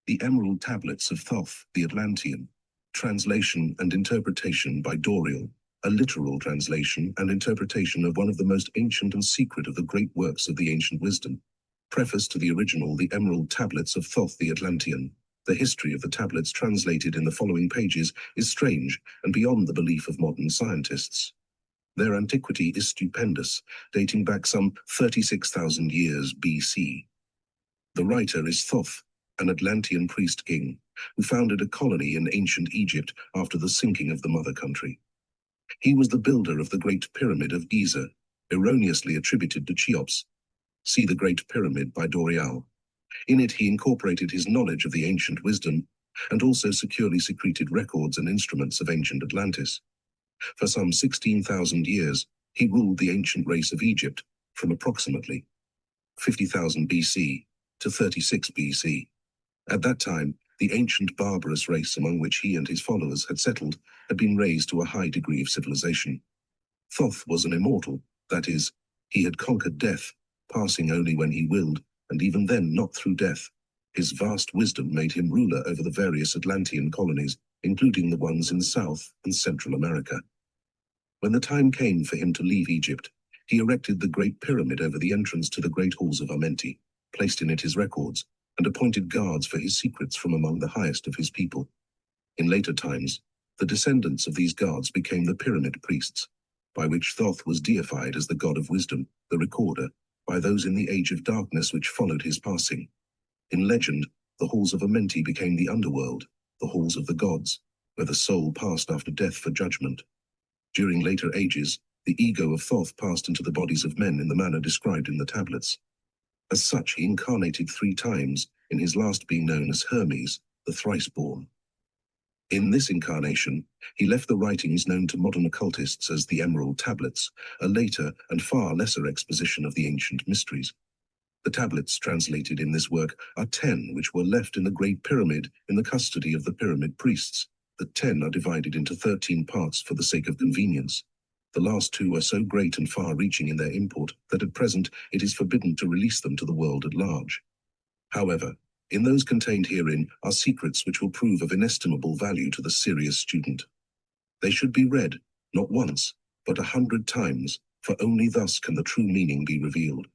The Emerald Tablets of Thoth the Atlantean. Translation and interpretation by Doreal. A literal translation and interpretation of one of the most ancient and secret of the great works of the ancient wisdom. Preface to the original The Emerald Tablets of Thoth the Atlantean. The history of the tablets translated in the following pages is strange and beyond the belief of modern scientists. Their antiquity is stupendous, dating back some 36,000 years BC. The writer is Thoth, an Atlantean Priest-King, who founded a colony in ancient Egypt after the sinking of the mother country. He was the builder of the Great Pyramid of Giza, erroneously attributed to Cheops. See The Great Pyramid by Doreal. In it he incorporated his knowledge of the ancient wisdom and also securely secreted records and instruments of ancient Atlantis. For some 16,000 years, he ruled the ancient race of Egypt from approximately 50,000 BC to 36 BC. At that time, the ancient barbarous race among which he and his followers had settled had been raised to a high degree of civilization. Thoth was an immortal, that is, he had conquered death, passing only when he willed, and even then not through death. His vast wisdom made him ruler over the various Atlantean colonies, including the ones in South and Central America. When the time came for him to leave Egypt, he erected the Great Pyramid over the entrance to the great halls of Amenti, placed in it his records, and appointed guards for his secrets from among the highest of his people. In later times, the descendants of these guards became the Pyramid Priests, by which Thoth was deified as the god of wisdom, the recorder, by those in the age of darkness which followed his passing. In legend, the halls of Amenti became the underworld, the halls of the gods, where the soul passed after death for judgment. During later ages, the ego of Thoth passed into the bodies of men in the manner described in the tablets. As such, he incarnated 3 times, in his last being known as Hermes, the thrice-born. In this incarnation, he left the writings known to modern occultists as the Emerald Tablets, a later and far lesser exposition of the ancient mysteries. The tablets translated in this work are 10 which were left in the Great Pyramid in the custody of the Pyramid Priests. The 10 are divided into 13 parts for the sake of convenience. The last 2 are so great and far-reaching in their import that at present it is forbidden to release them to the world at large. However, in those contained herein are secrets which will prove of inestimable value to the serious student. They should be read, not once, but 100 times, for only thus can the true meaning be revealed.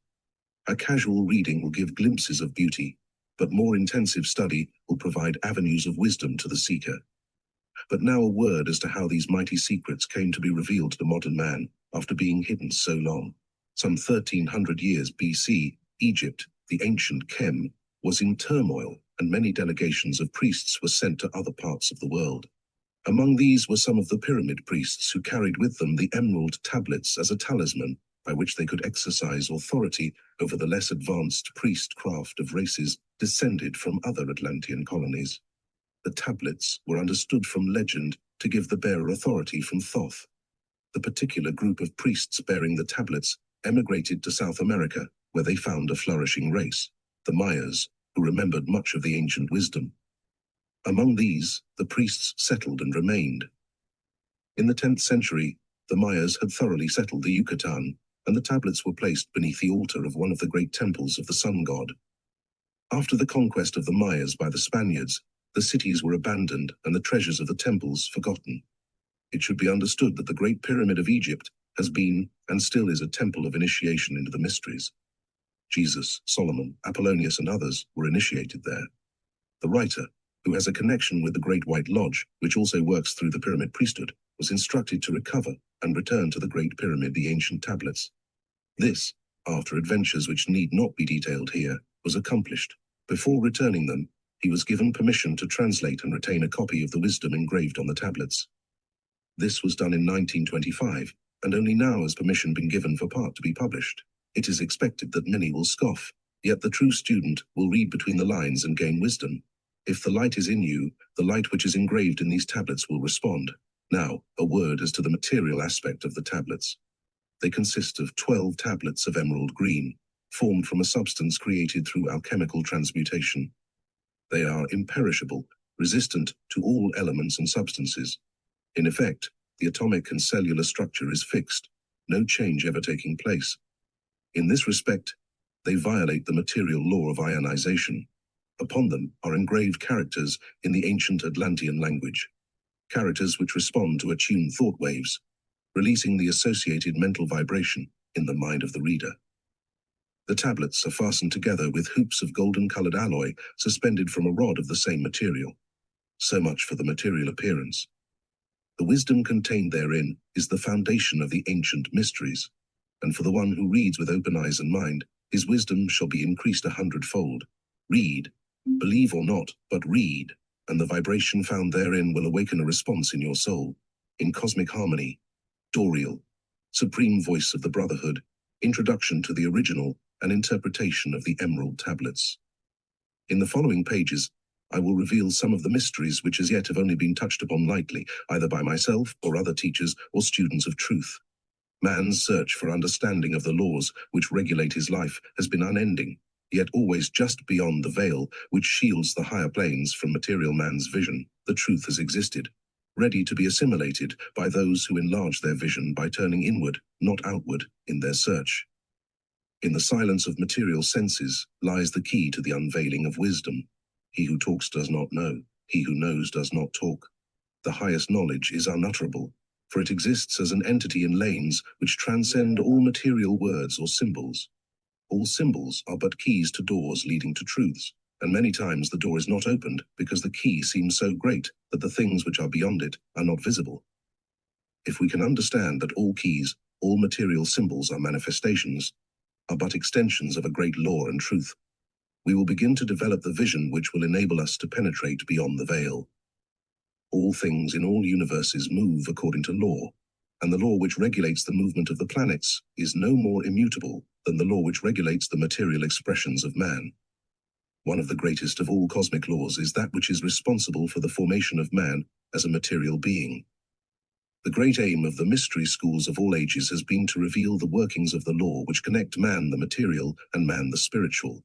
A casual reading will give glimpses of beauty, but more intensive study will provide avenues of wisdom to the seeker. But now a word as to how these mighty secrets came to be revealed to the modern man after being hidden so long. Some 1300 years BC, Egypt, the ancient Chem, was in turmoil, and many delegations of priests were sent to other parts of the world. Among these were some of the Pyramid Priests who carried with them the Emerald Tablets as a talisman by which they could exercise authority over the less advanced priestcraft of races descended from other Atlantean colonies. The tablets were understood from legend to give the bearer authority from Thoth. The particular group of priests bearing the tablets emigrated to South America, where they found a flourishing race, the Mayas, who remembered much of the ancient wisdom. Among these, the priests settled and remained. In the 10th century, the Mayas had thoroughly settled the Yucatan, and the tablets were placed beneath the altar of one of the great temples of the sun god. After the conquest of the Mayas by the Spaniards, the cities were abandoned and the treasures of the temples forgotten. It should be understood that the Great Pyramid of Egypt has been and still is a temple of initiation into the mysteries. Jesus, Solomon, Apollonius, and others were initiated there. The writer, who has a connection with the Great White Lodge, which also works through the Pyramid Priesthood, was instructed to recover and return to the Great Pyramid the ancient tablets. This, after adventures which need not be detailed here, was accomplished. Before returning them, he was given permission to translate and retain a copy of the wisdom engraved on the tablets. This was done in 1925, and only now has permission been given for part to be published. It is expected that many will scoff, yet the true student will read between the lines and gain wisdom. If the light is in you, the light which is engraved in these tablets will respond. Now, a word as to the material aspect of the tablets. They consist of 12 tablets of emerald green, formed from a substance created through alchemical transmutation. They are imperishable, resistant to all elements and substances. In effect, the atomic and cellular structure is fixed, no change ever taking place. In this respect, they violate the material law of ionization. Upon them are engraved characters in the ancient Atlantean language, characters which respond to attuned thought waves, releasing the associated mental vibration in the mind of the reader. The tablets are fastened together with hoops of golden-colored alloy suspended from a rod of the same material. So much for the material appearance. The wisdom contained therein is the foundation of the ancient mysteries, and for the one who reads with open eyes and mind, his wisdom shall be increased 100-fold. Read, believe or not, but read, and the vibration found therein will awaken a response in your soul. In cosmic harmony, Doreal, supreme voice of the Brotherhood, introduction to the original and interpretation of the Emerald Tablets. In the following pages, I will reveal some of the mysteries which as yet have only been touched upon lightly, either by myself or other teachers or students of truth. Man's search for understanding of the laws which regulate his life has been unending, yet always just beyond the veil which shields the higher planes from material man's vision. The truth has existed, ready to be assimilated by those who enlarge their vision by turning inward, not outward, in their search. In the silence of material senses lies the key to the unveiling of wisdom. He who talks does not know, he who knows does not talk. The highest knowledge is unutterable, for it exists as an entity in lanes which transcend all material words or symbols. All symbols are but keys to doors leading to truths, and many times the door is not opened because the key seems so great that the things which are beyond it are not visible. If we can understand that all keys, all material symbols are manifestations, are but extensions of a great law and truth, we will begin to develop the vision which will enable us to penetrate beyond the veil. All things in all universes move according to law, and the law which regulates the movement of the planets is no more immutable than the law which regulates the material expressions of man. One of the greatest of all cosmic laws is that which is responsible for the formation of man as a material being. The great aim of the mystery schools of all ages has been to reveal the workings of the law which connect man the material and man the spiritual.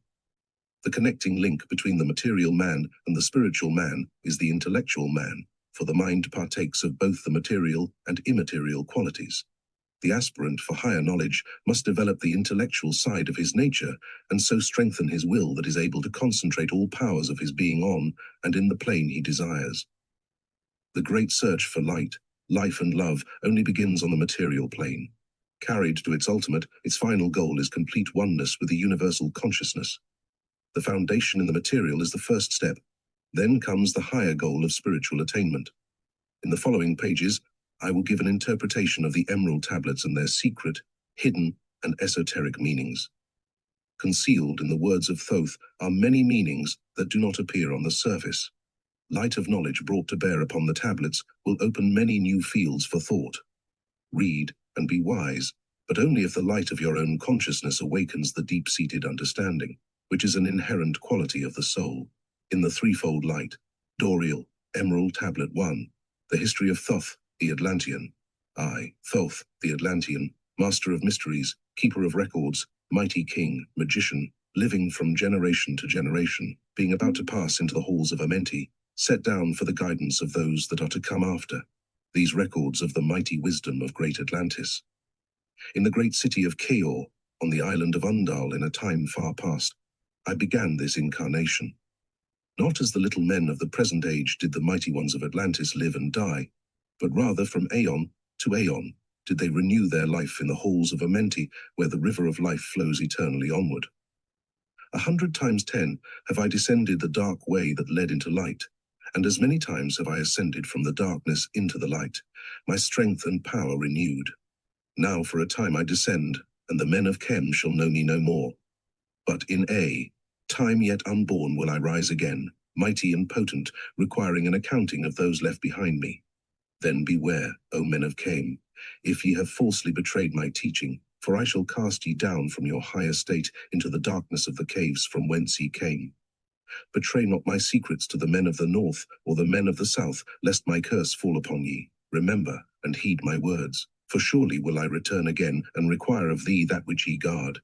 The connecting link between the material man and the spiritual man is the intellectual man, for the mind partakes of both the material and immaterial qualities. The aspirant for higher knowledge must develop the intellectual side of his nature and so strengthen his will that is able to concentrate all powers of his being on and in the plane he desires. The great search for light, life and love only begins on the material plane. Carried to its ultimate, its final goal is complete oneness with the universal consciousness. The foundation in the material is the first step. Then comes the higher goal of spiritual attainment. In the following pages, I will give an interpretation of the Emerald Tablets and their secret, hidden, and esoteric meanings. Concealed in the words of Thoth are many meanings that do not appear on the surface. Light of knowledge brought to bear upon the tablets will open many new fields for thought. Read and be wise, but only if the light of your own consciousness awakens the deep-seated understanding, which is an inherent quality of the soul. In the threefold light, Doreal, Emerald Tablet 1, the history of Thoth the Atlantean. I, Thoth the Atlantean, master of mysteries, keeper of records, mighty king, magician, living from generation to generation, being about to pass into the halls of Amenti, set down for the guidance of those that are to come after, these records of the mighty wisdom of great Atlantis. In the great city of Chaos, on the island of Unal in a time far past, I began this incarnation. Not as the little men of the present age did the mighty ones of Atlantis live and die, but rather from aeon to aeon did they renew their life in the halls of Amenti, where the river of life flows eternally onward. 100 times 10 have I descended the dark way that led into light, and as many times have I ascended from the darkness into the light, my strength and power renewed. Now for a time I descend, and the men of Chem shall know me no more. But in a time yet unborn will I rise again, mighty and potent, requiring an accounting of those left behind me. Then beware, O men of Chem, if ye have falsely betrayed my teaching, for I shall cast ye down from your high estate into the darkness of the caves from whence ye came. Betray not my secrets to the men of the north or the men of the south, lest my curse fall upon ye. Remember and heed my words, for surely will I return again and require of thee that which ye guard.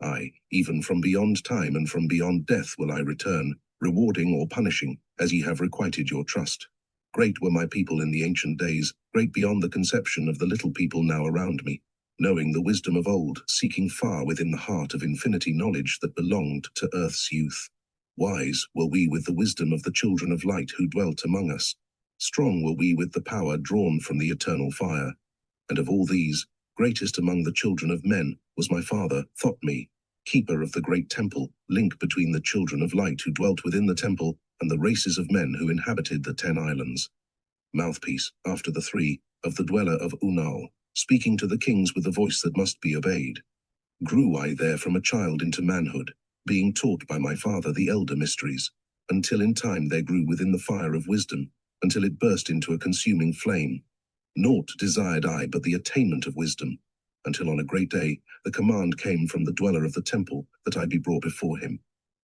Aye, even from beyond time and from beyond death will I return, rewarding or punishing, as ye have requited your trust. Great were my people in the ancient days, great beyond the conception of the little people now around me, knowing the wisdom of old, seeking far within the heart of infinity knowledge that belonged to earth's youth. Wise were we with the wisdom of the children of light who dwelt among us. Strong were we with the power drawn from the eternal fire. And of all these, greatest among the children of men was my father, Thoth, keeper of the great temple, link between the children of light who dwelt within the temple and the races of men who inhabited the 10 islands. Mouthpiece, after the 3, of the dweller of Unal, speaking to the kings with a voice that must be obeyed. Grew I there from a child into manhood, being taught by my father the elder mysteries, until in time there grew within the fire of wisdom, until it burst into a consuming flame. Naught desired I but the attainment of wisdom, until on a great day the command came from the dweller of the temple that I be brought before him.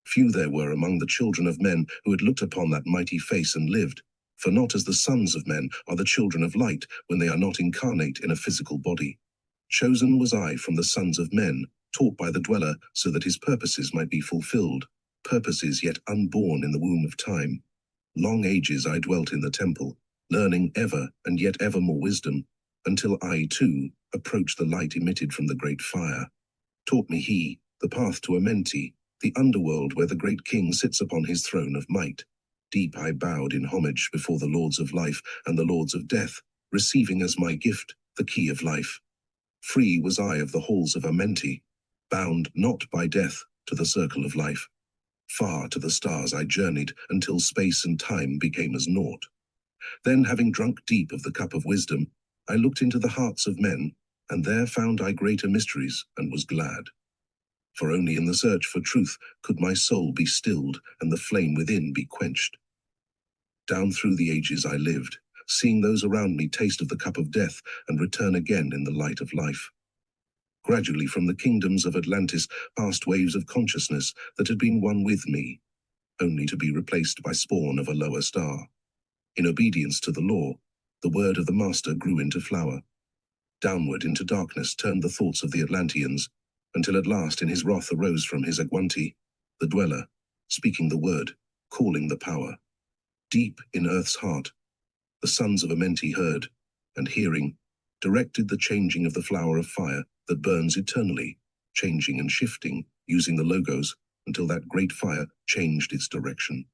Few there were among the children of men who had looked upon that mighty face and lived, for not as the sons of men are the children of light when they are not incarnate in a physical body. Chosen was I from the sons of men, taught by the dweller so that his purposes might be fulfilled, purposes yet unborn in the womb of time. Long ages I dwelt in the temple, learning ever and yet ever more wisdom, until I, too, approached the light emitted from the great fire. Taught me he, the path to Amenti, the underworld where the great king sits upon his throne of might. Deep I bowed in homage before the lords of life and the lords of death, receiving as my gift the key of life. Free was I of the halls of Amenti, bound not by death to the circle of life. Far to the stars I journeyed until space and time became as naught. Then, having drunk deep of the cup of wisdom, I looked into the hearts of men, and there found I greater mysteries, and was glad. For only in the search for truth could my soul be stilled, and the flame within be quenched. Down through the ages I lived, seeing those around me taste of the cup of death, and return again in the light of life. Gradually from the kingdoms of Atlantis passed waves of consciousness that had been one with me, only to be replaced by spawn of a lower star. In obedience to the law, the word of the master grew into flower. Downward into darkness turned the thoughts of the Atlanteans, until at last in his wrath arose from his Agwanti, the dweller, speaking the word, calling the power. Deep in earth's heart, the sons of Amenti heard, and hearing, directed the changing of the flower of fire that burns eternally, changing and shifting, using the logos, until that great fire changed its direction.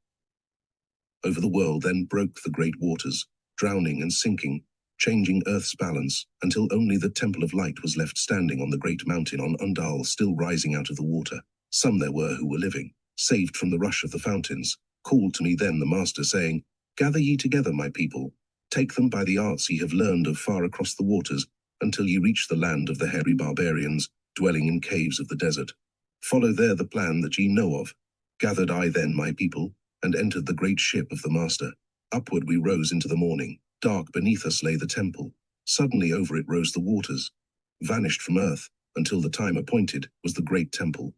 Over the world then broke the great waters, drowning and sinking, changing earth's balance, until only the temple of light was left standing on the great mountain on Unal, still rising out of the water. Some there were who were living, saved from the rush of the fountains. Called to me then the master, saying, Gather ye together, my people, take them by the arts ye have learned of far across the waters, until ye reach the land of the hairy barbarians, dwelling in caves of the desert. Follow there the plan that ye know of. Gathered I then my people, and entered the great ship of the master. Upward we rose into the morning. Dark beneath us lay the temple. Suddenly over it rose the waters. Vanished from earth, until the time appointed, was the great temple.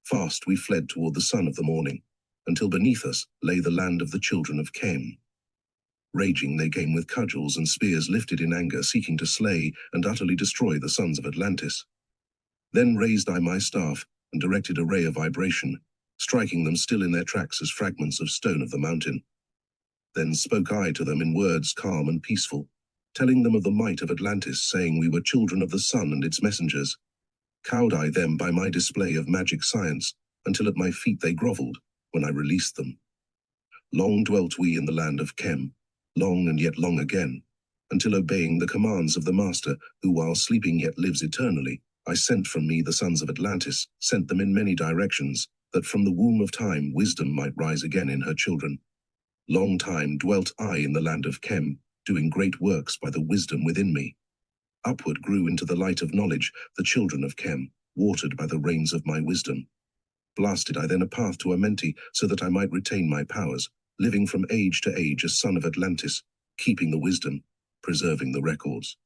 Fast we fled toward the sun of the morning, until beneath us lay the land of the children of Chem. Raging they came with cudgels and spears lifted in anger, seeking to slay and utterly destroy the sons of Atlantis. Then raised I my staff, and directed a ray of vibration, striking them still in their tracks as fragments of stone of the mountain. Then spoke I to them in words calm and peaceful, telling them of the might of Atlantis, saying we were children of the sun and its messengers. Cowed I them by my display of magic science, until at my feet they grovelled, when I released them. Long dwelt we in the land of Chem, long and yet long again, until obeying the commands of the master, who while sleeping yet lives eternally, I sent from me the sons of Atlantis, sent them in many directions, that from the womb of time wisdom might rise again in her children. Long time dwelt I in the land of Chem, doing great works by the wisdom within me. Upward grew into the light of knowledge the children of Chem, watered by the rains of my wisdom. Blasted I then a path to Amenti, so that I might retain my powers, living from age to age a son of Atlantis, keeping the wisdom, preserving the records.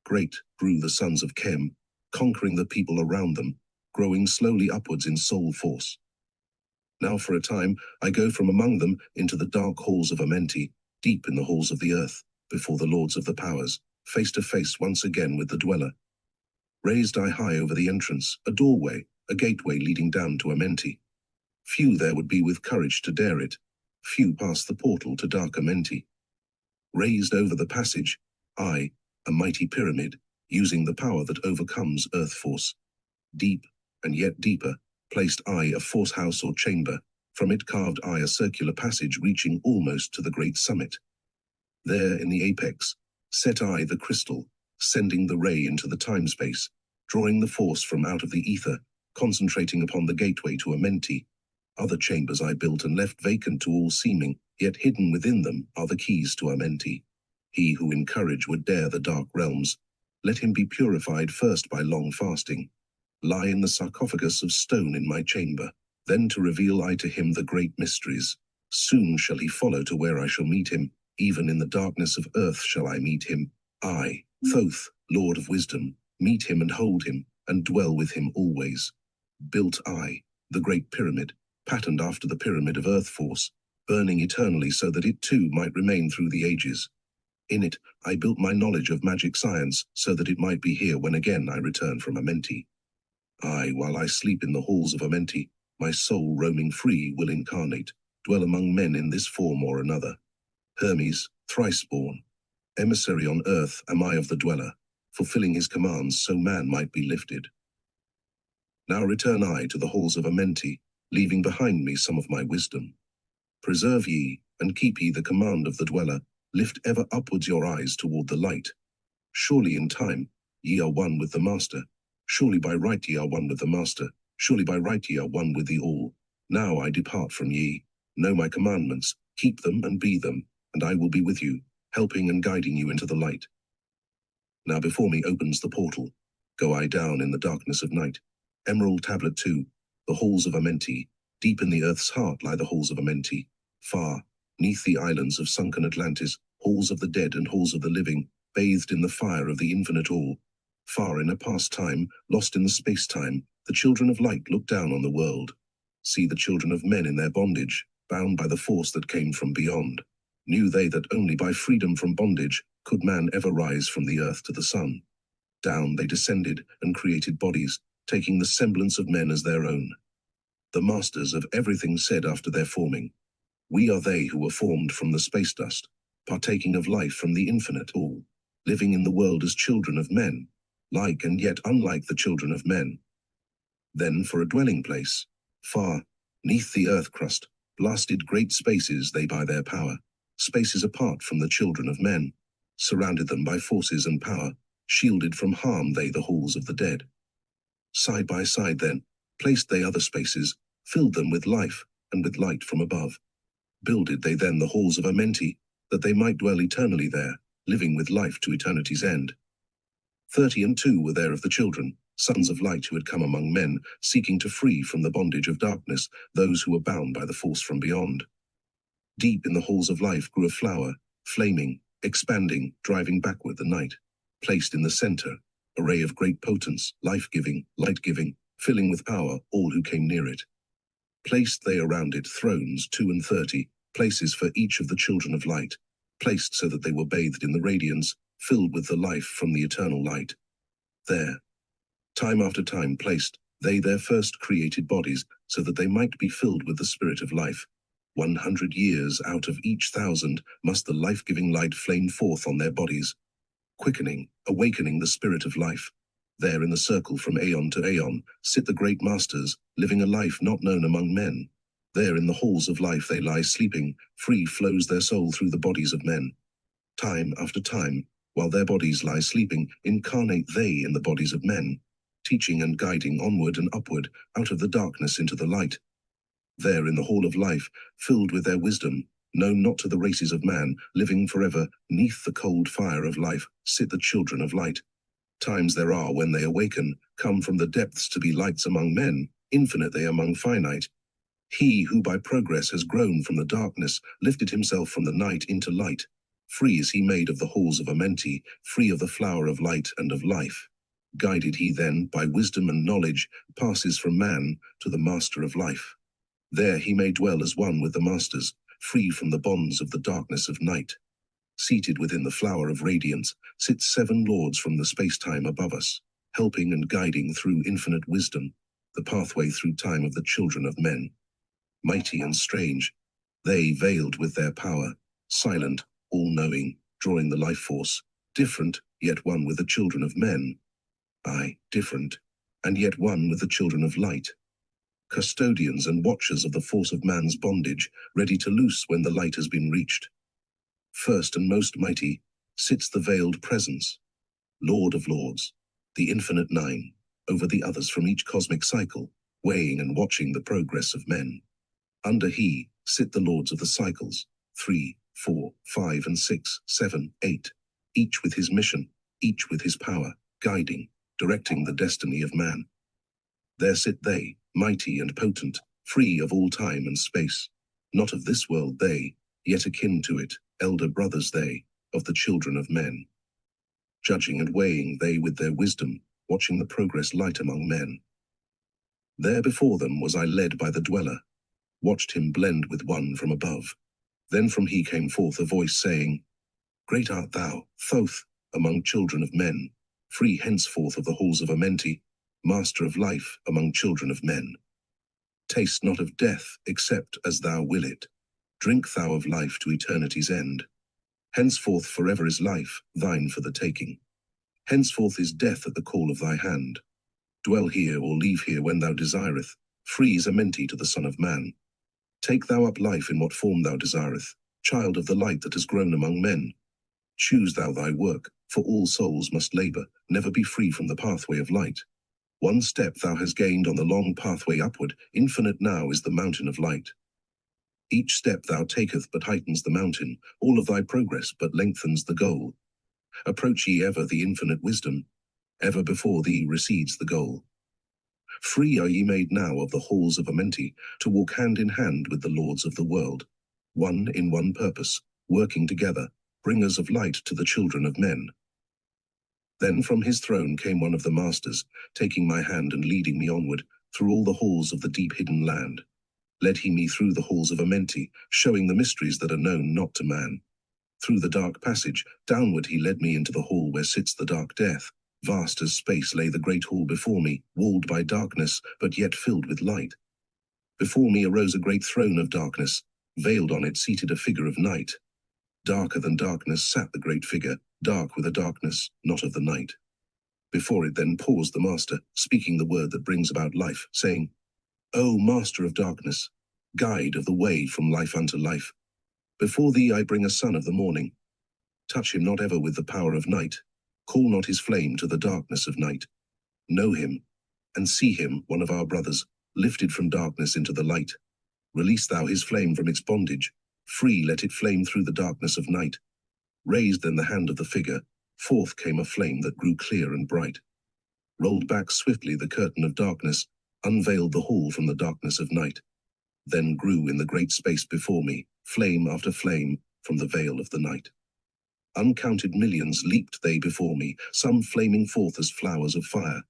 Great grew the sons of Chem, conquering the people around them, growing slowly upwards in soul force. Now for a time I go from among them into the dark halls of Amenti, deep in the halls of the earth, before the lords of the powers, face to face once again with the dweller. Raised I high over the entrance, a doorway, a gateway leading down to Amenti. Few there would be with courage to dare it, few past the portal to dark Amenti. Raised over the passage, I, a mighty pyramid, using the power that overcomes earth force. Deep, and yet deeper, placed I a force house or chamber, From it carved I a circular passage reaching almost to the great summit. There in the apex, set I the crystal, sending the ray into the time-space, drawing the force from out of the ether, concentrating upon the gateway to Amenti. Other chambers I built and left vacant to all seeming, yet hidden within them are the keys to Amenti. He who in courage would dare the dark realms, let him be purified first by long fasting. Lie in the sarcophagus of stone in my chamber, then to reveal I to him the great mysteries. Soon shall he follow to where I shall meet him, even in the darkness of earth shall I meet him. I, Thoth, Lord of Wisdom, meet him and hold him, and dwell with him always. Built I, the great pyramid, patterned after the pyramid of earth force, burning eternally so that it too might remain through the ages. In it, I built my knowledge of magic science so that it might be here when again I return from Amenti. I, while I sleep in the halls of Amenti, my soul roaming free will incarnate, dwell among men in this form or another. Hermes, thrice born, emissary on earth am I of the dweller, fulfilling his commands so man might be lifted. Now return I to the halls of Amenti, leaving behind me some of my wisdom. Preserve ye, and keep ye the command of the dweller, lift ever upwards your eyes toward the light. Surely in time, ye are one with the Master. Surely by right ye are one with the Master. Surely by right ye are one with the All. Now I depart from ye. Know my commandments, keep them and be them, and I will be with you, helping and guiding you into the light. Now before me opens the portal. Go I down in the darkness of night. Emerald Tablet 2, the halls of Amenti. Deep in the earth's heart lie the halls of Amenti. Far, neath the islands of sunken Atlantis, halls of the dead and halls of the living, bathed in the fire of the infinite all. Far in a past time, lost in the space-time, the children of light look down on the world. See the children of men in their bondage, bound by the force that came from beyond. Knew they that only by freedom from bondage could man ever rise from the earth to the sun. Down they descended and created bodies, taking the semblance of men as their own. The masters of everything said after their forming, we are they who were formed from the space dust, partaking of life from the infinite all, living in the world as children of men, like and yet unlike the children of men. Then for a dwelling place, far, neath the earth crust, blasted great spaces they by their power, spaces apart from the children of men, surrounded them by forces and power, shielded from harm they the halls of the dead. Side by side then, placed they other spaces, filled them with life, and with light from above. Builded they then the halls of Amenti, that they might dwell eternally there, living with life to eternity's end. 32 were there of the children, sons of light who had come among men, seeking to free from the bondage of darkness those who were bound by the force from beyond. Deep in the halls of life grew a flower, flaming, expanding, driving backward the night. Placed in the center, a ray of great potence, life-giving, light-giving, filling with power all who came near it. Placed they around it thrones 32, places for each of the children of light, placed so that they were bathed in the radiance, filled with the life from the eternal light. There, time after time placed, they their first created bodies, so that they might be filled with the spirit of life. 100 years out of each 1,000 must the life-giving light flame forth on their bodies, quickening, awakening the spirit of life. There in the circle from aeon to aeon sit the great masters, living a life not known among men. There in the halls of life they lie sleeping, free flows their soul through the bodies of men. Time after time, while their bodies lie sleeping, incarnate they in the bodies of men, teaching and guiding onward and upward, out of the darkness into the light. There in the hall of life, filled with their wisdom, known not to the races of man, living forever, neath the cold fire of life, sit the children of light. Times there are when they awaken, come from the depths to be lights among men, infinite they among finite. He who by progress has grown from the darkness, lifted himself from the night into light. Free is he made of the halls of Amenti, free of the flower of light and of life. Guided he then, by wisdom and knowledge, passes from man to the master of life. There he may dwell as one with the masters, free from the bonds of the darkness of night. Seated within the flower of radiance, sit 7 lords from the space-time above us, helping and guiding through infinite wisdom, the pathway through time of the children of men. Mighty and strange, they veiled with their power, silent, all-knowing, drawing the life force, different, yet one with the children of men. Aye, different, and yet one with the children of light. custodians and watchers of the force of man's bondage, ready to loose when the light has been reached. First and most mighty sits the veiled presence, Lord of Lords, the infinite nine, over the others from each cosmic cycle, weighing and watching the progress of men. Under he sit the lords of the cycles, 3, 4, 5 and 6, 7, 8, each with his mission, each with his power, guiding, directing the destiny of man. There sit they, mighty and potent, free of all time and space, not of this world they, yet akin to it, elder brothers they, of the children of men. Judging and weighing they with their wisdom, watching the progress light among men. There before them was I led by the dweller, watched him blend with one from above. Then from he came forth a voice saying, Great art thou, Thoth, among children of men, free henceforth of the halls of Amenti, master of life among children of men. Taste not of death, except as thou will it. Drink thou of life to eternity's end. Henceforth forever is life, thine for the taking. Henceforth is death at the call of thy hand. Dwell here or leave here when thou desireth, free is Amenti to the Son of Man. Take thou up life in what form thou desireth, child of the light that has grown among men. Choose thou thy work, for all souls must labor, never be free from the pathway of light. One step thou hast gained on the long pathway upward, infinite now is the mountain of light. Each step thou taketh but heightens the mountain, all of thy progress but lengthens the goal. Approach ye ever the infinite wisdom, ever before thee recedes the goal. Free are ye made now of the halls of Amenti, to walk hand in hand with the lords of the world, one in one purpose, working together, bringers of light to the children of men. Then from his throne came one of the masters, taking my hand and leading me onward, through all the halls of the deep hidden land. Led he me through the halls of Amenti, showing the mysteries that are known not to man. Through the dark passage, downward he led me into the hall where sits the dark death. Vast as space lay the great hall before me, walled by darkness, but yet filled with light. Before me arose a great throne of darkness, veiled on it seated a figure of night. Darker than darkness sat the great figure, dark with a darkness, not of the night. Before it then paused the master, speaking the word that brings about life, saying, O master of darkness, guide of the way from life unto life, before thee I bring a son of the morning. Touch him not ever with the power of night, call not his flame to the darkness of night. Know him, and see him, one of our brothers, lifted from darkness into the light. Release thou his flame from its bondage, free let it flame through the darkness of night. Raised then the hand of the figure, forth came a flame that grew clear and bright. Rolled back swiftly the curtain of darkness, unveiled the hall from the darkness of night. Then grew in the great space before me, flame after flame, from the veil of the night. Uncounted millions leaped they before me, some flaming forth as flowers of fire.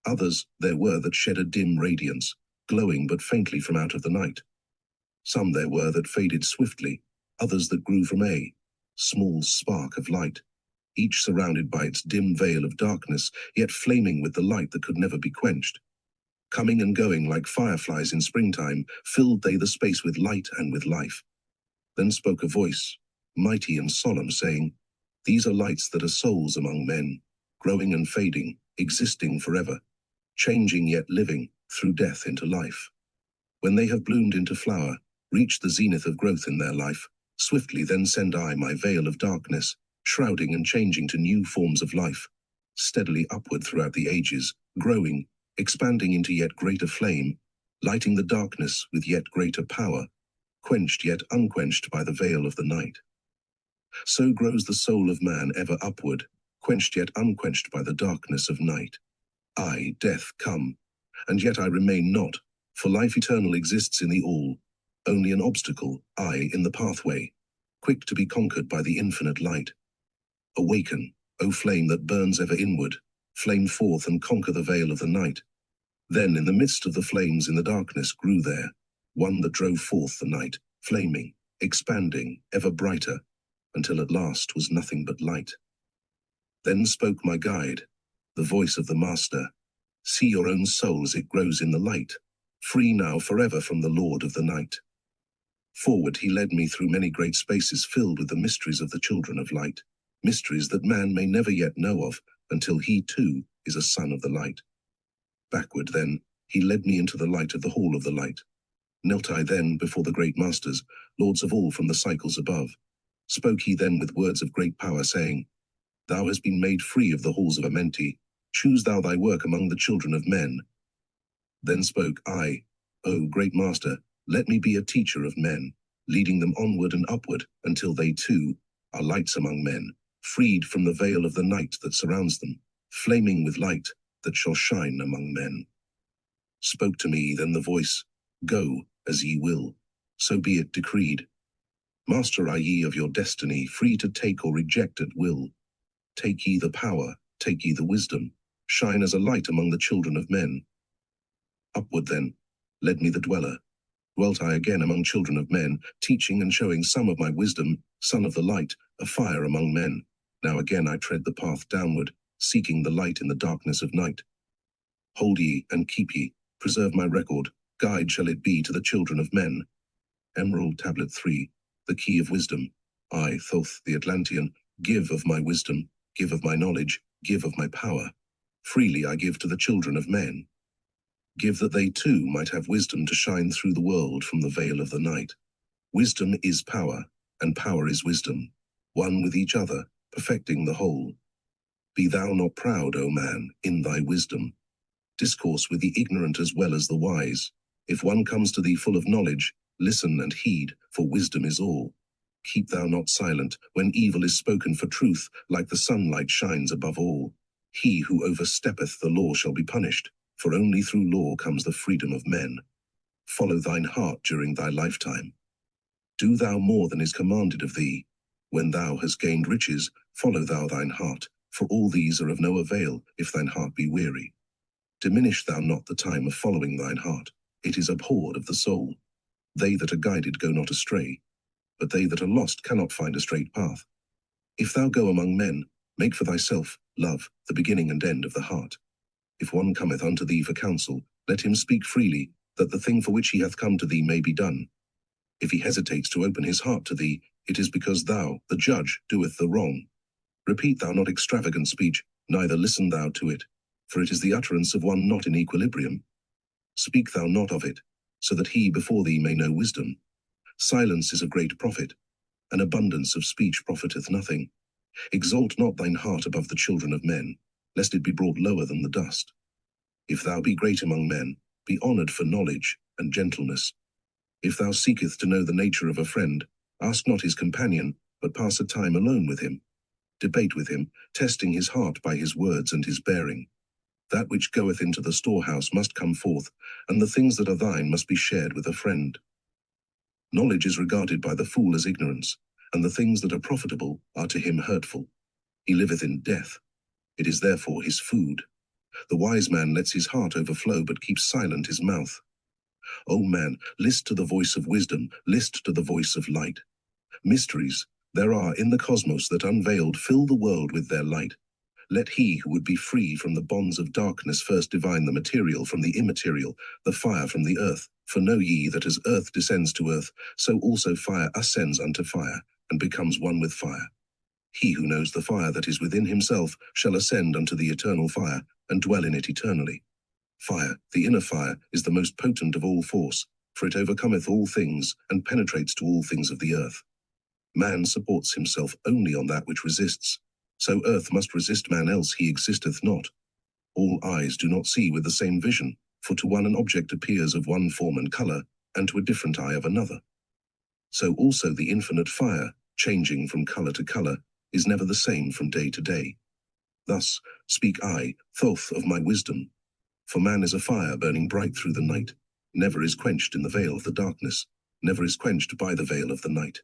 Others there were that shed a dim radiance, glowing but faintly from out of the night. Some there were that faded swiftly, others that grew from a small spark of light, each surrounded by its dim veil of darkness, yet flaming with the light that could never be quenched. Coming and going like fireflies in springtime, filled they the space with light and with life. Then spoke a voice, mighty and solemn, saying, These are lights that are souls among men, growing and fading, existing forever, changing yet living, through death into life. When they have bloomed into flower, reached the zenith of growth in their life, swiftly then send I my veil of darkness, shrouding and changing to new forms of life, steadily upward throughout the ages, growing, expanding into yet greater flame, lighting the darkness with yet greater power, quenched yet unquenched by the veil of the night. So grows the soul of man ever upward, quenched yet unquenched by the darkness of night. I, death, come, and yet I remain not, for life eternal exists in the all, only an obstacle, I, in the pathway, quick to be conquered by the infinite light. Awaken, O flame that burns ever inward, flame forth and conquer the veil of the night. Then in the midst of the flames in the darkness grew there one that drove forth the night, flaming, expanding, ever brighter, until at last was nothing but light. Then spoke my guide, the voice of the master, See your own soul as it grows in the light, free now forever from the lord of the night. Forward he led me through many great spaces filled with the mysteries of the children of light, mysteries that man may never yet know of until he too is a son of the light. Backward then, He led me into the light of the hall of the light. Knelt I then before the great masters, lords of all from the cycles above. Spoke he then with words of great power, saying, Thou hast been made free of the halls of Amenti. Choose thou thy work among the children of men. Then spoke I, O great master, let me be a teacher of men, leading them onward and upward, until they too are lights among men, freed from the veil of the night that surrounds them, flaming with light that shall shine among men. Spoke to me then the voice, Go, as ye will, so be it decreed. Master are ye of your destiny, free to take or reject at will. Take ye the power, take ye the wisdom, shine as a light among the children of men. Upward then, led me the dweller. Dwelt I again among children of men, teaching and showing some of my wisdom, son of the light, a fire among men. Now again I tread the path downward, seeking the light in the darkness of night. Hold ye and keep ye, preserve my record, guide shall it be to the children of men. Emerald Tablet 3, the key of wisdom. I, Thoth the Atlantean, give of my wisdom, give of my knowledge, give of my power. Freely I give to the children of men. Give that they too might have wisdom to shine through the world from the veil of the night. Wisdom is power, and power is wisdom, one with each other, perfecting the whole. Be thou not proud, O man, in thy wisdom. Discourse with the ignorant as well as the wise. If one comes to thee full of knowledge, listen and heed, for wisdom is all. Keep thou not silent, when evil is spoken, for truth, like the sunlight, shines above all. He who oversteppeth the law shall be punished, for only through law comes the freedom of men. Follow thine heart during thy lifetime. Do thou more than is commanded of thee. When thou hast gained riches, follow thou thine heart, for all these are of no avail if thine heart be weary. Diminish thou not the time of following thine heart, it is abhorred of the soul. They that are guided go not astray, but they that are lost cannot find a straight path. If thou go among men, make for thyself love, the beginning and end of the heart. If one cometh unto thee for counsel, let him speak freely, that the thing for which he hath come to thee may be done. If he hesitates to open his heart to thee, it is because thou, the judge, doeth the wrong. Repeat thou not extravagant speech, neither listen thou to it, for it is the utterance of one not in equilibrium. Speak thou not of it, so that he before thee may know wisdom. Silence is a great profit, an abundance of speech profiteth nothing. Exalt not thine heart above the children of men, lest it be brought lower than the dust. If thou be great among men, be honoured for knowledge and gentleness. If thou seekest to know the nature of a friend, ask not his companion, but pass a time alone with him. Debate with him, testing his heart by his words and his bearing. That which goeth into the storehouse must come forth, and the things that are thine must be shared with a friend. Knowledge is regarded by the fool as ignorance, and the things that are profitable are to him hurtful. He liveth in death. It is therefore his food. The wise man lets his heart overflow, but keeps silent his mouth. O man, list to the voice of wisdom, list to the voice of light. Mysteries there are in the cosmos that unveiled fill the world with their light. Let he who would be free from the bonds of darkness first divine the material from the immaterial, the fire from the earth. For know ye that as earth descends to earth, so also fire ascends unto fire, and becomes one with fire. He who knows the fire that is within himself shall ascend unto the eternal fire, and dwell in it eternally. Fire, the inner fire, is the most potent of all force, for it overcometh all things, and penetrates to all things of the earth. Man supports himself only on that which resists. So earth must resist man, else he existeth not. All eyes do not see with the same vision, for to one an object appears of one form and colour, and to a different eye of another. So also the infinite fire, changing from colour to colour, is never the same from day to day. Thus speak I, Thoth, of my wisdom. For man is a fire burning bright through the night, never is quenched in the veil of the darkness, never is quenched by the veil of the night.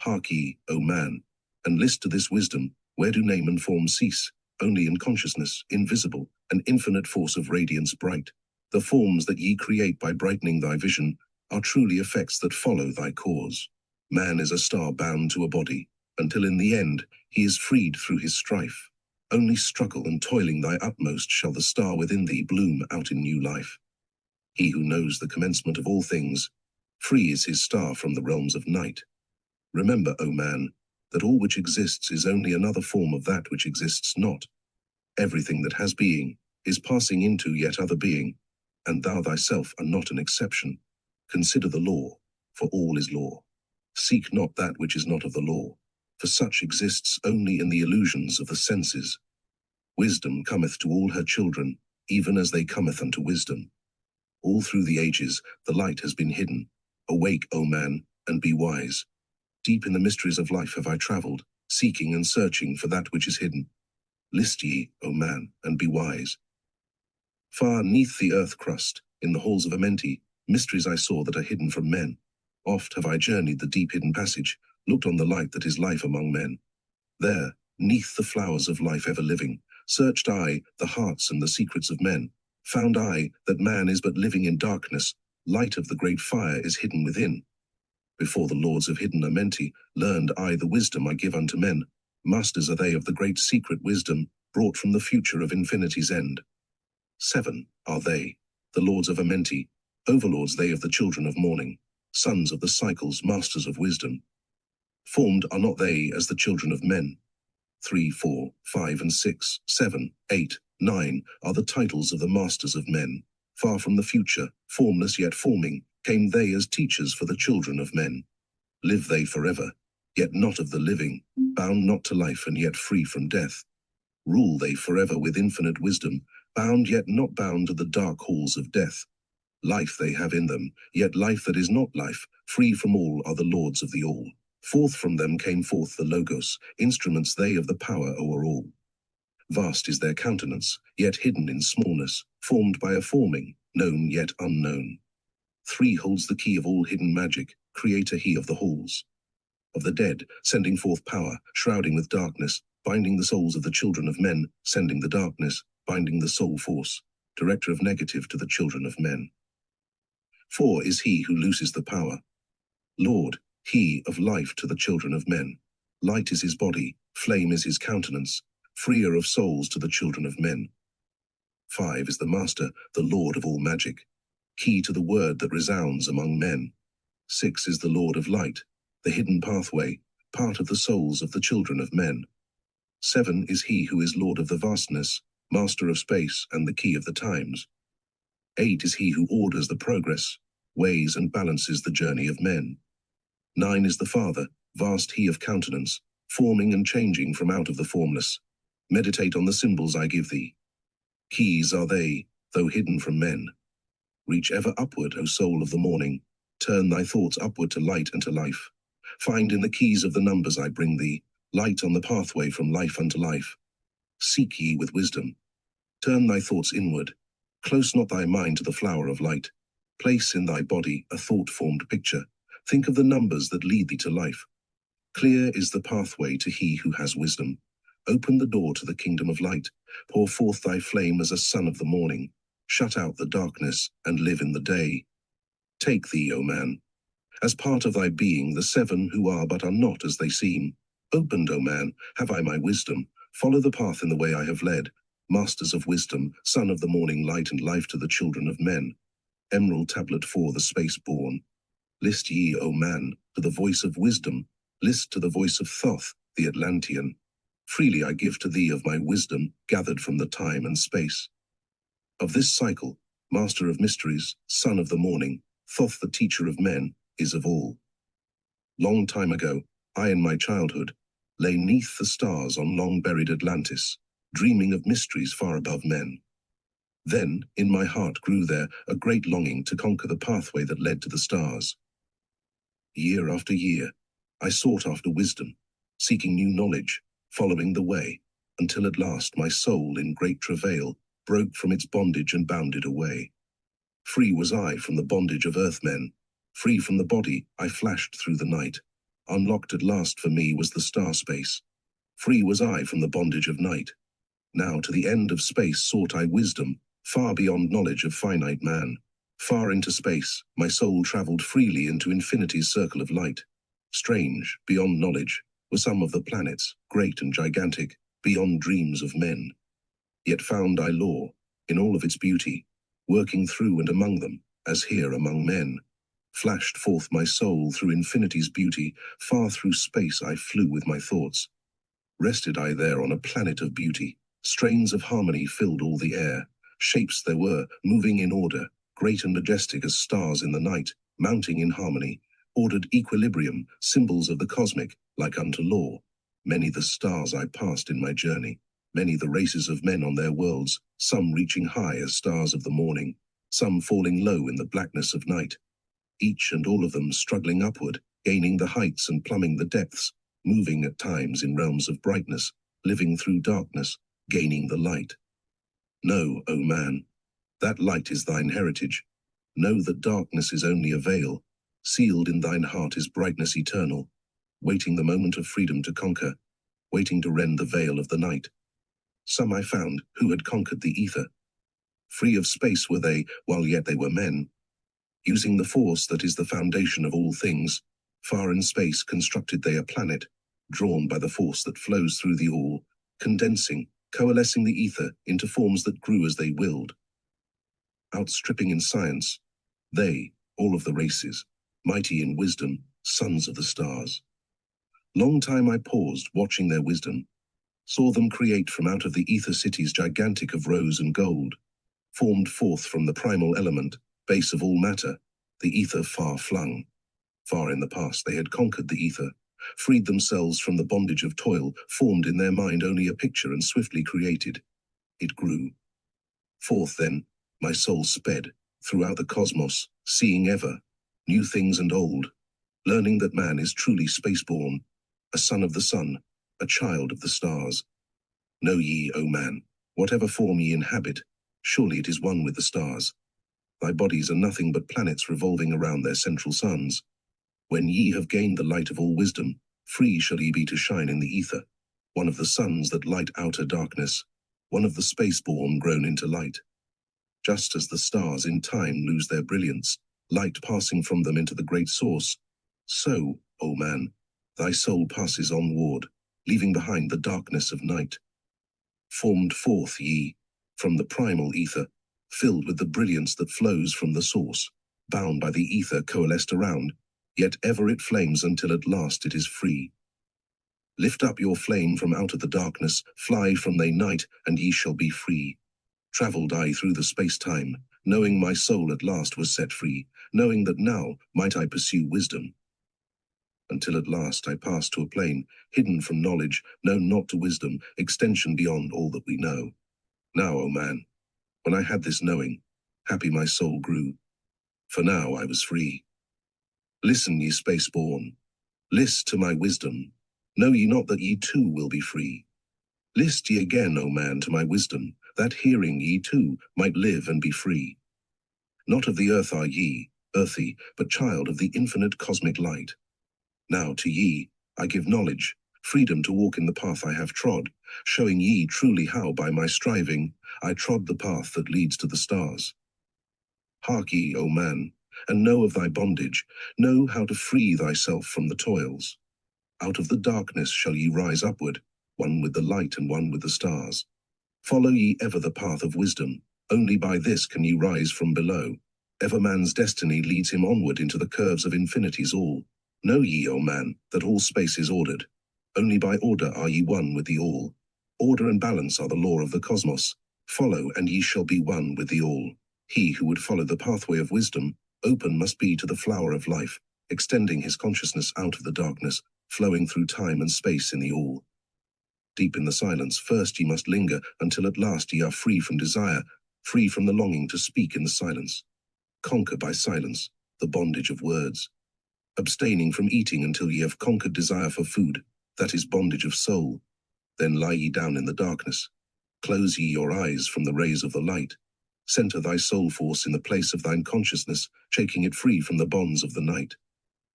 Hark ye, O man, and list to this wisdom. Where do name and form cease? Only in consciousness, invisible, an infinite force of radiance bright. The forms that ye create by brightening thy vision are truly effects that follow thy cause. Man is a star bound to a body, until in the end he is freed through his strife. Only struggle and toiling thy utmost shall the star within thee bloom out in new life. He who knows the commencement of all things, free is his star from the realms of night. Remember, O man, that all which exists is only another form of that which exists not. Everything that has being is passing into yet other being, and thou thyself are not an exception. Consider the law, for all is law. Seek not that which is not of the law, for such exists only in the illusions of the senses. Wisdom cometh to all her children, even as they cometh unto wisdom. All through the ages the light has been hidden. Awake, O man, and be wise. Deep in the mysteries of life have I travelled, seeking and searching for that which is hidden. List ye, O man, and be wise. Far neath the earth crust, in the halls of Amenti, mysteries I saw that are hidden from men. Oft have I journeyed the deep hidden passage, looked on the light that is life among men. There, neath the flowers of life ever living, searched I the hearts and the secrets of men. Found I that man is but living in darkness, light of the great fire is hidden within. Before the lords of hidden Amenti, learned I the wisdom I give unto men. Masters are they of the great secret wisdom, brought from the future of infinity's end. 7 are they, the lords of Amenti, overlords they of the children of morning, sons of the cycles, masters of wisdom. Formed are not they as the children of men. 3, 4, 5, and 6, 7, 8, 9 are the titles of the masters of men. Far from the future, formless yet forming, came they as teachers for the children of men. Live they forever, yet not of the living, bound not to life and yet free from death. Rule they forever with infinite wisdom, bound yet not bound to the dark halls of death. Life they have in them, yet life that is not life, free from all are the lords of the all. Forth from them came forth the Logos, instruments they of the power o'er all. Vast is their countenance, yet hidden in smallness, formed by a forming, known yet unknown. 3 holds the key of all hidden magic, creator he of the halls. Of the dead, sending forth power, shrouding with darkness, binding the souls of the children of men, sending the darkness, binding the soul force, director of negative to the children of men. 4 is he who looses the power. Lord, he of life to the children of men. Light is his body, flame is his countenance, freer of souls to the children of men. 5 is the master, the lord of all magic, key to the word that resounds among men. 6 is the lord of light, the hidden pathway, part of the souls of the children of men. 7 is he who is lord of the vastness, master of space and the key of the times. 8 is he who orders the progress, weighs and balances the journey of men. 9 is the Father, vast he of countenance, forming and changing from out of the formless. Meditate on the symbols I give thee. Keys are they, though hidden from men. Reach ever upward, O soul of the morning. Turn thy thoughts upward to light and to life. Find in the keys of the numbers I bring thee, light on the pathway from life unto life. Seek ye with wisdom. Turn thy thoughts inward. Close not thy mind to the flower of light. Place in thy body a thought-formed picture. Think of the numbers that lead thee to life. Clear is the pathway to he who has wisdom. Open the door to the kingdom of light. Pour forth thy flame as a sun of the morning. Shut out the darkness and live in the day. Take thee, O man, as part of thy being the 7 who are but are not as they seem. Opened, O man, have I my wisdom. Follow the path in the way I have led. Masters of wisdom, son of the morning light and life to the children of men. Emerald tablet for the space born. List ye, O man, to the voice of wisdom. List to the voice of Thoth the Atlantean. Freely I give to thee of my wisdom, gathered from the time and space. Of this cycle, master of mysteries, son of the morning, Thoth the teacher of men, is of all. Long time ago, I in my childhood, lay neath the stars on long-buried Atlantis, dreaming of mysteries far above men. Then, in my heart grew there a great longing to conquer the pathway that led to the stars. Year after year, I sought after wisdom, seeking new knowledge, following the way, until at last my soul in great travail broke from its bondage and bounded away. Free was I from the bondage of earthmen, free from the body I flashed through the night. Unlocked at last for me was the star space. Free was I from the bondage of night. Now to the end of space sought I wisdom, far beyond knowledge of finite man. Far into space, my soul travelled freely into infinity's circle of light. Strange, beyond knowledge, were some of the planets, great and gigantic, beyond dreams of men. Yet found I law, in all of its beauty, working through and among them, as here among men. Flashed forth my soul through infinity's beauty, far through space I flew with my thoughts. Rested I there on a planet of beauty, strains of harmony filled all the air, shapes there were, moving in order, great and majestic as stars in the night, mounting in harmony, ordered equilibrium, symbols of the cosmic, like unto law. Many the stars I passed in my journey, many the races of men on their worlds, some reaching high as stars of the morning, some falling low in the blackness of night, each and all of them struggling upward, gaining the heights and plumbing the depths, moving at times in realms of brightness, living through darkness, gaining the light. Know, O man, that light is thine heritage. Know that darkness is only a veil. Sealed in thine heart is brightness eternal, waiting the moment of freedom to conquer, waiting to rend the veil of the night. Some I found who had conquered the ether. Free of space were they, while yet they were men. Using the force that is the foundation of all things, far in space constructed they a planet, drawn by the force that flows through the all, condensing, coalescing the ether into forms that grew as they willed. Outstripping in science, they, all of the races, mighty in wisdom, sons of the stars. Long time I paused, watching their wisdom, saw them create from out of the ether cities gigantic of rose and gold, formed forth from the primal element, base of all matter, the ether far flung. Far in the past they had conquered the ether, freed themselves from the bondage of toil, formed in their mind only a picture and swiftly created. It grew. Forth then, my soul sped, throughout the cosmos, seeing ever, new things and old, learning that man is truly spaceborn, a son of the sun, a child of the stars. Know ye, O man, whatever form ye inhabit, surely it is one with the stars. Thy bodies are nothing but planets revolving around their central suns. When ye have gained the light of all wisdom, free shall ye be to shine in the ether, one of the suns that light outer darkness, one of the spaceborn grown into light. Just as the stars in time lose their brilliance, light passing from them into the great source, so, O man, thy soul passes onward, leaving behind the darkness of night. Formed forth ye, from the primal ether, filled with the brilliance that flows from the source, bound by the ether coalesced around, yet ever it flames until at last it is free. Lift up your flame from out of the darkness, fly from thy night, and ye shall be free. Travelled I through the space-time, knowing my soul at last was set free, knowing that now might I pursue wisdom. Until at last I passed to a plane, hidden from knowledge, known not to wisdom, extension beyond all that we know. Now, O man, when I had this knowing, happy my soul grew, for now I was free. Listen, ye space-born, list to my wisdom, know ye not that ye too will be free? List ye again, O man, to my wisdom, that hearing ye too might live and be free. Not of the earth are ye, earthy, but child of the infinite cosmic light. Now to ye I give knowledge, freedom to walk in the path I have trod, showing ye truly how by my striving I trod the path that leads to the stars. Hark ye, O man, and know of thy bondage, know how to free thyself from the toils. Out of the darkness shall ye rise upward, one with the light and one with the stars. Follow ye ever the path of wisdom, only by this can ye rise from below. Ever man's destiny leads him onward into the curves of infinity's all. Know ye, O man, that all space is ordered. Only by order are ye one with the all. Order and balance are the law of the cosmos. Follow, and ye shall be one with the all. He who would follow the pathway of wisdom, open must be to the flower of life, extending his consciousness out of the darkness, flowing through time and space in the all. Deep in the silence, first ye must linger, until at last ye are free from desire, free from the longing to speak in the silence. Conquer by silence the bondage of words. Abstaining from eating until ye have conquered desire for food, that is bondage of soul. Then lie ye down in the darkness. Close ye your eyes from the rays of the light. Center thy soul force in the place of thine consciousness, shaking it free from the bonds of the night.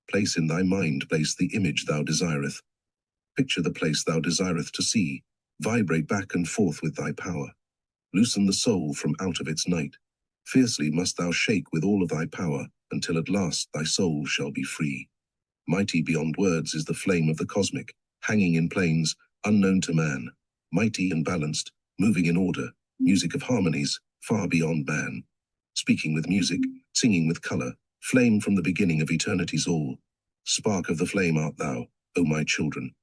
Place in thy mind place the image thou desireth. Picture the place thou desireth to see. Vibrate back and forth with thy power. Loosen the soul from out of its night. Fiercely must thou shake with all of thy power, until at last thy soul shall be free. Mighty beyond words is the flame of the cosmic, hanging in planes, unknown to man. Mighty and balanced, moving in order, music of harmonies, far beyond man. Speaking with music, singing with color, flame from the beginning of eternity's all. Spark of the flame art thou, O my children,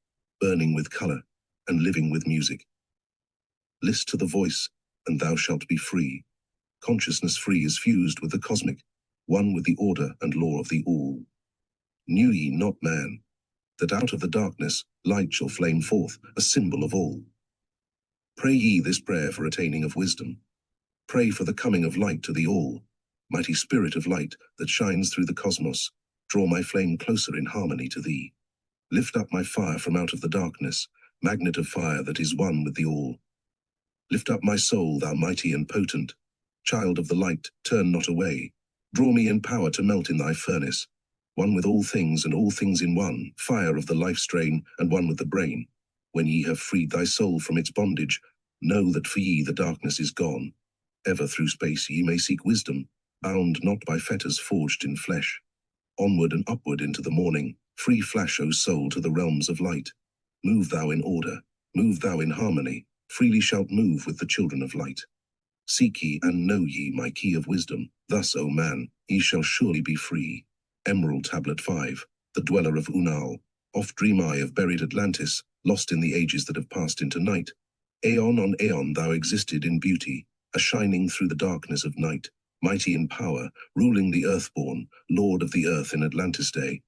burning with color, and living with music. List to the voice, and thou shalt be free. Consciousness free is fused with the cosmic, one with the order and law of the all. Knew ye not, man, that out of the darkness light shall flame forth, a symbol of all? Pray ye this prayer for attaining of wisdom. Pray for the coming of light to the all. Mighty spirit of light that shines through the cosmos, draw my flame closer in harmony to thee. Lift up my fire from out of the darkness, magnet of fire that is one with the all. Lift up my soul, thou mighty and potent. Child of the light, turn not away. Draw me in power to melt in thy furnace. One with all things and all things in one, fire of the life strain, and one with the brain. When ye have freed thy soul from its bondage, know that for ye the darkness is gone. Ever through space ye may seek wisdom, bound not by fetters forged in flesh. Onward and upward into the morning, free flash, O soul, to the realms of light. Move thou in order, move thou in harmony, freely shalt move with the children of light. Seek ye and know ye my key of wisdom, thus, O man, ye shall surely be free. Emerald Tablet 5, the dweller of Unal. Oft dream I of buried Atlantis, lost in the ages that have passed into night. Aeon on aeon thou existed in beauty, a shining through the darkness of night, mighty in power, ruling the earthborn, lord of the earth in Atlantis day.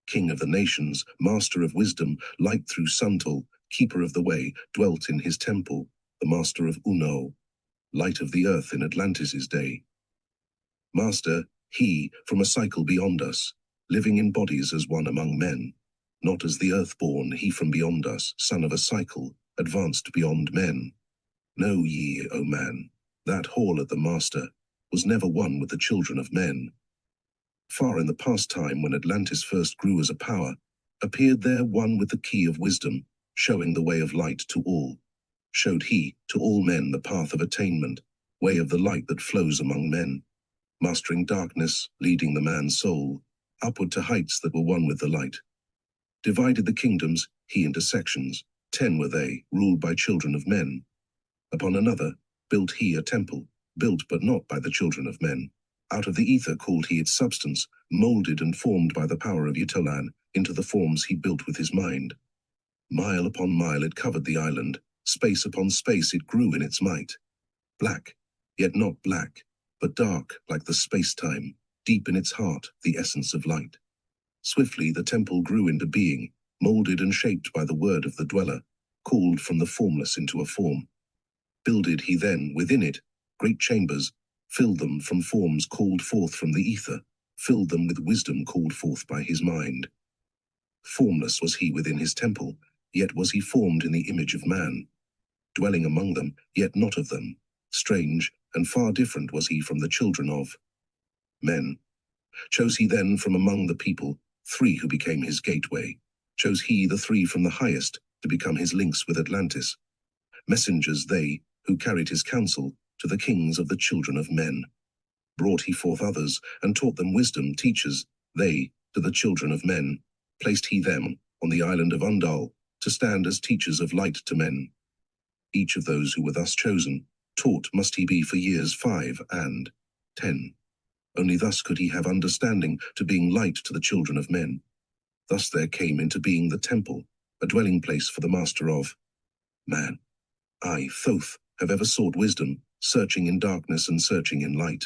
King of the nations, master of wisdom, light through Suntal, keeper of the way, dwelt in his temple, the master of Unal, light of the earth in Atlantis' day. Master, he, from a cycle beyond us, living in bodies as one among men. Not as the earthborn, he from beyond us, son of a cycle, advanced beyond men. Know ye, O man, that hall at the master was never one with the children of men. Far in the past time when Atlantis first grew as a power, appeared there one with the key of wisdom, showing the way of light to all. Showed he to all men the path of attainment, way of the light that flows among men. Mastering darkness, leading the man's soul, upward to heights that were one with the light. Divided the kingdoms, he into sections, 10 were they, ruled by children of men. Upon another, built he a temple, built but not by the children of men. Out of the ether called he its substance, molded and formed by the power of Ytolan, into the forms he built with his mind. Mile upon mile it covered the island, space upon space it grew in its might. Black, yet not black, but dark like the space-time, deep in its heart, the essence of light. Swiftly the temple grew into being, molded and shaped by the word of the dweller, called from the formless into a form. Builded he then, within it, great chambers, filled them from forms called forth from the ether, filled them with wisdom called forth by his mind. Formless was he within his temple, yet was he formed in the image of man. Dwelling among them, yet not of them. Strange and far different was he from the children of men. Chose he then from among the people 3 who became his gateway. Chose he the 3 from the highest to become his links with Atlantis. Messengers they, who carried his counsel to the kings of the children of men. Brought he forth others, and taught them wisdom, teachers, they, to the children of men. Placed he them on the island of Unal, to stand as teachers of light to men. Each of those who were thus chosen, taught must he be for years 5 and 10. Only thus could he have understanding to being light to the children of men. Thus there came into being the temple, a dwelling place for the master of man. I, Thoth, have ever sought wisdom, searching in darkness and searching in light.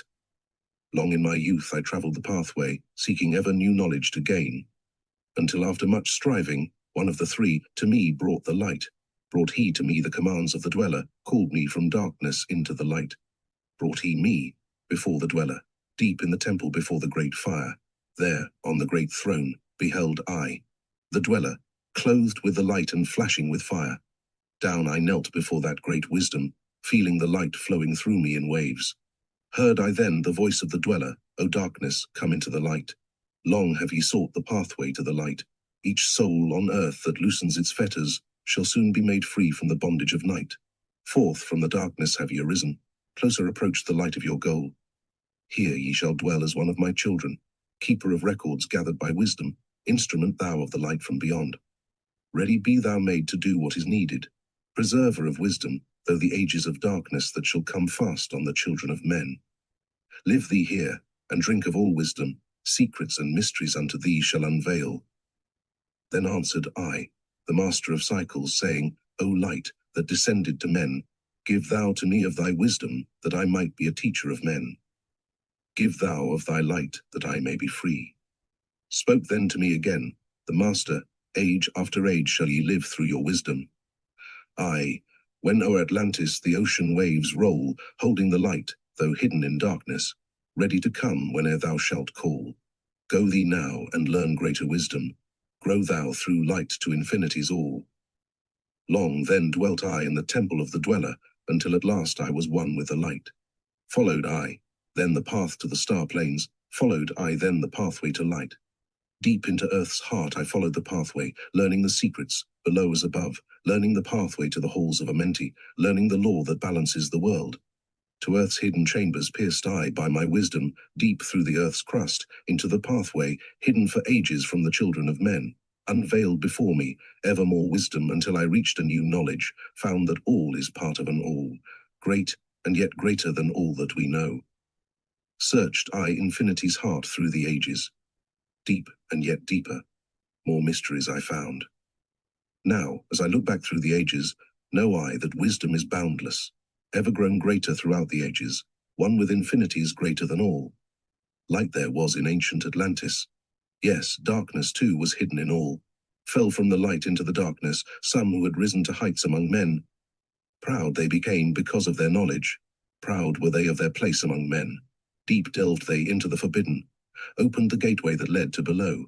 Long in my youth I travelled the pathway, seeking ever new knowledge to gain. Until after much striving, one of the 3 to me brought the light. Brought he to me the commands of the dweller, called me from darkness into the light. Brought he me, before the dweller, deep in the temple before the great fire. There, on the great throne, beheld I, the dweller, clothed with the light and flashing with fire. Down I knelt before that great wisdom, feeling the light flowing through me in waves. Heard I then the voice of the dweller, O darkness, come into the light. Long have ye sought the pathway to the light. Each soul on earth that loosens its fetters shall soon be made free from the bondage of night. Forth from the darkness have ye arisen, closer approached the light of your goal. Here ye shall dwell as one of my children, keeper of records gathered by wisdom, instrument thou of the light from beyond. Ready be thou made to do what is needed, preserver of wisdom, though the ages of darkness that shall come fast on the children of men. Live thee here, and drink of all wisdom, secrets and mysteries unto thee shall unveil. Then answered I, the master of cycles, saying, O light that descended to men, Give thou to me of thy wisdom, that I might be a teacher of men. Give thou of thy light, that I may be free. Spoke then to me again, the Master, age after age shall ye live through your wisdom. Aye, when o'er Atlantis the ocean waves roll, holding the light, though hidden in darkness, ready to come whene'er thou shalt call. Go thee now and learn greater wisdom. Grow thou through light to infinity's all. Long then dwelt I in the temple of the dweller, until at last I was one with the light. Followed I, then the path to the star plains, followed I then the pathway to light. Deep into earth's heart I followed the pathway, learning the secrets, below as above, learning the pathway to the halls of Amenti, learning the law that balances the world. To earth's hidden chambers pierced I by my wisdom, deep through the earth's crust, into the pathway, hidden for ages from the children of men. Unveiled before me, ever more wisdom until I reached a new knowledge, found that all is part of an all, great and yet greater than all that we know. Searched I infinity's heart through the ages. Deep and yet deeper, more mysteries I found. Now, as I look back through the ages, know I that wisdom is boundless, ever grown greater throughout the ages, one with infinities greater than all. Light there was in ancient Atlantis. Yes, darkness too was hidden in all. Fell from the light into the darkness, some who had risen to heights among men. Proud they became because of their knowledge. Proud were they of their place among men. Deep delved they into the forbidden, opened the gateway that led to below.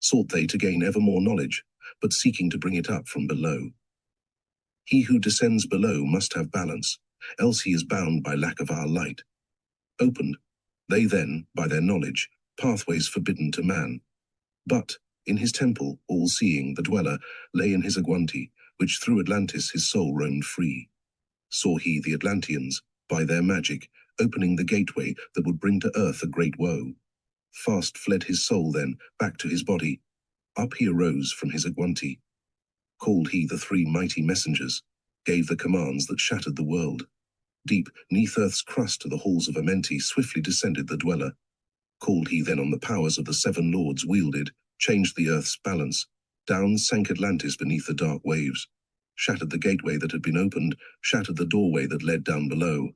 Sought they to gain ever more knowledge, but seeking to bring it up from below. He who descends below must have balance, else he is bound by lack of our light. Opened, they then, by their knowledge, pathways forbidden to man. But, in his temple, all-seeing, the dweller, lay in his Agwanti, which through Atlantis his soul roamed free. Saw he the Atlanteans, by their magic, opening the gateway that would bring to earth a great woe. Fast fled his soul then, back to his body. Up he arose from his Agwanti. Called he the three mighty messengers, gave the commands that shattered the world. Deep, neath earth's crust to the halls of Amenti swiftly descended the dweller. Called he then on the powers of the seven lords wielded, changed the earth's balance. Down sank Atlantis beneath the dark waves. Shattered the gateway that had been opened, shattered the doorway that led down below.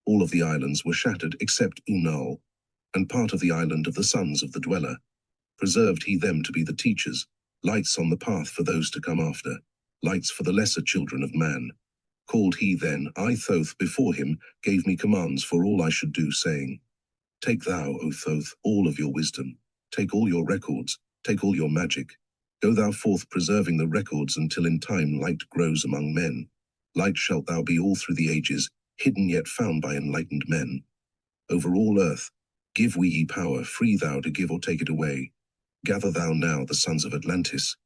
All of the islands were shattered except Unal, and part of the island of the sons of the dweller. Preserved he them to be the teachers, lights on the path for those to come after, lights for the lesser children of man. Called he then, I Thoth before him, gave me commands for all I should do, saying, Take thou, O Thoth, all of your wisdom, take all your records, take all your magic. Go thou forth preserving the records until in time light grows among men. Light shalt thou be all through the ages, hidden yet found by enlightened men. Over all earth, give we ye power, free thou to give or take it away. Gather thou now the sons of Atlantis.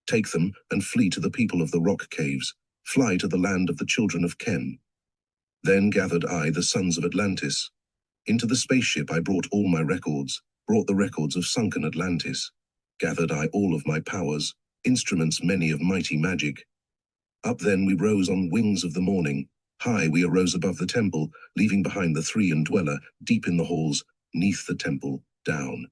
Take them and flee to the people of the rock caves. Fly to the land of the children of Chem. Then gathered I the sons of Atlantis. Into the spaceship I brought all my records, brought the records of sunken Atlantis. Gathered I all of my powers, instruments many of mighty magic. Up then we rose on wings of the morning. High we arose above the temple, leaving behind the three and dweller, deep in the halls, neath the temple, down.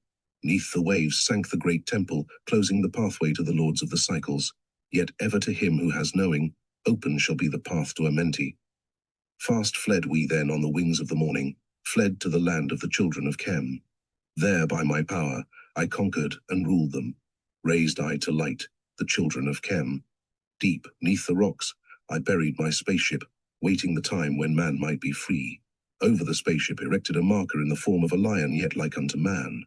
Neath the waves sank the great temple, closing the pathway to the lords of the cycles. Yet ever to him who has knowing, open shall be the path to Amenti. Fast fled we then on the wings of the morning, fled to the land of the children of Chem. There by my power I conquered and ruled them. Raised I to light the children of Chem. Deep, neath the rocks, I buried my spaceship, waiting the time when man might be free. Over the spaceship erected a marker in the form of a lion yet like unto man.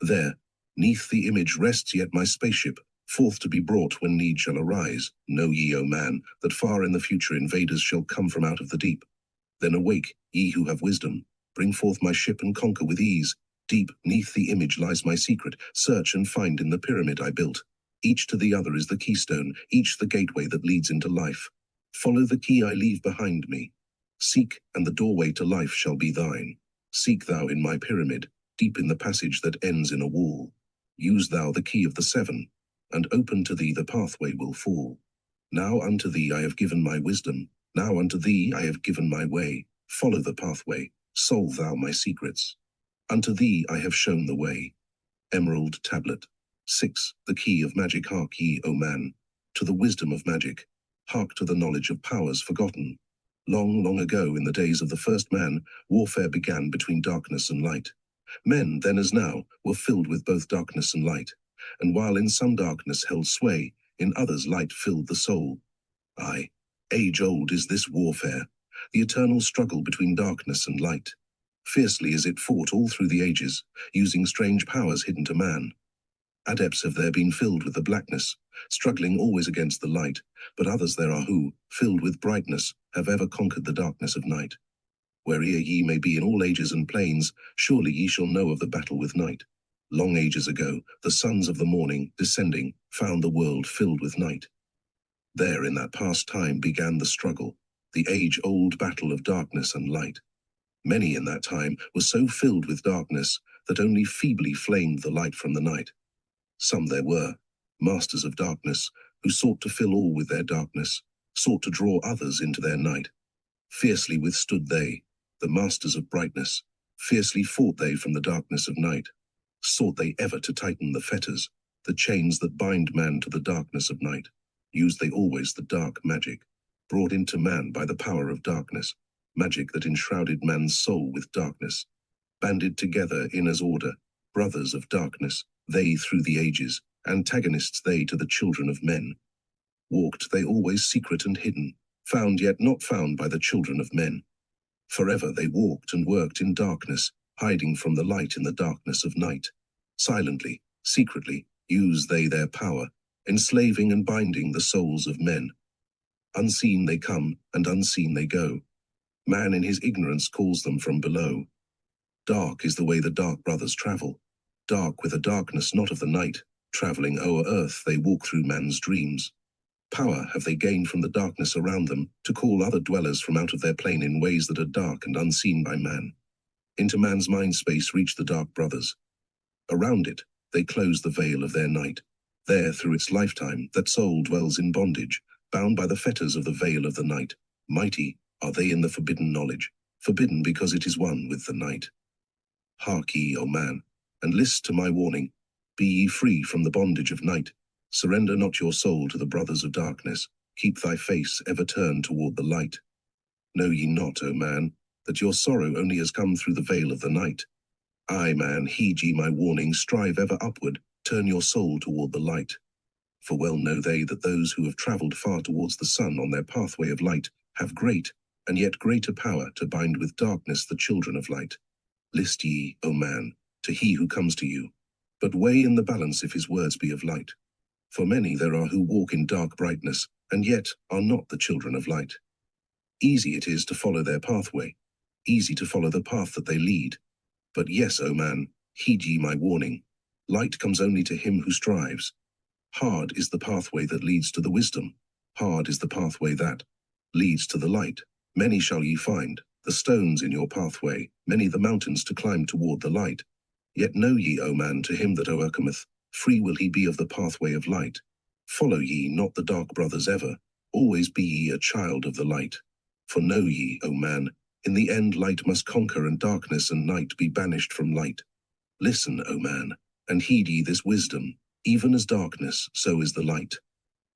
There, neath the image rests yet my spaceship, forth to be brought when need shall arise. Know ye, O man, that far in the future invaders shall come from out of the deep. Then awake, ye who have wisdom, bring forth my ship and conquer with ease. Deep, neath the image lies my secret, search and find in the pyramid I built. Each to the other is the keystone, each the gateway that leads into life. Follow the key I leave behind me. Seek, and the doorway to life shall be thine. Seek thou in my pyramid, deep in the passage that ends in a wall. Use thou the key of the seven, and open to thee the pathway will fall. Now unto thee I have given my wisdom, now unto thee I have given my way. Follow the pathway, solve thou my secrets. Unto thee I have shown the way. Emerald Tablet. 6. The key of magic. Hark ye, O man, to the wisdom of magic. Hark to the knowledge of powers forgotten. Long, long ago, in the days of the first man, warfare began between darkness and light. Men, then as now, were filled with both darkness and light, and while in some darkness held sway, in others light filled the soul. Aye, age-old is this warfare, the eternal struggle between darkness and light. Fiercely is it fought all through the ages, using strange powers hidden to man. Adepts have there been filled with the blackness, struggling always against the light, but others there are who, filled with brightness, have ever conquered the darkness of night. Where'er ye may be in all ages and planes, surely ye shall know of the battle with night. Long ages ago, the sons of the morning, descending, found the world filled with night. There in that past time began the struggle, the age-old battle of darkness and light. Many in that time were so filled with darkness that only feebly flamed the light from the night. Some there were, masters of darkness, who sought to fill all with their darkness, sought to draw others into their night. Fiercely withstood they, the masters of brightness, fiercely fought they from the darkness of night. Sought they ever to tighten the fetters, the chains that bind man to the darkness of night. Used they always the dark magic, brought into man by the power of darkness, magic that enshrouded man's soul with darkness. Banded together in as order, brothers of darkness, they through the ages, antagonists they to the children of men. Walked they always secret and hidden, found yet not found by the children of men. Forever they walked and worked in darkness, hiding from the light in the darkness of night. Silently, secretly, use they their power, enslaving and binding the souls of men. Unseen they come, and unseen they go. Man in his ignorance calls them from below. Dark is the way the dark brothers travel, dark with a darkness not of the night, traveling o'er earth they walk through man's dreams. Power have they gained from the darkness around them, to call other dwellers from out of their plane in ways that are dark and unseen by man. Into man's mind space reach the dark brothers. Around it, they close the veil of their night. There, through its lifetime, that soul dwells in bondage, bound by the fetters of the veil of the night. Mighty are they in the forbidden knowledge, forbidden because it is one with the night. Hark ye, O man, and list to my warning. Be ye free from the bondage of night. Surrender not your soul to the brothers of darkness. Keep thy face ever turned toward the light. Know ye not, O man, that your sorrow only has come through the veil of the night? Aye, man, heed ye my warning, strive ever upward, turn your soul toward the light. For well know they that those who have travelled far towards the sun on their pathway of light have great, and yet greater power to bind with darkness the children of light. List ye, O man, to he who comes to you, but weigh in the balance if his words be of light. For many there are who walk in dark brightness, and yet are not the children of light. Easy it is to follow their pathway, easy to follow the path that they lead. But yes, O man, heed ye my warning. Light comes only to him who strives. Hard is the pathway that leads to the wisdom. Hard is the pathway that leads to the light. Many shall ye find, the stones in your pathway, many the mountains to climb toward the light. Yet know ye, O man, to him that overcometh, free will he be of the pathway of light. Follow ye not the dark brothers ever, always be ye a child of the light. For know ye, O man, in the end light must conquer and darkness and night be banished from light. Listen, O man, and heed ye this wisdom, even as darkness, so is the light.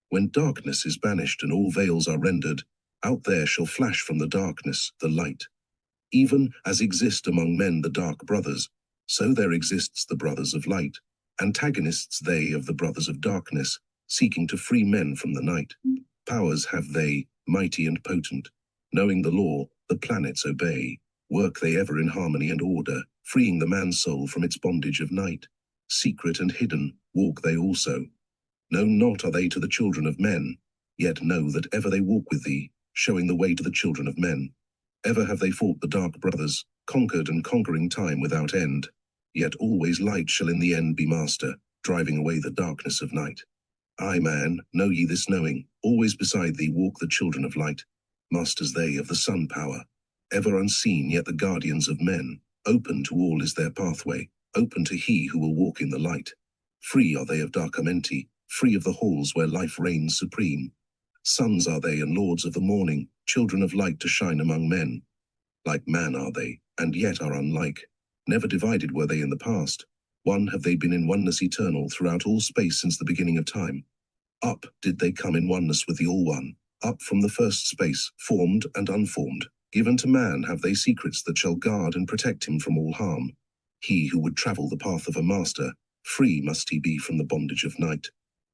When darkness is banished and all veils are rendered, out there shall flash from the darkness the light. Even as exist among men the dark brothers, so there exists the brothers of light, antagonists they of the brothers of darkness, seeking to free men from the night. Powers have they, mighty and potent, knowing the law, the planets obey. Work they ever in harmony and order, freeing the man's soul from its bondage of night. Secret and hidden, walk they also. Known not are they to the children of men, yet know that ever they walk with thee, showing the way to the children of men. Ever have they fought the dark brothers, conquered and conquering time without end. Yet always light shall in the end be master, driving away the darkness of night. Aye, man, know ye this knowing, always beside thee walk the children of light. Masters they of the sun power, ever unseen yet the guardians of men. Open to all is their pathway, open to he who will walk in the light. Free are they of dark Amenti, free of the halls where life reigns supreme. Sons are they and lords of the morning, children of light to shine among men. Like man are they, and yet are unlike. Never divided were they in the past. One have they been in oneness eternal throughout all space since the beginning of time. Up did they come in oneness with the All-One. Up from the first space, formed and unformed, given to man have they secrets that shall guard and protect him from all harm. He who would travel the path of a master, free must he be from the bondage of night.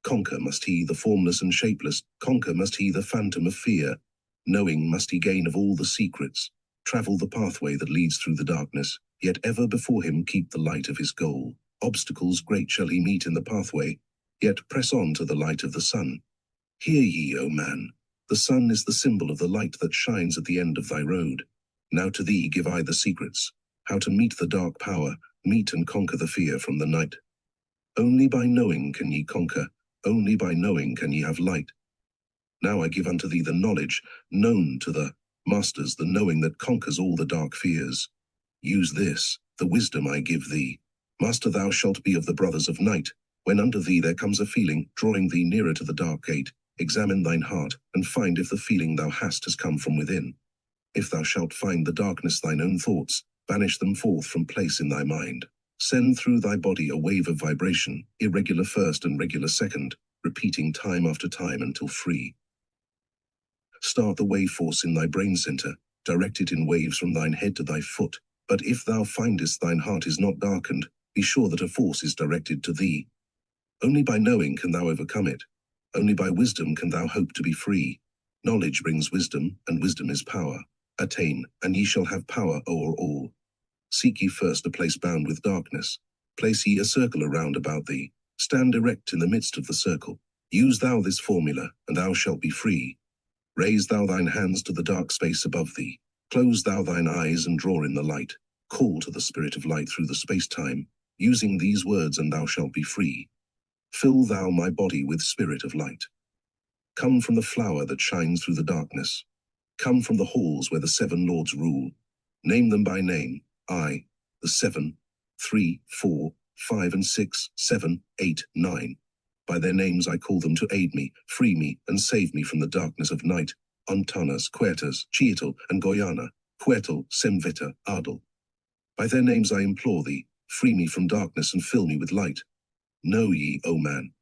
Conquer must he the formless and shapeless, conquer must he the phantom of fear. Knowing must he gain of all the secrets, travel the pathway that leads through the darkness, yet ever before him keep the light of his goal. Obstacles great shall he meet in the pathway, yet press on to the light of the sun. Hear ye, O man, the sun is the symbol of the light that shines at the end of thy road. Now to thee give I the secrets, how to meet the dark power, meet and conquer the fear from the night. Only by knowing can ye conquer, only by knowing can ye have light. Now I give unto thee the knowledge, known to the masters, the knowing that conquers all the dark fears. Use this, the wisdom I give thee. Master, thou shalt be of the brothers of night. When unto thee there comes a feeling, drawing thee nearer to the dark gate, examine thine heart, and find if the feeling thou hast has come from within. If thou shalt find the darkness thine own thoughts, banish them forth from place in thy mind. Send through thy body a wave of vibration, irregular first and regular second, repeating time after time until free. Start the wave force in thy brain center, direct it in waves from thine head to thy foot. But if thou findest thine heart is not darkened, be sure that a force is directed to thee. Only by knowing can thou overcome it. Only by wisdom can thou hope to be free. Knowledge brings wisdom, and wisdom is power. Attain, and ye shall have power o'er all. Seek ye first a place bound with darkness. Place ye a circle around about thee. Stand erect in the midst of the circle. Use thou this formula, and thou shalt be free. Raise thou thine hands to the dark space above thee. Close thou thine eyes and draw in the light. Call to the spirit of light through the space-time, using these words, and thou shalt be free. Fill thou my body with spirit of light. Come from the flower that shines through the darkness. Come from the halls where the 7 lords rule. Name them by name, I, the 7, 3, 4, 5 and 6, 7, 8, 9. By their names I call them to aid me, free me, and save me from the darkness of night. Antanas, Quertas, Chiatel, and Goyana, Quertel, Semvita, Ardel. By their names I implore thee, free me from darkness and fill me with light. Know ye, O man,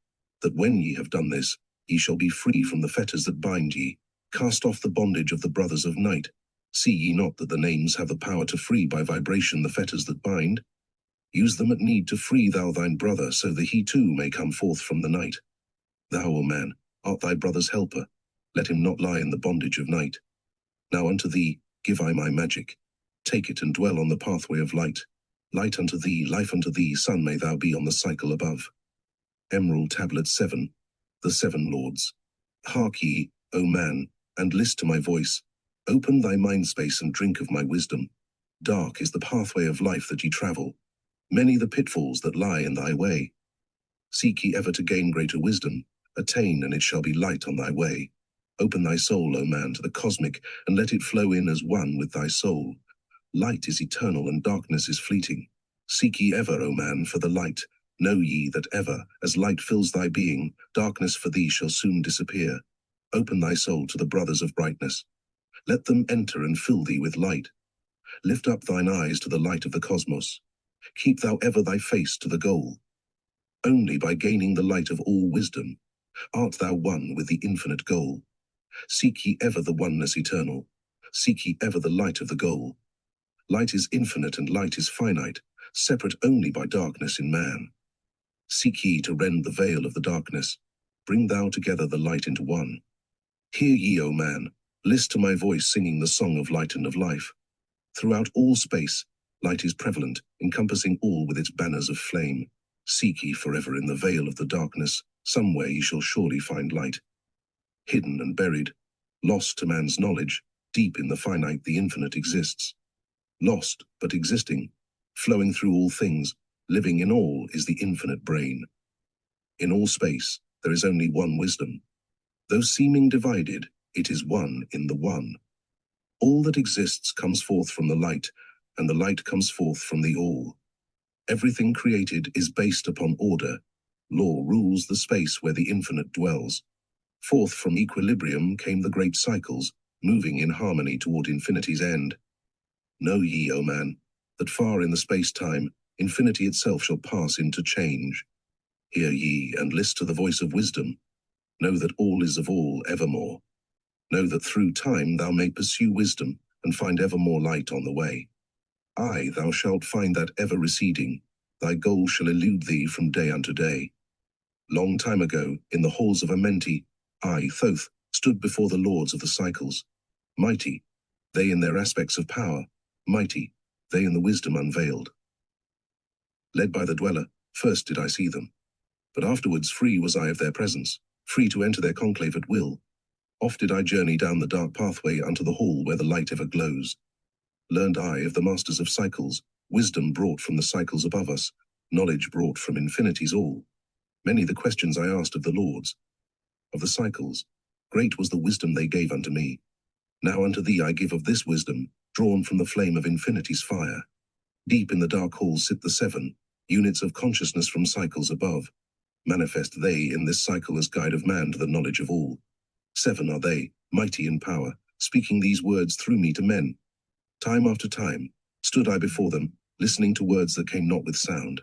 that when ye have done this, ye shall be free from the fetters that bind ye. Cast off the bondage of the brothers of night. See ye not that the names have the power to free by vibration the fetters that bind? Use them at need to free thou thine brother, so that he too may come forth from the night. Thou, O man, art thy brother's helper. Let him not lie in the bondage of night. Now unto thee give I my magic. Take it and dwell on the pathway of light. Light unto thee, life unto thee, sun may thou be on the cycle above. Emerald Tablet 7, the 7 Lords. Hark ye, O man, and list to my voice. Open thy mind space and drink of my wisdom. Dark is the pathway of life that ye travel. Many the pitfalls that lie in thy way. Seek ye ever to gain greater wisdom. Attain, and it shall be light on thy way. Open thy soul, O man, to the cosmic, and let it flow in as one with thy soul. Light is eternal and darkness is fleeting. Seek ye ever, O man, for the light. Know ye that ever, as light fills thy being, darkness for thee shall soon disappear. Open thy soul to the brothers of brightness. Let them enter and fill thee with light. Lift up thine eyes to the light of the cosmos. Keep thou ever thy face to the goal. Only by gaining the light of all wisdom art thou one with the infinite goal. Seek ye ever the oneness eternal. Seek ye ever the light of the goal. Light is infinite and light is finite, separate only by darkness in man. Seek ye to rend the veil of the darkness. Bring thou together the light into one. Hear ye, O man, list to my voice singing the song of light and of life. Throughout all space, light is prevalent, encompassing all with its banners of flame. Seek ye forever in the veil of the darkness, somewhere ye shall surely find light. Hidden and buried, lost to man's knowledge, deep in the finite the infinite exists. Lost, but existing, flowing through all things, living in all is the infinite brain. In all space, there is only one wisdom. Though seeming divided, it is one in the one. All that exists comes forth from the light, and the light comes forth from the all. Everything created is based upon order. Law rules the space where the infinite dwells. Forth from equilibrium came the great cycles, moving in harmony toward infinity's end. Know ye, O man, that far in the space-time, infinity itself shall pass into change. Hear ye, and list to the voice of wisdom. Know that all is of all evermore. Know that through time thou may pursue wisdom, and find ever more light on the way. Aye, thou shalt find that ever receding, thy goal shall elude thee from day unto day. Long time ago, in the halls of Amenti, I, Thoth, stood before the lords of the cycles. Mighty, they in their aspects of power, mighty, they in the wisdom unveiled. Led by the dweller, first did I see them. But afterwards free was I of their presence, free to enter their conclave at will. Oft did I journey down the dark pathway unto the hall where the light ever glows. Learned I of the masters of cycles, wisdom brought from the cycles above us, knowledge brought from infinity's all. Many the questions I asked of the lords, of the cycles, great was the wisdom they gave unto me. Now unto thee I give of this wisdom, drawn from the flame of infinity's fire. Deep in the dark halls sit the 7 units of consciousness from cycles above. Manifest they in this cycle as guide of man to the knowledge of all. 7 are they, mighty in power, speaking these words through me to men. Time after time, stood I before them, listening to words that came not with sound.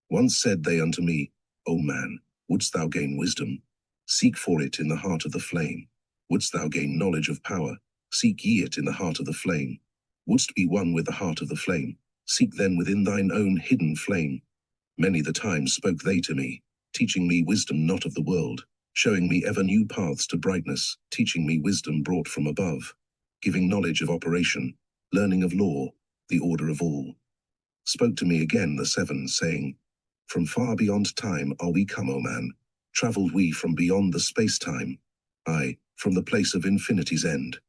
Once said they unto me, O man, wouldst thou gain wisdom? Seek for it in the heart of the flame. Wouldst thou gain knowledge of power? Seek ye it in the heart of the flame. Wouldst be one with the heart of the flame? Seek then within thine own hidden flame. Many the times spoke they to me, teaching me wisdom not of the world, showing me ever new paths to brightness, teaching me wisdom brought from above, giving knowledge of operation, learning of law, the order of all. Spoke to me again the 7, saying, From far beyond time are we come, O man, travelled we from beyond the space-time, aye, from the place of infinity's end.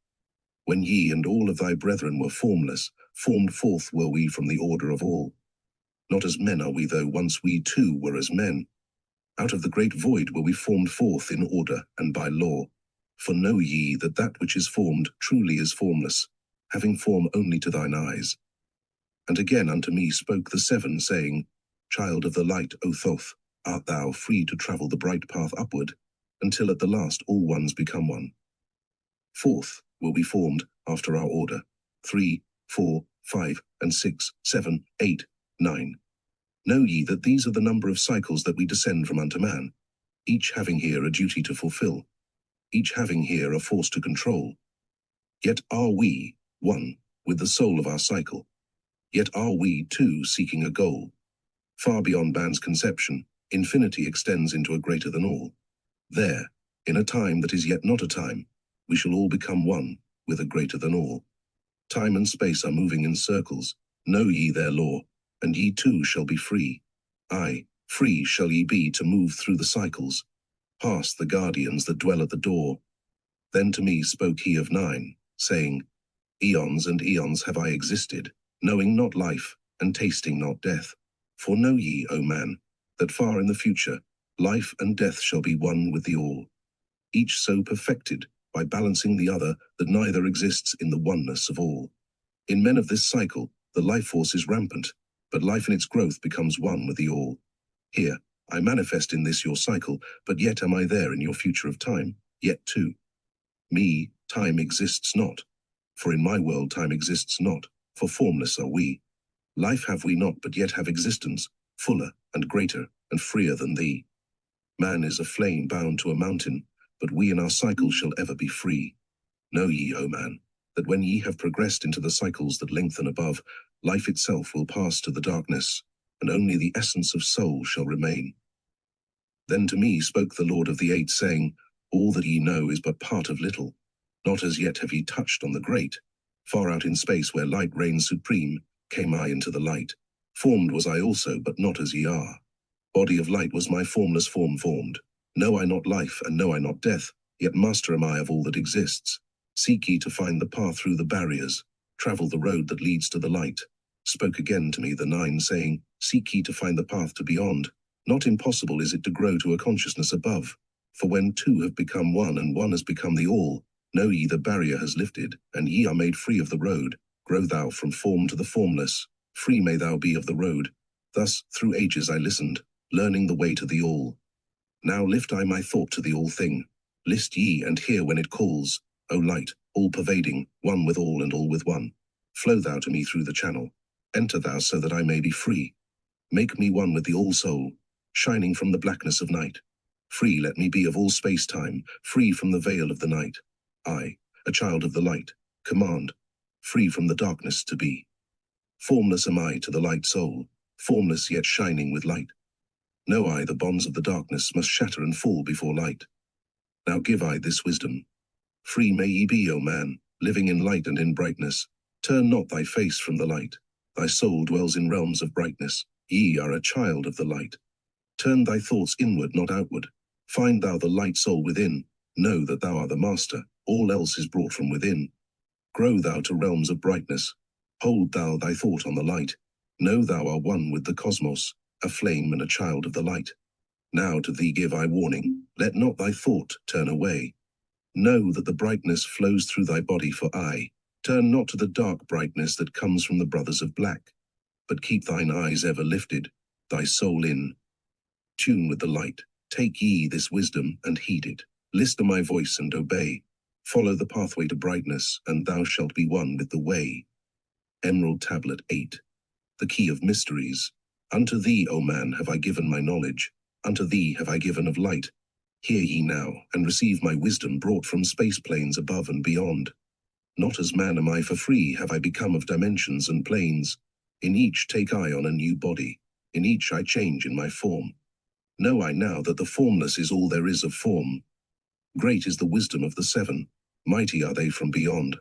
When ye and all of thy brethren were formless, formed forth were we from the order of all. Not as men are we, though once we too were as men. Out of the great void were we formed forth in order and by law. For know ye that that which is formed truly is formless, having form only to thine eyes. And again unto me spoke the 7, saying, Child of the light, O Thoth, art thou free to travel the bright path upward, until at the last all ones become one. 4th will be formed after our order, 3, 4, 5, and 6, 7, 8, 9. Know ye that these are the number of cycles that we descend from unto man, each having here a duty to fulfill, each having here a force to control. Yet are we one with the soul of our cycle. Yet are we too seeking a goal. Far beyond man's conception, infinity extends into a greater than all. There, in a time that is yet not a time, we shall all become one with a greater than all. Time and space are moving in circles. Know ye their law, and ye too shall be free. Aye, free shall ye be to move through the cycles, past the guardians that dwell at the door. Then to me spoke he of 9, saying, Eons and eons have I existed, knowing not life, and tasting not death. For know ye, O man, that far in the future, life and death shall be one with the all, each so perfected by balancing the other that neither exists in the oneness of all. In men of this cycle, the life force is rampant, but life in its growth becomes one with the all. Here, I manifest in this your cycle, but yet am I there in your future of time, yet too. Me, time exists not. For in my world time exists not, for formless are we. Life have we not, but yet have existence, fuller and greater and freer than thee. Man is a flame bound to a mountain, but we in our cycle shall ever be free. Know ye, O man, that when ye have progressed into the cycles that lengthen above, life itself will pass to the darkness, and only the essence of soul shall remain. Then to me spoke the Lord of the 8, saying, All that ye know is but part of little. Not as yet have ye touched on the great. Far out in space where light reigns supreme, came I into the light. Formed was I also, but not as ye are. Body of light was my formless form formed. Know I not life, and know I not death, yet master am I of all that exists. Seek ye to find the path through the barriers, travel the road that leads to the light. Spoke again to me the 9, saying, Seek ye to find the path to beyond. Not impossible is it to grow to a consciousness above. For when 2 have become one and one has become the all, know ye the barrier has lifted, and ye are made free of the road. Grow thou from form to the formless, free may thou be of the road. Thus through ages I listened, learning the way to the all. Now lift I my thought to the all-thing. List ye and hear when it calls, O light, all-pervading, one with all and all with one. Flow thou to me through the channel. Enter thou so that I may be free. Make me one with the all-soul, shining from the blackness of night. Free let me be of all space-time, free from the veil of the night. I, a child of the light, command, free from the darkness to be. Formless am I to the light soul, formless yet shining with light. Know I the bonds of the darkness must shatter and fall before light. Now give I this wisdom. Free may ye be, O man, living in light and in brightness. Turn not thy face from the light. Thy soul dwells in realms of brightness. Ye are a child of the light. Turn thy thoughts inward, not outward. Find thou the light soul within. Know that thou art the master. All else is brought from within. Grow thou to realms of brightness. Hold thou thy thought on the light. Know thou art one with the cosmos, a flame and a child of the light. Now to thee give I warning. Let not thy thought turn away. Know that the brightness flows through thy body, for I. Turn not to the dark brightness that comes from the brothers of black, but keep thine eyes ever lifted, thy soul in tune with the light. Take ye this wisdom and heed it. List to my voice and obey. Follow the pathway to brightness, and thou shalt be one with the way. Emerald Tablet 8. The Key of Mysteries. Unto thee, O man, have I given my knowledge. Unto thee have I given of light. Hear ye now, and receive my wisdom brought from space planes above and beyond. Not as man am I, for free have I become of dimensions and planes. In each take I on a new body. In each I change in my form. Know I now that the formless is all there is of form. Great is the wisdom of the seven. Mighty are they from beyond.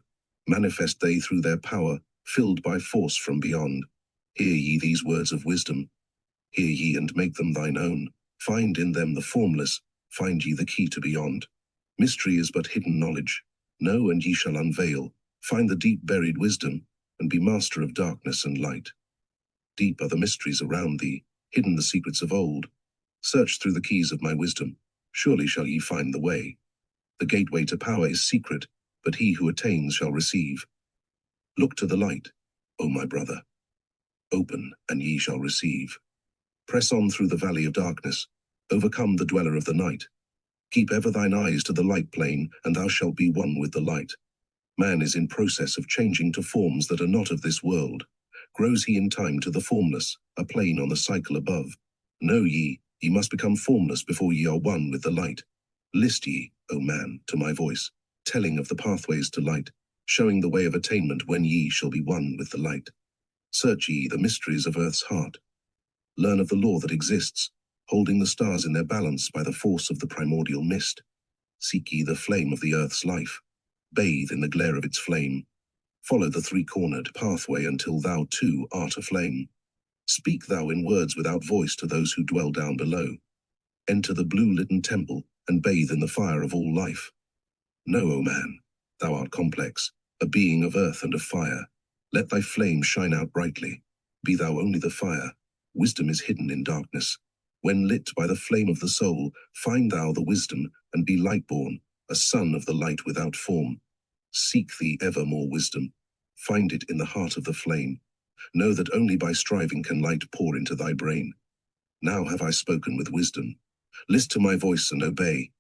Manifest they through their power, filled by force from beyond. Hear ye these words of wisdom. Hear ye and make them thine own. Find in them the formless. Find ye the key to beyond. Mystery is but hidden knowledge. Know and ye shall unveil. Find the deep buried wisdom, and be master of darkness and light. Deep are the mysteries around thee, hidden the secrets of old. Search through the keys of my wisdom. Surely shall ye find the way. The gateway to power is secret, but he who attains shall receive. Look to the light, O my brother. Open, and ye shall receive. Press on through the valley of darkness. Overcome the dweller of the night. Keep ever thine eyes to the light plane, and thou shalt be one with the light. Man is in process of changing to forms that are not of this world. Grows he in time to the formless, a plane on the cycle above. Know ye, ye must become formless before ye are one with the light. List ye, O man, to my voice, telling of the pathways to light, showing the way of attainment when ye shall be one with the light. Search ye the mysteries of earth's heart. Learn of the law that exists, holding the stars in their balance by the force of the primordial mist. Seek ye the flame of the earth's life. Bathe in the glare of its flame. Follow the three-cornered pathway until thou too art a flame. Speak thou in words without voice to those who dwell down below. Enter the blue-litten temple and bathe in the fire of all life. Know, O man, thou art complex, a being of earth and of fire. Let thy flame shine out brightly. Be thou only the fire. Wisdom is hidden in darkness. When lit by the flame of the soul, find thou the wisdom, and be light-born, a son of the light without form. Seek thee ever more wisdom. Find it in the heart of the flame. Know that only by striving can light pour into thy brain. Now have I spoken with wisdom. List to my voice and obey.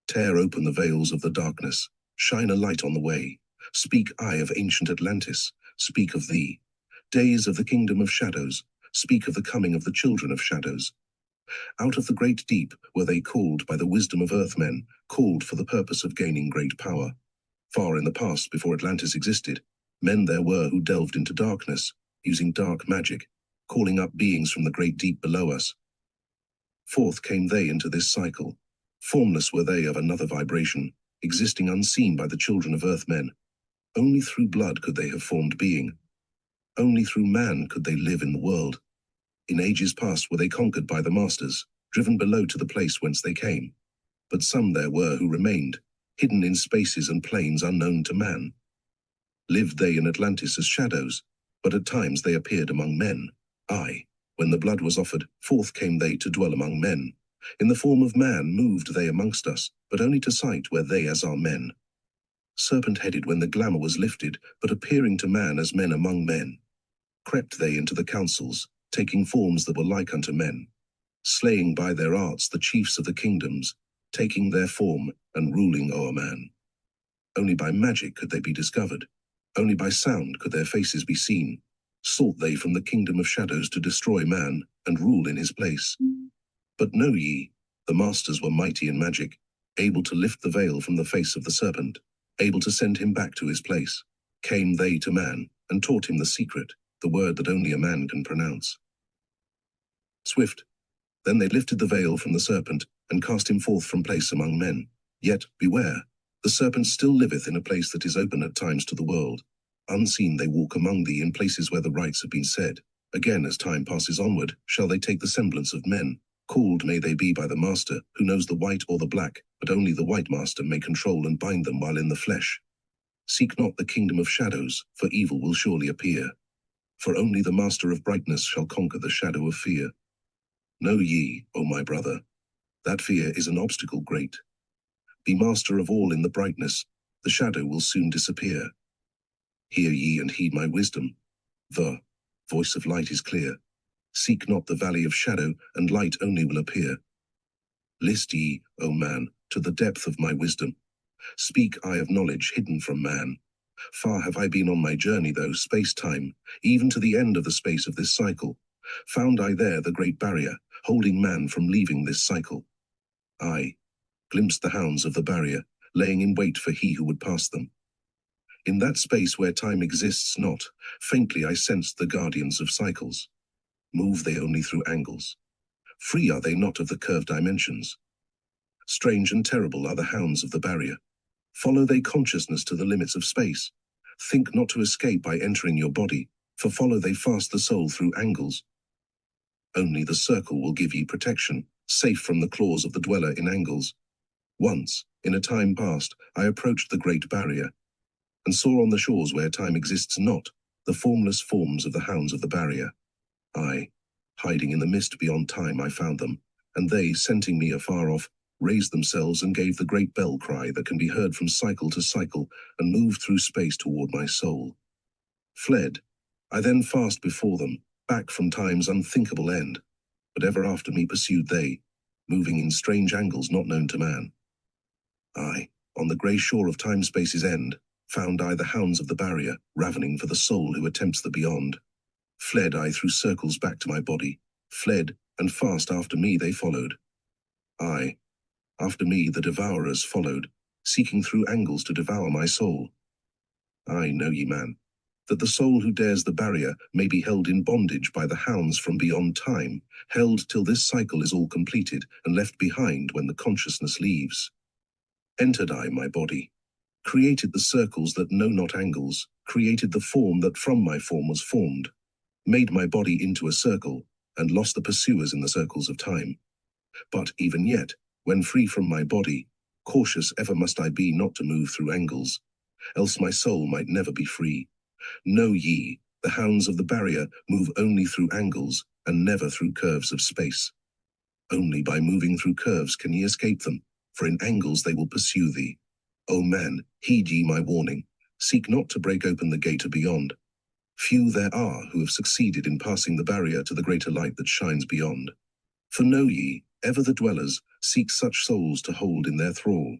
Tear open the veils of the darkness. Shine a light on the way. Speak I of ancient Atlantis. Speak of thee. Days of the kingdom of shadows. Speak of the coming of the children of shadows. Out of the great deep were they called by the wisdom of earthmen, called for the purpose of gaining great power. Far in the past, before Atlantis existed, men there were who delved into darkness, using dark magic, calling up beings from the great deep below us. Forth came they into this cycle. Formless were they of another vibration, existing unseen by the children of earthmen. Only through blood could they have formed being. Only through man could they live in the world. In ages past were they conquered by the masters, driven below to the place whence they came. But some there were who remained, hidden in spaces and planes unknown to man. Lived they in Atlantis as shadows, but at times they appeared among men. Aye, when the blood was offered, forth came they to dwell among men. In the form of man moved they amongst us, but only to sight were they as our men. Serpent-headed when the glamour was lifted, but appearing to man as men among men. Crept they into the councils, taking forms that were like unto men, slaying by their arts the chiefs of the kingdoms, taking their form and ruling o'er man. Only by magic could they be discovered, only by sound could their faces be seen. Sought they from the kingdom of shadows to destroy man and rule in his place. But know ye, the masters were mighty in magic, able to lift the veil from the face of the serpent, able to send him back to his place. Came they to man, and taught him the secret, the word that only a man can pronounce. Swift. Then they lifted the veil from the serpent, and cast him forth from place among men. Yet, beware, the serpent still liveth in a place that is open at times to the world. Unseen they walk among thee in places where the rites have been said. Again, as time passes onward, shall they take the semblance of men. Called may they be by the Master, who knows the white or the black, but only the white Master may control and bind them while in the flesh. Seek not the kingdom of shadows, for evil will surely appear. For only the Master of brightness shall conquer the shadow of fear. Know ye, O my brother, that fear is an obstacle great. Be master of all in the brightness, the shadow will soon disappear. Hear ye and heed my wisdom. The voice of light is clear. Seek not the valley of shadow, and light only will appear. List ye, O man, to the depth of my wisdom. Speak I of knowledge hidden from man. Far have I been on my journey, though space-time, even to the end of the space of this cycle. Found I there the great barrier, holding man from leaving this cycle. I glimpsed the hounds of the barrier, laying in wait for he who would pass them. In that space where time exists not, faintly I sensed the guardians of cycles. Move they only through angles. Free are they not of the curved dimensions. Strange and terrible are the hounds of the barrier. Follow they consciousness to the limits of space. Think not to escape by entering your body, for follow they fast the soul through angles. Only the circle will give ye protection, safe from the claws of the dweller in angles. Once, in a time past, I approached the great barrier, and saw on the shores where time exists not, the formless forms of the hounds of the barrier. I, hiding in the mist beyond time, I found them, and they, scenting me afar off, raised themselves and gave the great bell cry that can be heard from cycle to cycle, and moved through space toward my soul. Fled, I then fast before them, back from time's unthinkable end, but ever after me pursued they, moving in strange angles not known to man. I, on the grey shore of time-space's end, found I the hounds of the barrier, ravening for the soul who attempts the beyond. Fled I through circles back to my body, fled, and fast after me they followed. I, after me the devourers followed, seeking through angles to devour my soul. I know ye, man, that the soul who dares the barrier may be held in bondage by the hounds from beyond time, held till this cycle is all completed, and left behind when the consciousness leaves. Entered I my body, created the circles that know not angles, created the form that from my form was formed, made my body into a circle, and lost the pursuers in the circles of time. But even yet, when free from my body, cautious ever must I be not to move through angles, else my soul might never be free. Know ye, the hounds of the barrier move only through angles, and never through curves of space. Only by moving through curves can ye escape them, for in angles they will pursue thee. O man, heed ye my warning, seek not to break open the gate beyond. Few there are who have succeeded in passing the barrier to the greater light that shines beyond. For know ye, ever the dwellers seek such souls to hold in their thrall.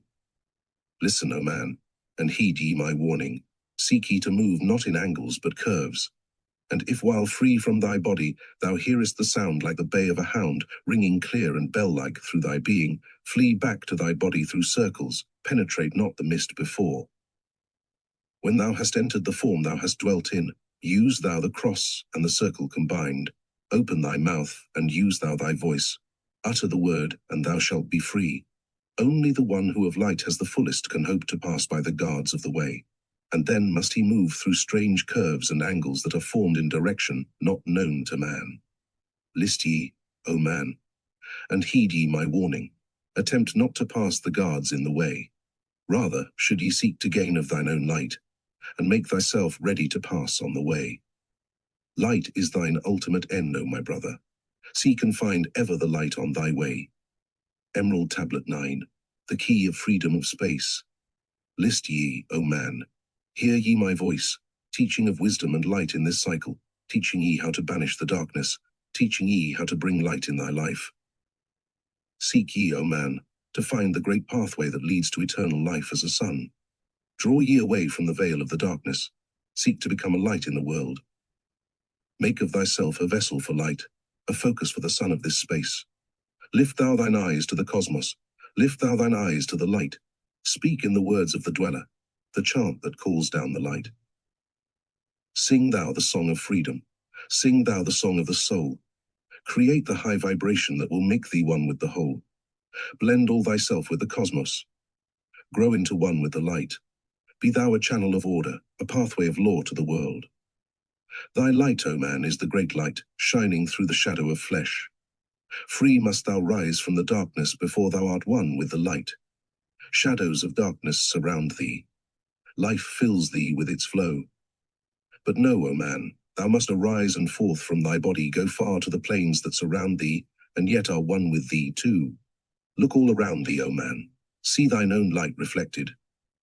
Listen, O man, and heed ye my warning, seek ye to move not in angles but curves. And if while free from thy body thou hearest the sound like the bay of a hound, ringing clear and bell-like through thy being, flee back to thy body through circles, penetrate not the mist before. When thou hast entered the form thou hast dwelt in, use thou the cross and the circle combined. Open thy mouth, and use thou thy voice. Utter the word, and thou shalt be free. Only the one who of light has the fullest can hope to pass by the guards of the way. And then must he move through strange curves and angles that are formed in direction not known to man. List ye, O man, and heed ye my warning. Attempt not to pass the guards in the way. Rather should ye seek to gain of thine own light, and make thyself ready to pass on the way. Light is thine ultimate end, O my brother. Seek and find ever the light on thy way. Emerald Tablet 9, the key of freedom of space. List ye, O man, hear ye my voice, teaching of wisdom and light in this cycle, teaching ye how to banish the darkness, teaching ye how to bring light in thy life. Seek ye, O man, to find the great pathway that leads to eternal life as a sun. Draw ye away from the veil of the darkness. Seek to become a light in the world. Make of thyself a vessel for light, a focus for the sun of this space. Lift thou thine eyes to the cosmos. Lift thou thine eyes to the light. Speak in the words of the dweller. the chant that calls down the light. Sing thou the song of freedom. Sing thou the song of the soul. Create the high vibration that will make thee one with the whole. Blend all thyself with the cosmos. Grow into one with the light. Be thou a channel of order, a pathway of law to the world. Thy light, O man, is the great light, shining through the shadow of flesh. Free must thou rise from the darkness before thou art one with the light. Shadows of darkness surround thee. Life fills thee with its flow. But know, O man, thou must arise and forth from thy body, go far to the plains that surround thee, and yet are one with thee too. Look all around thee, O man. See thine own light reflected.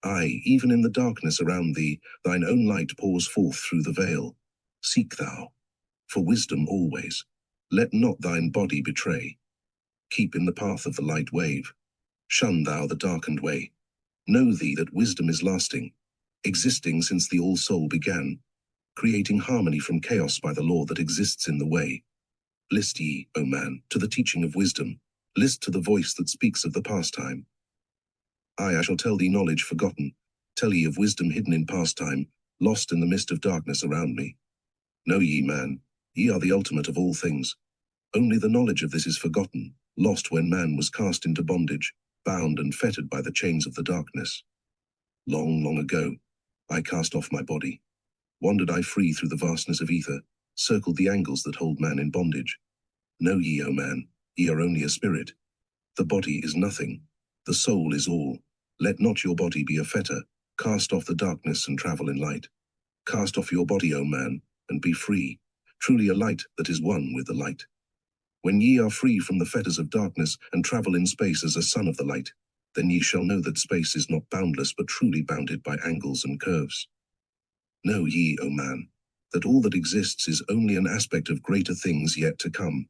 Aye, even in the darkness around thee, thine own light pours forth through the veil. Seek thou, for wisdom always. Let not thine body betray. Keep in the path of the light wave. Shun thou the darkened way. Know thee that wisdom is lasting, existing since the all-soul began, creating harmony from chaos by the law that exists in the way. List ye, O man, to the teaching of wisdom. List to the voice that speaks of the pastime. I shall tell thee knowledge forgotten, tell ye of wisdom hidden in pastime, lost in the mist of darkness around me. Know ye, man, ye are the ultimate of all things. Only the knowledge of this is forgotten, lost when man was cast into bondage, bound and fettered by the chains of the darkness. Long, long ago, I cast off my body. Wandered I free through the vastness of ether, circled the angles that hold man in bondage. Know ye, O man, ye are only a spirit. The body is nothing. The soul is all. Let not your body be a fetter. Cast off the darkness and travel in light. Cast off your body, O man, and be free, truly a light that is one with the light. When ye are free from the fetters of darkness and travel in space as a son of the light, then ye shall know that space is not boundless but truly bounded by angles and curves. Know ye, O man, that all that exists is only an aspect of greater things yet to come.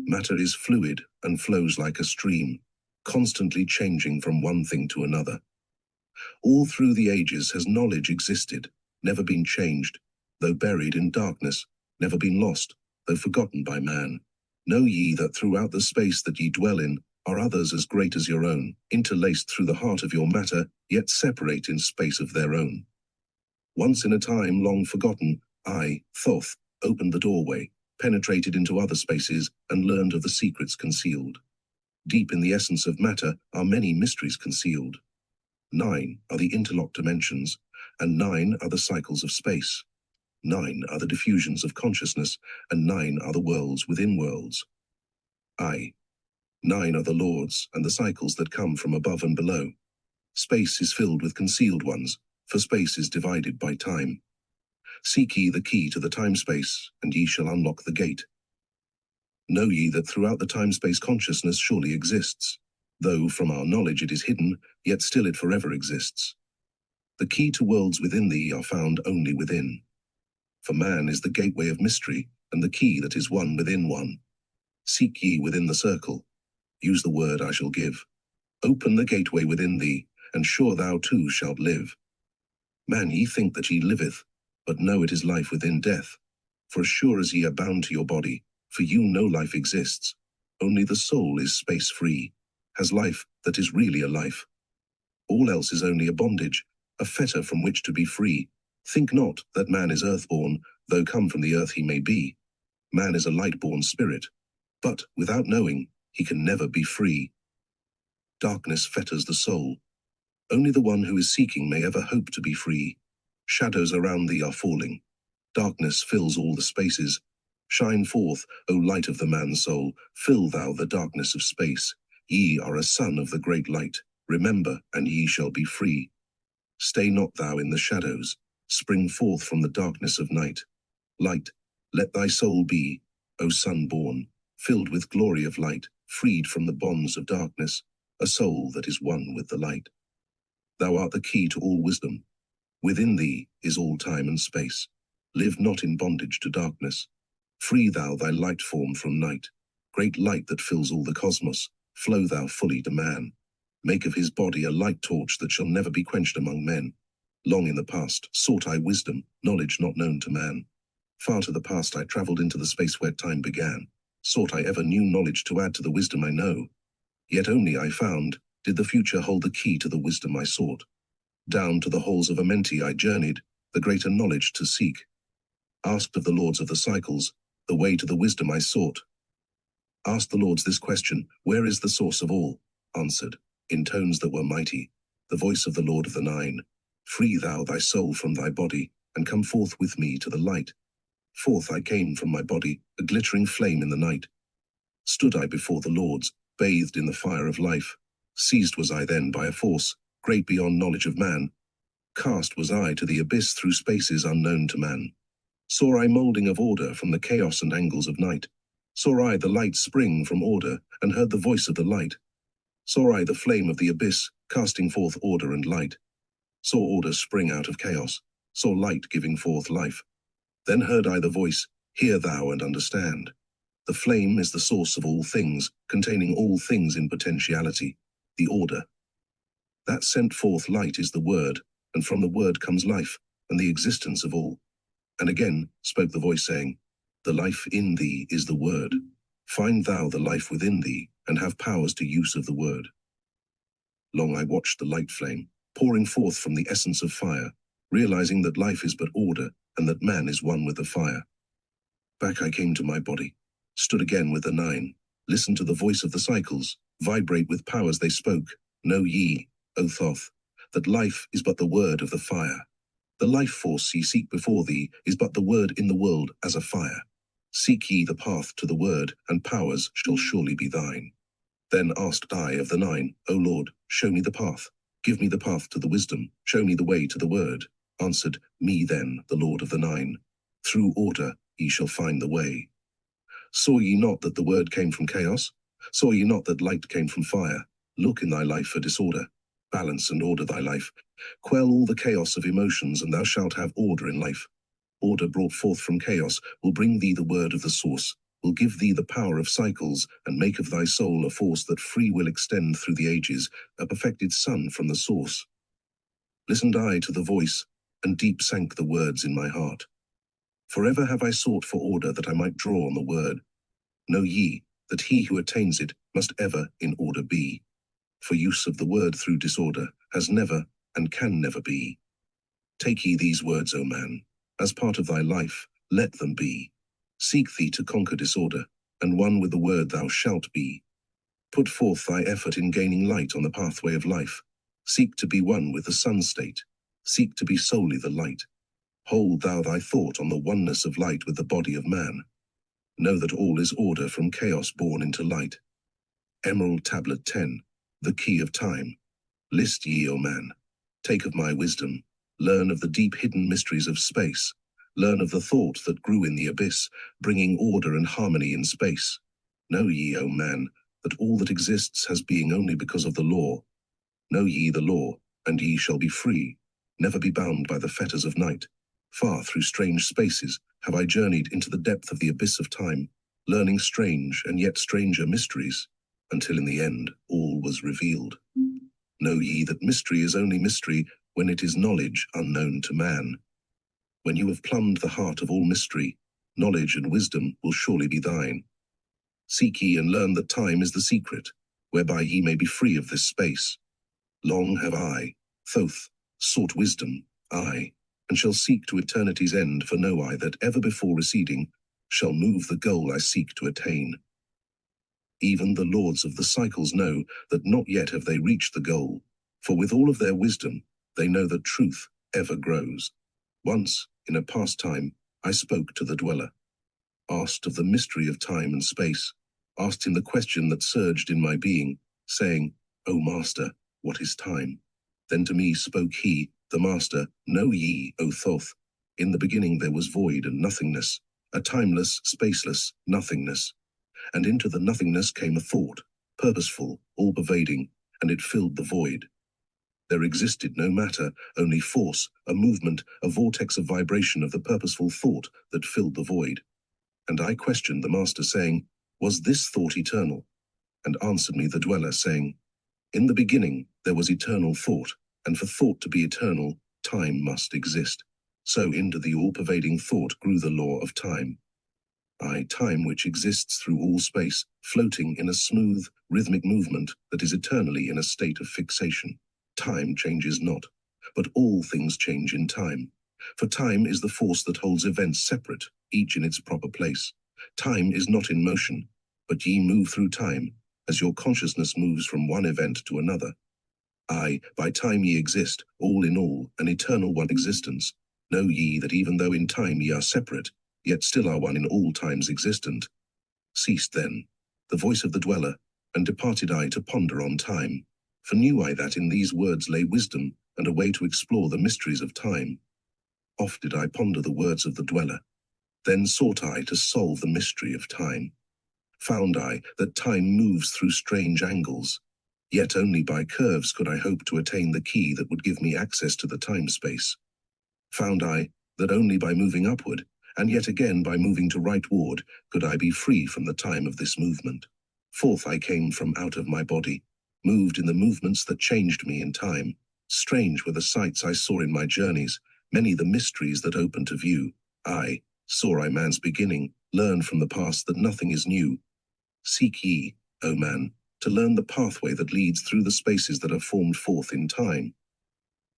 Matter is fluid and flows like a stream, constantly changing from one thing to another. All through the ages has knowledge existed, never been changed, though buried in darkness, never been lost, though forgotten by man. Know ye that throughout the space that ye dwell in are others as great as your own, interlaced through the heart of your matter, yet separate in space of their own. Once in a time long forgotten, I, Thoth, opened the doorway, penetrated into other spaces, and learned of the secrets concealed. Deep in the essence of matter are many mysteries concealed. 9 are the interlocked dimensions, and 9 are the cycles of space. 9 are the diffusions of consciousness, and 9 are the worlds within worlds. 9 are the lords and the cycles that come from above and below. Space is filled with concealed ones, for space is divided by time. Seek ye the key to the time-space, and ye shall unlock the gate. Know ye that throughout the time-space consciousness surely exists. Though from our knowledge it is hidden, yet still it forever exists. The key to worlds within thee are found only within. For man is the gateway of mystery, and the key that is one within one. Seek ye within the circle. Use the word I shall give. Open the gateway within thee, and sure thou too shalt live. Man, ye think that ye liveth, but know it is life within death. For as sure as ye are bound to your body, for you no life exists. Only the soul is space-free, has life that is really a life. All else is only a bondage, a fetter from which to be free. Think not that man is earthborn, though come from the earth he may be. Man is a light-born spirit, but without knowing, he can never be free. Darkness fetters the soul. Only the one who is seeking may ever hope to be free. Shadows around thee are falling. Darkness fills all the spaces. Shine forth, O light of the man's soul, fill thou the darkness of space. Ye are a son of the great light. Remember, and ye shall be free. Stay not thou in the shadows. Spring forth from the darkness of night. Light, let thy soul be, O son born, filled with glory of light, freed from the bonds of darkness, a soul that is one with the light. Thou art the key to all wisdom. Within thee is all time and space. Live not in bondage to darkness. Free thou thy light form from night. Great light that fills all the cosmos, flow thou fully to man. Make of his body a light torch that shall never be quenched among men. Long in the past sought I wisdom, knowledge not known to man. Far to the past I travelled into the space where time began. Sought I ever new knowledge to add to the wisdom I know. Yet only I found, did the future hold the key to the wisdom I sought. Down to the halls of Amenti I journeyed, the greater knowledge to seek. Asked of the lords of the cycles, the way to the wisdom I sought. Asked the lords this question, where is the source of all? Answered, in tones that were mighty, the voice of the Lord of the Nine. Free thou thy soul from thy body, and come forth with me to the light. Forth I came from my body, a glittering flame in the night. Stood I before the lords, bathed in the fire of life. Seized was I then by a force, great beyond knowledge of man. Cast was I to the abyss through spaces unknown to man. Saw I moulding of order from the chaos and angles of night. Saw I the light spring from order, and heard the voice of the light. Saw I the flame of the abyss, casting forth order and light. Saw order spring out of chaos, saw light giving forth life. Then heard I the voice, hear thou and understand. The flame is the source of all things, containing all things in potentiality, the order. That sent forth light is the word, and from the word comes life, and the existence of all. And again spoke the voice saying, the life in thee is the word. Find thou the life within thee, and have powers to use of the word. Long I watched the light flame, pouring forth from the essence of fire, realizing that life is but order, and that man is one with the fire. Back I came to my body, stood again with the nine, listened to the voice of the cycles, vibrate with powers they spoke. Know ye, O Thoth, that life is but the word of the fire. The life force ye seek before thee is but the word in the world as a fire. Seek ye the path to the word, and powers shall surely be thine. Then asked I of the nine, O Lord, show me the path. Give me the path to the wisdom, show me the way to the word. Answered me then the Lord of the Nine, through order ye shall find the way. Saw ye not that the word came from chaos? Saw ye not that light came from fire? Look in thy life for disorder. Balance and order thy life. Quell all the chaos of emotions, and thou shalt have order in life. Order brought forth from chaos will bring thee the word of the source, will give thee the power of cycles, and make of thy soul a force that free will extend through the ages, a perfected sun from the source. Listened I to the voice, and deep sank the words in my heart. Forever have I sought for order that I might draw on the word. Know ye that he who attains it must ever in order be. For use of the word through disorder has never and can never be. Take ye these words, O man, as part of thy life, let them be. Seek thee to conquer disorder, and one with the word thou shalt be. Put forth thy effort in gaining light on the pathway of life. Seek to be one with the sun state. Seek to be solely the light. Hold thou thy thought on the oneness of light with the body of man. Know that all is order from chaos born into light. Emerald Tablet 10, the key of time. List ye, O man. Take of my wisdom. Learn of the deep hidden mysteries of space. Learn of the thought that grew in the abyss, bringing order and harmony in space. Know ye, O man, that all that exists has being only because of the law. Know ye the law, and ye shall be free. Never be bound by the fetters of night. Far through strange spaces have I journeyed into the depth of the abyss of time, learning strange and yet stranger mysteries, until in the end all was revealed. Know ye that mystery is only mystery when it is knowledge unknown to man. When you have plumbed the heart of all mystery, knowledge and wisdom will surely be thine. Seek ye and learn that time is the secret, whereby ye may be free of this space. Long have I, Thoth, sought wisdom, I, and shall seek to eternity's end, for know I that ever before receding shall move the goal I seek to attain. Even the lords of the cycles know that not yet have they reached the goal, for with all of their wisdom they know that truth ever grows. Once, in a past time, I spoke to the dweller, asked of the mystery of time and space, asked him the question that surged in my being, saying, O Master, what is time? Then to me spoke he, the Master, Know ye, O Thoth, in the beginning there was void and nothingness, a timeless, spaceless nothingness. And into the nothingness came a thought, purposeful, all-pervading, and it filled the void. There existed no matter, only force, a movement, a vortex of vibration of the purposeful thought that filled the void. And I questioned the Master, saying, Was this thought eternal? And answered me the dweller, saying, In the beginning there was eternal thought, and for thought to be eternal, time must exist. So into the all-pervading thought grew the law of time. Time which exists through all space, floating in a smooth, rhythmic movement that is eternally in a state of fixation. Time changes not, but all things change in time. For time is the force that holds events separate, each in its proper place. Time is not in motion, but ye move through time, as your consciousness moves from one event to another. Aye, by time ye exist, all in all, an eternal one existence. Know ye that even though in time ye are separate, yet still are one in all times existent. Ceased then the voice of the dweller, and departed I to ponder on time. For knew I that in these words lay wisdom, and a way to explore the mysteries of time. Oft did I ponder the words of the dweller. Then sought I to solve the mystery of time. Found I that time moves through strange angles. Yet only by curves could I hope to attain the key that would give me access to the time-space. Found I that only by moving upward, and yet again by moving to rightward, could I be free from the time of this movement. Forth I came from out of my body, moved in the movements that changed me in time. Strange were the sights I saw in my journeys, many the mysteries that opened to view. Aye, saw I man's beginning, learn from the past that nothing is new. Seek ye, O man, to learn the pathway that leads through the spaces that are formed forth in time.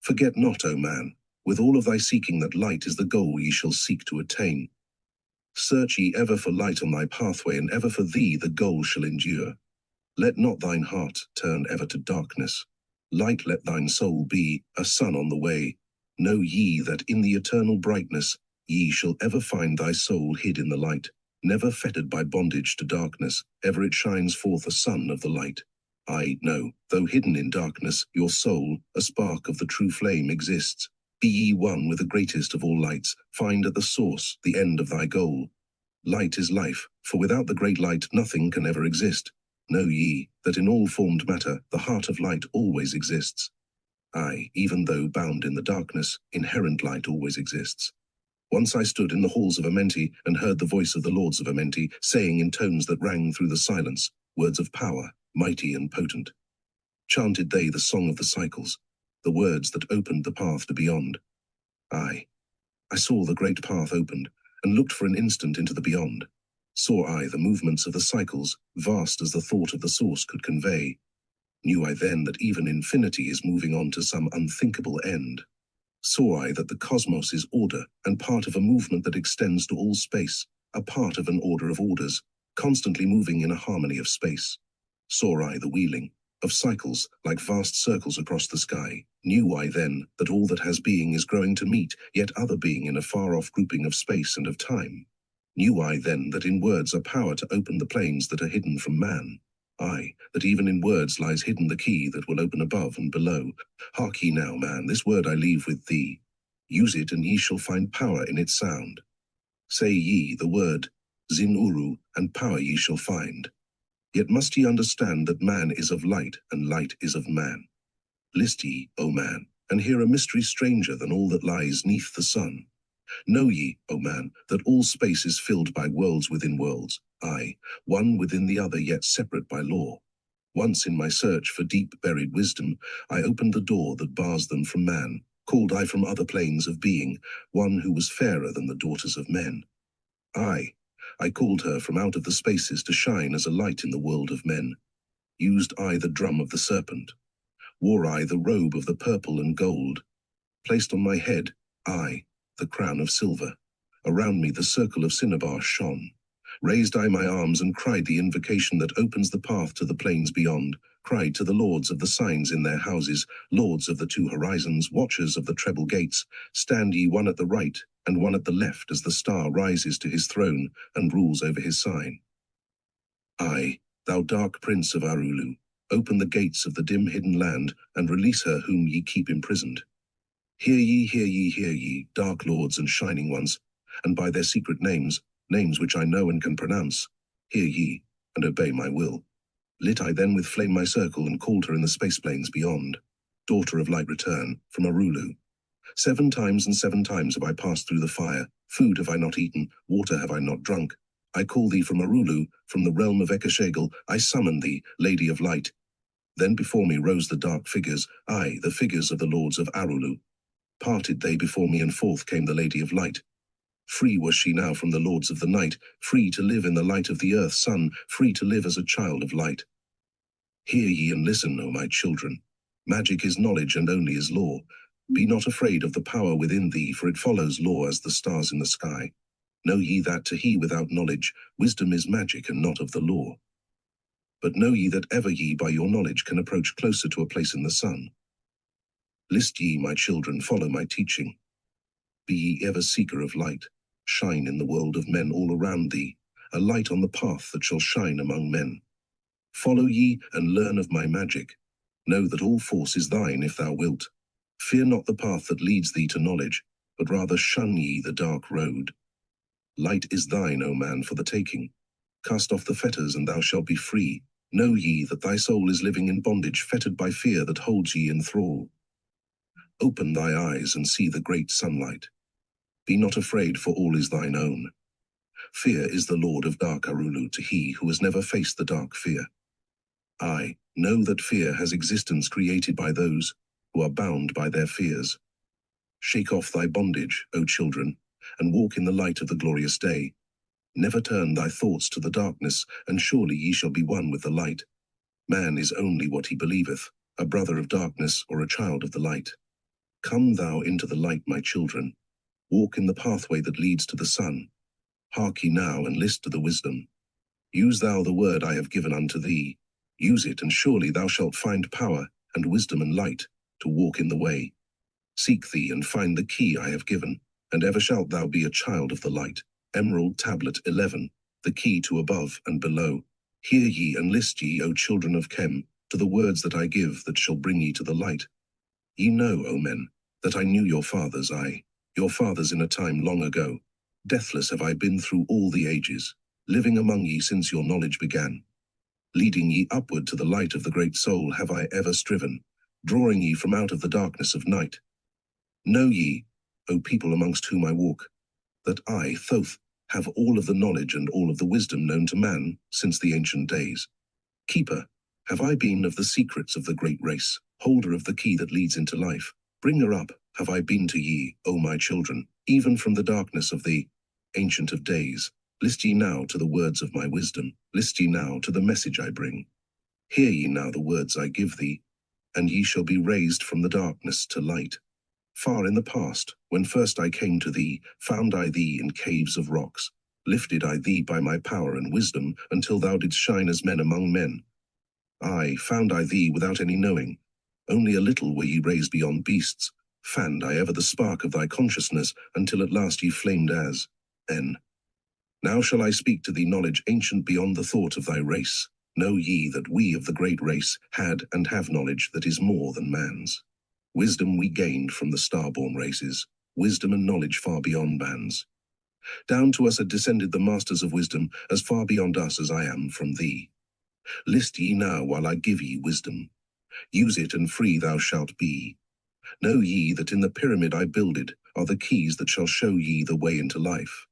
Forget not, O man, with all of thy seeking that light is the goal ye shall seek to attain. Search ye ever for light on thy pathway, and ever for thee the goal shall endure. Let not thine heart turn ever to darkness. Light let thine soul be, a sun on the way. Know ye that in the eternal brightness ye shall ever find thy soul hid in the light, never fettered by bondage to darkness, ever it shines forth a sun of the light. I know, though hidden in darkness, your soul, a spark of the true flame, exists. Be ye one with the greatest of all lights, find at the source the end of thy goal. Light is life, for without the great light nothing can ever exist. Know ye that in all formed matter the heart of light always exists. Aye, even though bound in the darkness, inherent light always exists. Once I stood in the halls of Amenti and heard the voice of the lords of Amenti saying in tones that rang through the silence, words of power, mighty and potent. Chanted they the song of the cycles, the words that opened the path to beyond. Aye, I saw the great path opened, and looked for an instant into the beyond. Saw I the movements of the cycles, vast as the thought of the source could convey. Knew I then that even infinity is moving on to some unthinkable end. Saw I that the cosmos is order, and part of a movement that extends to all space, a part of an order of orders, constantly moving in a harmony of space. Saw I the wheeling of cycles like vast circles across the sky. Knew I then that all that has being is growing to meet yet other being in a far-off grouping of space and of time. Knew I then that in words are power to open the planes that are hidden from man. Aye, that even in words lies hidden the key that will open above and below. Hark ye now, man, this word I leave with thee. Use it, and ye shall find power in its sound. Say ye the word, Zin-Uru, and power ye shall find. Yet must ye understand that man is of light, and light is of man. List ye, O man, and hear a mystery stranger than all that lies neath the sun. Know ye, O man, that all space is filled by worlds within worlds, aye, one within the other yet separate by law. Once in my search for deep-buried wisdom, I opened the door that bars them from man, called I from other planes of being, one who was fairer than the daughters of men. Aye, I called her from out of the spaces to shine as a light in the world of men. Used I the drum of the serpent. Wore I the robe of the purple and gold. Placed on my head, I, the crown of silver. Around me the circle of cinnabar shone. Raised I my arms and cried the invocation that opens the path to the plains beyond, cried to the lords of the signs in their houses, lords of the two horizons, watchers of the treble gates, stand ye one at the right and one at the left as the star rises to his throne and rules over his sign. Aye, thou dark prince of Arulu, open the gates of the dim hidden land and release her whom ye keep imprisoned. Hear ye, hear ye, hear ye, dark lords and shining ones, and by their secret names, names which I know and can pronounce, hear ye, and obey my will. Lit I then with flame my circle and called her in the space planes beyond. Daughter of light return, from Arulu. 7 times and 7 times have I passed through the fire, food have I not eaten, water have I not drunk. I call thee from Arulu, from the realm of Ekashegel, I summon thee, Lady of Light. Then before me rose the dark figures, aye, the figures of the lords of Arulu. Parted they before me, and forth came the Lady of Light. Free was she now from the lords of the night, free to live in the light of the earth sun, free to live as a child of light. Hear ye and listen, O my children. Magic is knowledge and only is law. Be not afraid of the power within thee, for it follows law as the stars in the sky. Know ye that to he without knowledge, wisdom is magic and not of the law. But know ye that ever ye by your knowledge can approach closer to a place in the sun. List ye, my children, follow my teaching. Be ye ever seeker of light. Shine in the world of men all around thee, a light on the path that shall shine among men. Follow ye and learn of my magic. Know that all force is thine if thou wilt. Fear not the path that leads thee to knowledge, but rather shun ye the dark road. Light is thine, O man, for the taking. Cast off the fetters and thou shalt be free. Know ye that thy soul is living in bondage, fettered by fear that holds ye in thrall. Open thy eyes and see the great sunlight. Be not afraid, for all is thine own. Fear is the lord of dark Arulu to he who has never faced the dark fear. I know that fear has existence created by those who are bound by their fears. Shake off thy bondage, O children, and walk in the light of the glorious day. Never turn thy thoughts to the darkness, and surely ye shall be one with the light. Man is only what he believeth, a brother of darkness or a child of the light. Come thou into the light, my children. Walk in the pathway that leads to the sun. Hark ye now and list to the wisdom. Use thou the word I have given unto thee. Use it, and surely thou shalt find power and wisdom and light to walk in the way. Seek thee and find the key I have given, and ever shalt thou be a child of the light. Emerald Tablet 11, the key to above and below. Hear ye and list ye, O children of Chem, to the words that I give that shall bring ye to the light. Ye know, O men, that I knew your fathers, your fathers in a time long ago. Deathless have I been through all the ages, living among ye since your knowledge began. Leading ye upward to the light of the great soul have I ever striven, drawing ye from out of the darkness of night. Know ye, O people amongst whom I walk, that I, Thoth, have all of the knowledge and all of the wisdom known to man since the ancient days. Keeper, have I been of the secrets of the great race, holder of the key that leads into life. Bringer up, have I been to ye, O my children, even from the darkness of the ancient of days. List ye now to the words of my wisdom, list ye now to the message I bring. Hear ye now the words I give thee, and ye shall be raised from the darkness to light. Far in the past, when first I came to thee, found I thee in caves of rocks. Lifted I thee by my power and wisdom, until thou didst shine as men among men. Aye, found I thee without any knowing. Only a little were ye raised beyond beasts. Fanned I ever the spark of thy consciousness, until at last ye flamed as N. Now shall I speak to thee knowledge ancient beyond the thought of thy race. Know ye that we of the great race had and have knowledge that is more than man's. Wisdom we gained from the star-born races, wisdom and knowledge far beyond man's. Down to us had descended the masters of wisdom, as far beyond us as I am from thee. List ye now while I give ye wisdom. Use it and free thou shalt be. Know ye that in the pyramid I builded are the keys that shall show ye the way into life.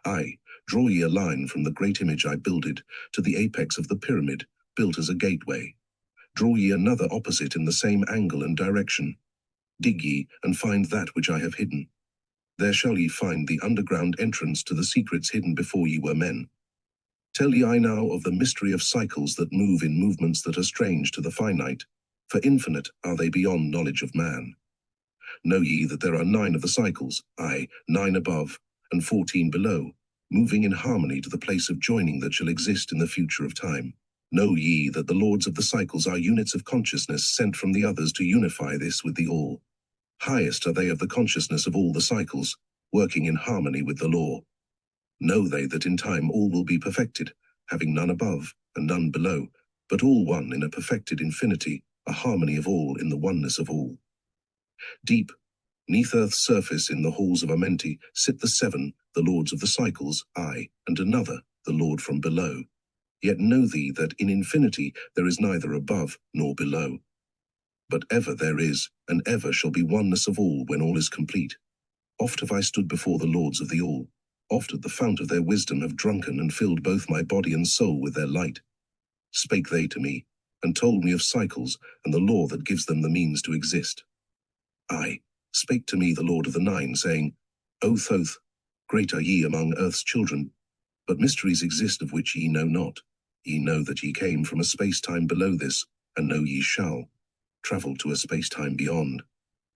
Aye, draw ye a line from the great image I builded to the apex of the pyramid, built as a gateway. Draw ye another opposite in the same angle and direction. Dig ye and find that which I have hidden. There shall ye find the underground entrance to the secrets hidden before ye were men. Tell ye I now of the mystery of cycles that move in movements that are strange to the finite, for infinite are they beyond knowledge of man. Know ye that there are 9 of the cycles, 9 above, and 14 below, moving in harmony to the place of joining that shall exist in the future of time. Know ye that the lords of the cycles are units of consciousness sent from the others to unify this with the all. Highest are they of the consciousness of all the cycles, working in harmony with the law. Know they that in time all will be perfected, having none above and none below, but all one in a perfected infinity, a harmony of all in the oneness of all. Deep, neath earth's surface in the halls of Amenti, sit the 7, the lords of the cycles, and another, the lord from below. Yet know thee that in infinity there is neither above nor below. But ever there is, and ever shall be oneness of all when all is complete. Oft have I stood before the lords of the all. Oft at the fount of their wisdom have drunken and filled both my body and soul with their light. Spake they to me, and told me of cycles and the law that gives them the means to exist. Spake to me the Lord of the 9, saying, O Thoth, great are ye among earth's children, but mysteries exist of which ye know not. Ye know that ye came from a space-time below this, and know ye shall travel to a space-time beyond.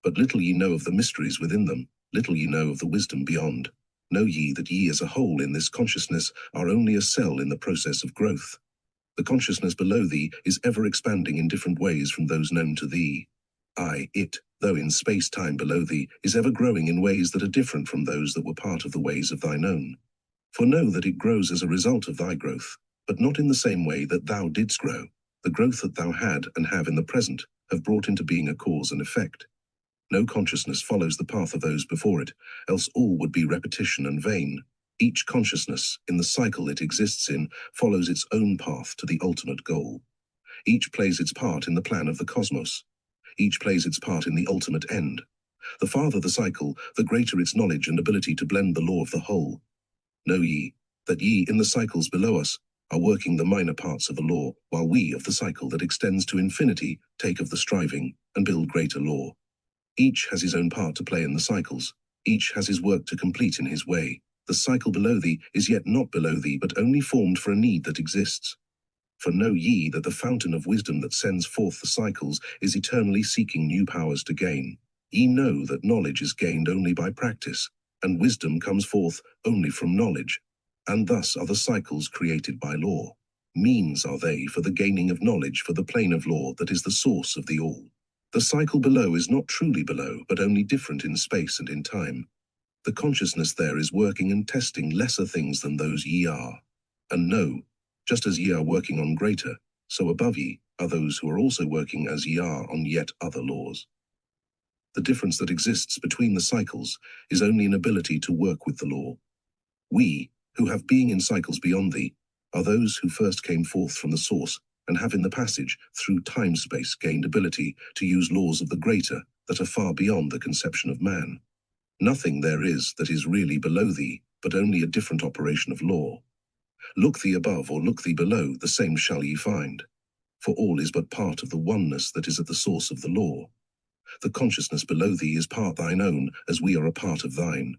But little ye know of the mysteries within them, little ye know of the wisdom beyond. Know ye that ye as a whole in this consciousness are only a cell in the process of growth. The consciousness below thee is ever expanding in different ways from those known to thee. It, though in space-time below thee, is ever growing in ways that are different from those that were part of the ways of thine own. For know that it grows as a result of thy growth, but not in the same way that thou didst grow. The growth that thou had and have in the present have brought into being a cause and effect. No consciousness follows the path of those before it, else all would be repetition and vain. Each consciousness, in the cycle it exists in, follows its own path to the ultimate goal. Each plays its part in the plan of the cosmos. Each plays its part in the ultimate end. The farther the cycle, the greater its knowledge and ability to blend the law of the whole. Know ye, that ye in the cycles below us are working the minor parts of the law, while we of the cycle that extends to infinity take of the striving and build greater law. Each has his own part to play in the cycles. Each has his work to complete in his way. The cycle below thee is yet not below thee, but only formed for a need that exists. For know ye that the fountain of wisdom that sends forth the cycles is eternally seeking new powers to gain. Ye know that knowledge is gained only by practice, and wisdom comes forth only from knowledge. And thus are the cycles created by law. Means are they for the gaining of knowledge for the plane of law that is the source of the all. The cycle below is not truly below, but only different in space and in time. The consciousness there is working and testing lesser things than those ye are. And know, just as ye are working on greater, so above ye are those who are also working as ye are on yet other laws. The difference that exists between the cycles is only an ability to work with the law. We, who have being in cycles beyond thee, are those who first came forth from the source and have in the passage, through time-space, gained ability to use laws of the greater that are far beyond the conception of man. Nothing there is that is really below thee, but only a different operation of law. Look thee above or look thee below, the same shall ye find. For all is but part of the oneness that is at the source of the law. The consciousness below thee is part thine own, as we are a part of thine.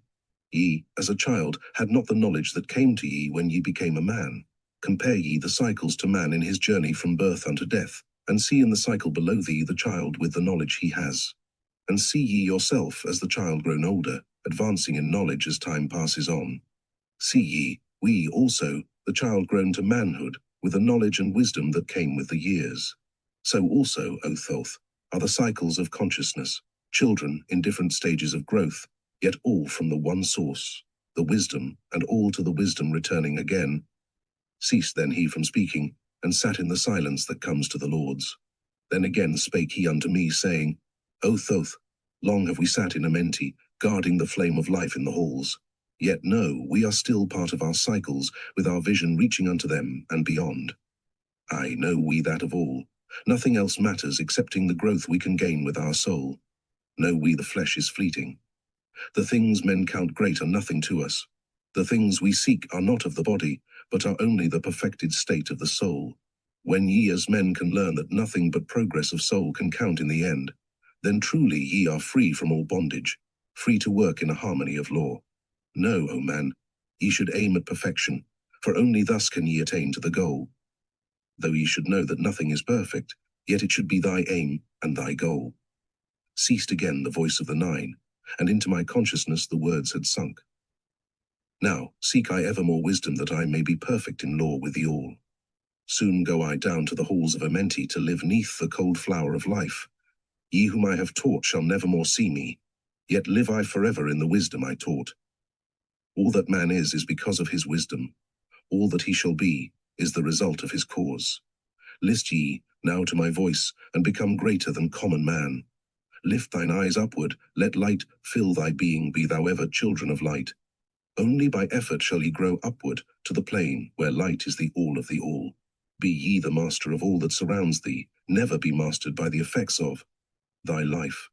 Ye, as a child, had not the knowledge that came to ye when ye became a man. Compare ye the cycles to man in his journey from birth unto death, and see in the cycle below thee the child with the knowledge he has. And see ye yourself as the child grown older, advancing in knowledge as time passes on. See ye, we also, the child grown to manhood, with the knowledge and wisdom that came with the years. So also, O Thoth, are the cycles of consciousness, children in different stages of growth, yet all from the one source, the wisdom, and all to the wisdom returning again. Ceased then he from speaking, and sat in the silence that comes to the Lords. Then again spake he unto me, saying, O Thoth, long have we sat in Amenti, guarding the flame of life in the halls. Yet know, we are still part of our cycles, with our vision reaching unto them and beyond. Aye, know we that of all. Nothing else matters excepting the growth we can gain with our soul. Know we the flesh is fleeting. The things men count great are nothing to us. The things we seek are not of the body, but are only the perfected state of the soul. When ye as men can learn that nothing but progress of soul can count in the end, then truly ye are free from all bondage, free to work in a harmony of law. Know, O man, ye should aim at perfection, for only thus can ye attain to the goal. Though ye should know that nothing is perfect, yet it should be thy aim and thy goal. Ceased again the voice of the nine, and into my consciousness the words had sunk. Now seek I ever more wisdom that I may be perfect in law with the all. Soon go I down to the halls of Amenti to live neath the cold flower of life. Ye whom I have taught shall never more see me, yet live I forever in the wisdom I taught. All that man is because of his wisdom. All that he shall be is the result of his cause. List ye now to my voice, and become greater than common man. Lift thine eyes upward, let light fill thy being, be thou ever children of light. Only by effort shall ye grow upward to the plane where light is the all of the all. Be ye the master of all that surrounds thee, never be mastered by the effects of thy life.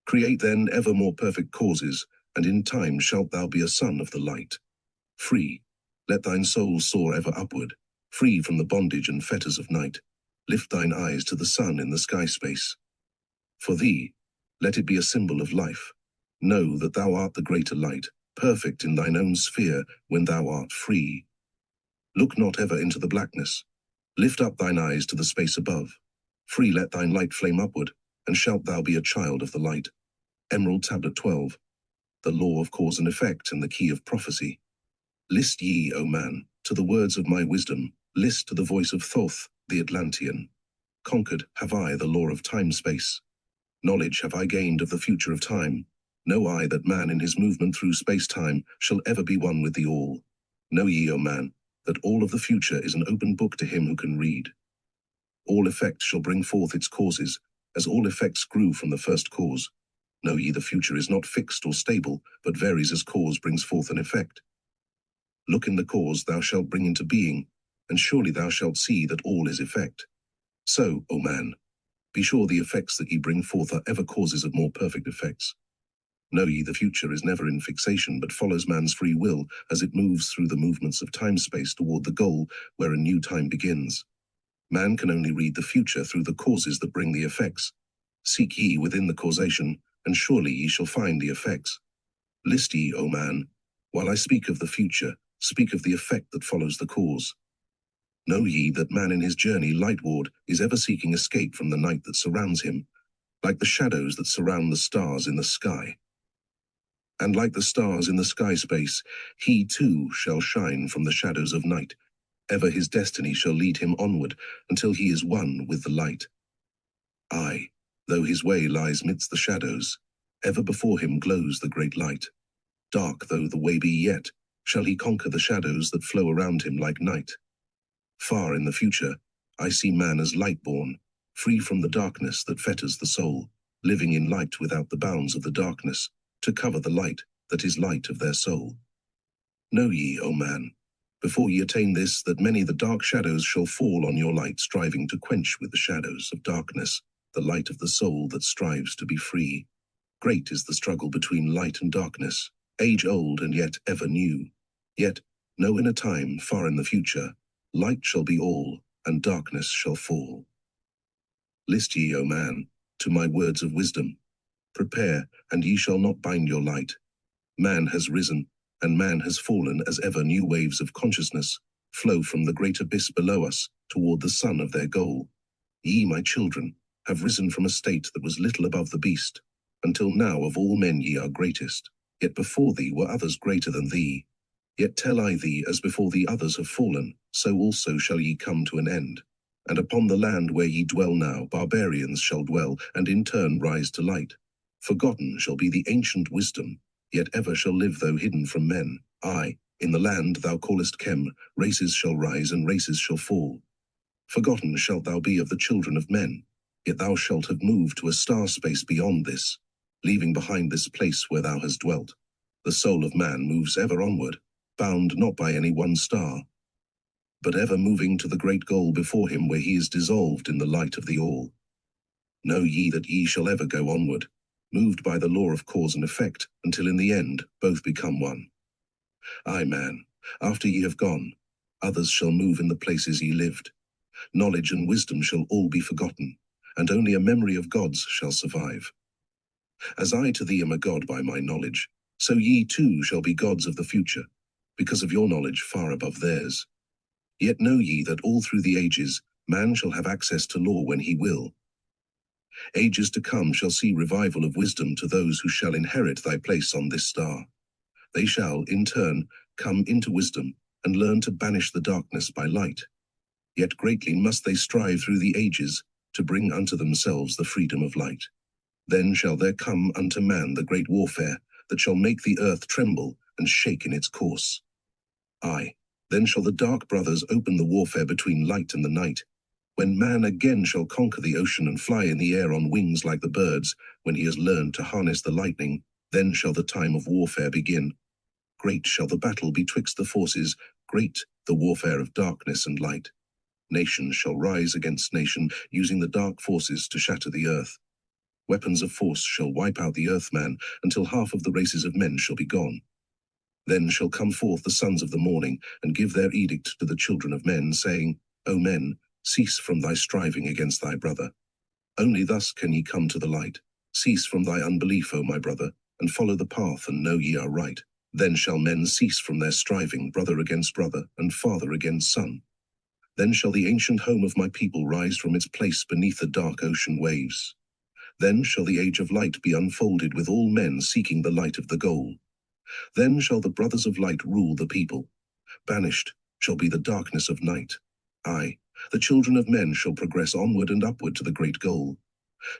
Create then ever more perfect causes, and in time shalt thou be a son of the light. Free, let thine soul soar ever upward, free from the bondage and fetters of night. Lift thine eyes to the sun in the sky space. For thee, let it be a symbol of life. Know that thou art the greater light, perfect in thine own sphere when thou art free. Look not ever into the blackness. Lift up thine eyes to the space above. Free let thine light flame upward, and shalt thou be a child of the light. Emerald Tablet 12. The law of cause and effect and the key of prophecy. List ye, O man, to the words of my wisdom, list to the voice of Thoth the Atlantean. Conquered have I the law of time-space. Knowledge have I gained of the future of time. Know I that man in his movement through space-time shall ever be one with the all. Know ye, O man, that all of the future is an open book to him who can read. All effect shall bring forth its causes, as all effects grew from the first cause. Know ye the future is not fixed or stable, but varies as cause brings forth an effect. Look in the cause thou shalt bring into being, and surely thou shalt see that all is effect. So, O man, be sure the effects that ye bring forth are ever causes of more perfect effects. Know ye the future is never in fixation, but follows man's free will as it moves through the movements of time-space toward the goal where a new time begins. Man can only read the future through the causes that bring the effects. Seek ye within the causation, and surely ye shall find the effects. List ye, O man, while I speak of the future, speak of the effect that follows the cause. Know ye that man in his journey lightward is ever seeking escape from the night that surrounds him, like the shadows that surround the stars in the sky. And like the stars in the sky space, he too shall shine from the shadows of night. Ever his destiny shall lead him onward until he is one with the light. Aye, though his way lies midst the shadows, ever before him glows the great light. Dark though the way be yet, shall he conquer the shadows that flow around him like night. Far in the future, I see man as light-born, free from the darkness that fetters the soul, living in light without the bounds of the darkness, to cover the light that is light of their soul. Know ye, O man, before ye attain this, that many the dark shadows shall fall on your light, striving to quench with the shadows of darkness the light of the soul that strives to be free. Great is the struggle between light and darkness, age-old and yet ever new. Yet, know in a time far in the future, light shall be all, and darkness shall fall. List ye, O man, to my words of wisdom. Prepare, and ye shall not bind your light. Man has risen, and man has fallen as ever new waves of consciousness flow from the great abyss below us toward the sun of their goal. Ye, my children, have risen from a state that was little above the beast, until now of all men ye are greatest. Yet before thee were others greater than thee. Yet tell I thee, as before thee others have fallen, so also shall ye come to an end. And upon the land where ye dwell now, barbarians shall dwell, and in turn rise to light. Forgotten shall be the ancient wisdom, yet ever shall live though hidden from men. Aye, in the land thou callest Chem, races shall rise and races shall fall. Forgotten shalt thou be of the children of men, yet thou shalt have moved to a star space beyond this, leaving behind this place where thou hast dwelt. The soul of man moves ever onward, bound not by any one star, but ever moving to the great goal before him where he is dissolved in the light of the all. Know ye that ye shall ever go onward, moved by the law of cause and effect, until in the end both become one. Aye, man, after ye have gone, others shall move in the places ye lived. Knowledge and wisdom shall all be forgotten, and only a memory of gods shall survive. As I to thee am a god by my knowledge, so ye too shall be gods of the future, because of your knowledge far above theirs. Yet know ye that all through the ages man shall have access to law when he will. Ages to come shall see revival of wisdom to those who shall inherit thy place on this star. They shall, in turn, come into wisdom and learn to banish the darkness by light. Yet greatly must they strive through the ages to bring unto themselves the freedom of light. Then shall there come unto man the great warfare that shall make the earth tremble and shake in its course. Aye, then shall the dark brothers open the warfare between light and the night, when man again shall conquer the ocean and fly in the air on wings like the birds, when he has learned to harness the lightning, then shall the time of warfare begin. Great shall the battle be twixt the forces, great the warfare of darkness and light. Nation shall rise against nation, using the dark forces to shatter the earth. Weapons of force shall wipe out the earthman, until half of the races of men shall be gone. Then shall come forth the sons of the morning, and give their edict to the children of men, saying, O men, cease from thy striving against thy brother. Only thus can ye come to the light. Cease from thy unbelief, O my brother, and follow the path, and know ye are right. Then shall men cease from their striving, brother against brother, and father against son. Then shall the ancient home of my people rise from its place beneath the dark ocean waves. Then shall the age of light be unfolded with all men seeking the light of the goal. Then shall the brothers of light rule the people. Banished shall be the darkness of night. Aye, the children of men shall progress onward and upward to the great goal.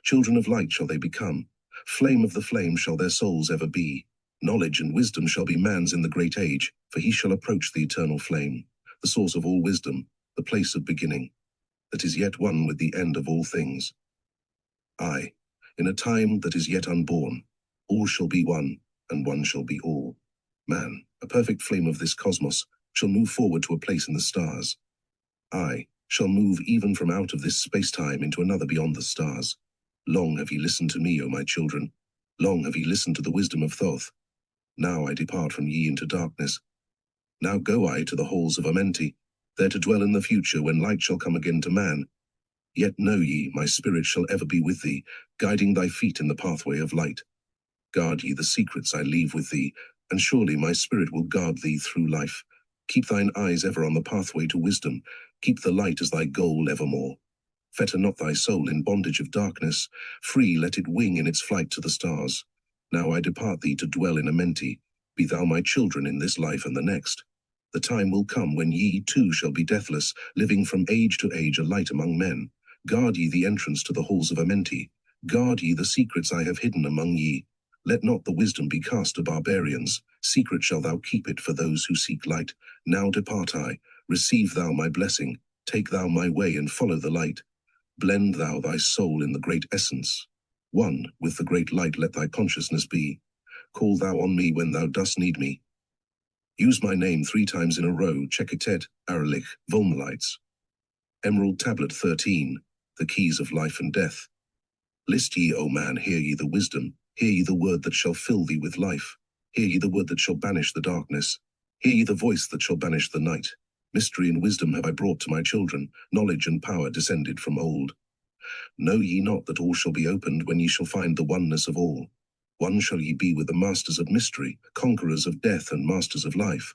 Children of light shall they become. Flame of the flame shall their souls ever be. Knowledge and wisdom shall be man's in the great age, for he shall approach the eternal flame, the source of all wisdom, the place of beginning, that is yet one with the end of all things. Aye, in a time that is yet unborn, all shall be one, and one shall be all. Man, a perfect flame of this cosmos, shall move forward to a place in the stars. I shall move even from out of this space-time into another beyond the stars. Long have ye listened to me, O my children. Long have ye listened to the wisdom of Thoth. Now I depart from ye into darkness. Now go I to the halls of Amenti, there to dwell in the future when light shall come again to man. Yet know ye, my spirit shall ever be with thee, guiding thy feet in the pathway of light. Guard ye the secrets I leave with thee, and surely my spirit will guard thee through life. Keep thine eyes ever on the pathway to wisdom. Keep the light as thy goal evermore. Fetter not thy soul in bondage of darkness. Free let it wing in its flight to the stars. Now I depart thee to dwell in Amenti. Be thou my children in this life and the next. The time will come when ye too shall be deathless, living from age to age a light among men. Guard ye the entrance to the halls of Amenti. Guard ye the secrets I have hidden among ye. Let not the wisdom be cast to barbarians. Secret shall thou keep it for those who seek light. Now depart I. Receive thou my blessing. Take thou my way and follow the light. Blend thou thy soul in the great essence. One with the great light let thy consciousness be. Call thou on me when thou dost need me. Use my name 3 times in a row. Chekitet, Aralich, Volmelites. Emerald Tablet 13, the keys of life and death. List ye, O man, hear ye the wisdom. Hear ye the word that shall fill thee with life. Hear ye the word that shall banish the darkness. Hear ye the voice that shall banish the night. Mystery and wisdom have I brought to my children, knowledge and power descended from old. Know ye not that all shall be opened when ye shall find the oneness of all? One shall ye be with the masters of mystery, conquerors of death and masters of life.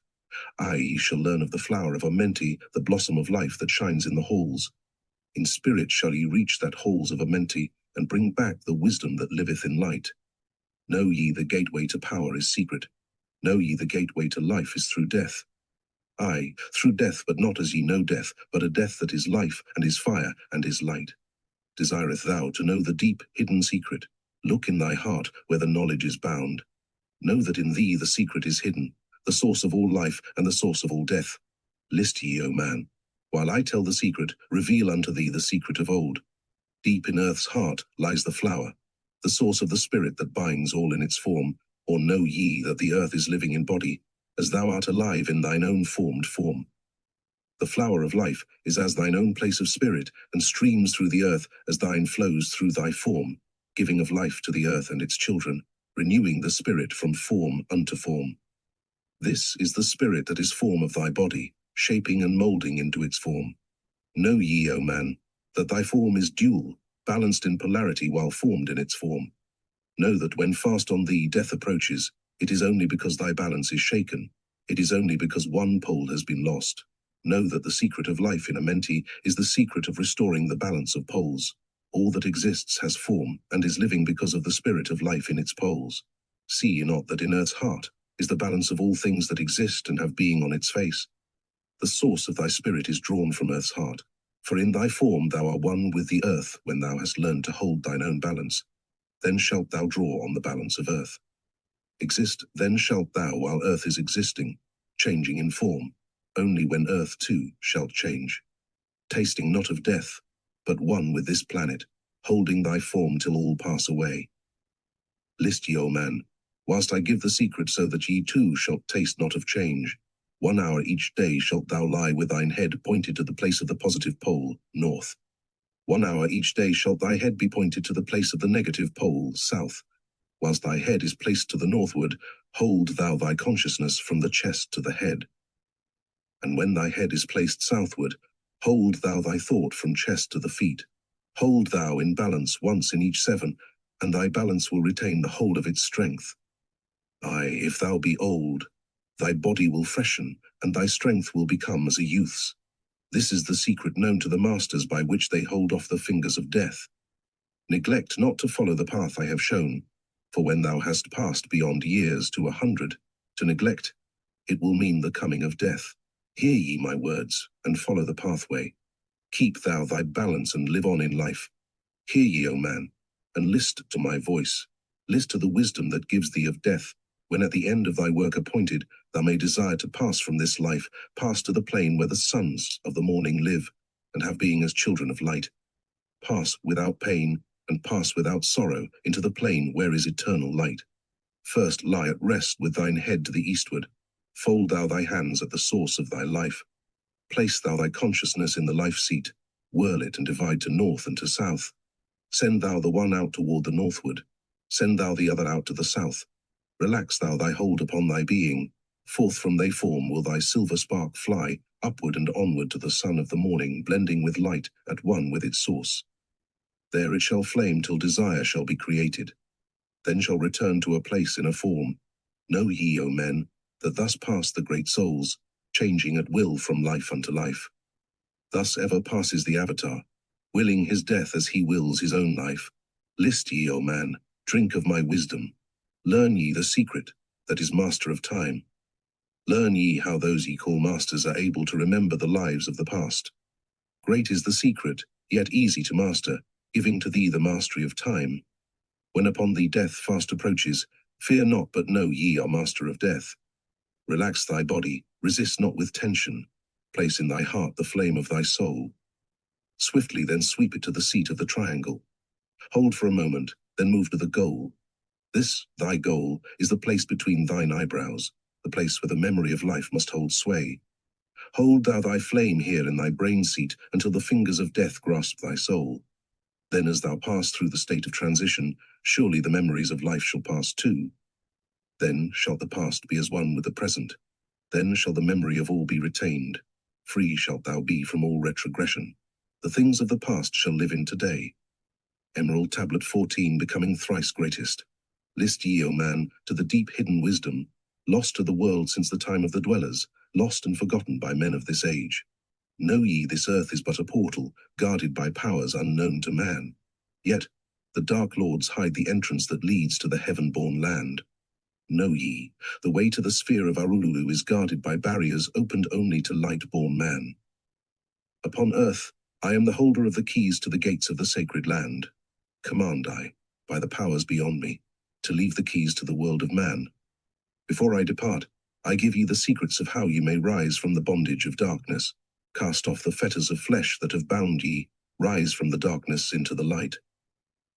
Aye, ye shall learn of the flower of Amenti, the blossom of life that shines in the halls. In spirit shall ye reach that halls of Amenti, and bring back the wisdom that liveth in light. Know ye the gateway to power is secret. Know ye the gateway to life is through death. Aye, through death, but not as ye know death, but a death that is life, and is fire, and is light. Desireth thou to know the deep, hidden secret? Look in thy heart, where the knowledge is bound. Know that in thee the secret is hidden, the source of all life, and the source of all death. List ye, O man. While I tell the secret, reveal unto thee the secret of old. Deep in earth's heart lies the flower, the source of the spirit that binds all in its form. Or know ye that the earth is living in body, as thou art alive in thine own formed form. The flower of life is as thine own place of spirit, and streams through the earth as thine flows through thy form, giving of life to the earth and its children, renewing the spirit from form unto form. This is the spirit that is form of thy body, shaping and moulding into its form. Know ye, O man, that thy form is dual, balanced in polarity while formed in its form. Know that when fast on thee death approaches, it is only because thy balance is shaken. It is only because one pole has been lost. Know that the secret of life in Amenti is the secret of restoring the balance of poles. All that exists has form, and is living because of the spirit of life in its poles. See ye not that in earth's heart is the balance of all things that exist and have being on its face? The source of thy spirit is drawn from earth's heart. For in thy form thou art one with the earth when thou hast learned to hold thine own balance. Then shalt thou draw on the balance of earth. Exist then shalt thou while earth is existing, changing in form. Only when earth too shalt change. Tasting not of death, but one with this planet, holding thy form till all pass away. List ye, O man, whilst I give the secret so that ye too shalt taste not of change. 1 hour each day shalt thou lie with thine head pointed to the place of the positive pole, north. 1 hour each day shalt thy head be pointed to the place of the negative pole, south. Whilst thy head is placed to the northward, hold thou thy consciousness from the chest to the head. And when thy head is placed southward, hold thou thy thought from chest to the feet. Hold thou in balance once in each 7, and thy balance will retain the hold of its strength. Aye, if thou be old, thy body will freshen, and thy strength will become as a youth's. This is the secret known to the masters by which they hold off the fingers of death. Neglect not to follow the path I have shown, for when thou hast passed beyond years to 100, to neglect, it will mean the coming of death. Hear ye my words, and follow the pathway. Keep thou thy balance and live on in life. Hear ye, O man, and list to my voice. List to the wisdom that gives thee of death, when at the end of thy work appointed, thou may desire to pass from this life, pass to the plane where the sons of the morning live, and have being as children of light. Pass without pain, and pass without sorrow into the plane where is eternal light. First lie at rest with thine head to the eastward. Fold thou thy hands at the source of thy life. Place thou thy consciousness in the life seat. Whirl it and divide to north and to south. Send thou the one out toward the northward. Send thou the other out to the south. Relax thou thy hold upon thy being. Forth from thy form will thy silver spark fly, upward and onward to the sun of the morning, blending with light, at one with its source. There it shall flame till desire shall be created. Then shall return to a place in a form. Know ye, O men, that thus pass the great souls, changing at will from life unto life. Thus ever passes the avatar, willing his death as he wills his own life. List ye, O man, drink of my wisdom. Learn ye the secret that is master of time. Learn ye how those ye call masters are able to remember the lives of the past. Great is the secret, yet easy to master, giving to thee the mastery of time. When upon thee death fast approaches, fear not, but know ye are master of death. Relax thy body, resist not with tension. Place in thy heart the flame of thy soul. Swiftly then sweep it to the seat of the triangle. Hold for a moment, then move to the goal. This, thy goal, is the place between thine eyebrows, the place where the memory of life must hold sway. Hold thou thy flame here in thy brain seat until the fingers of death grasp thy soul. Then as thou pass through the state of transition, surely the memories of life shall pass too. Then shall the past be as one with the present. Then shall the memory of all be retained. Free shalt thou be from all retrogression. The things of the past shall live in today. Emerald Tablet 14 becoming thrice greatest. List ye, O man, to the deep hidden wisdom, lost to the world since the time of the dwellers, lost and forgotten by men of this age. Know ye this earth is but a portal, guarded by powers unknown to man. Yet, the dark lords hide the entrance that leads to the heaven-born land. Know ye, the way to the sphere of Arululu is guarded by barriers opened only to light-born man. Upon earth, I am the holder of the keys to the gates of the sacred land. Command I, by the powers beyond me, to leave the keys to the world of man. Before I depart, I give ye the secrets of how ye may rise from the bondage of darkness. Cast off the fetters of flesh that have bound ye, rise from the darkness into the light.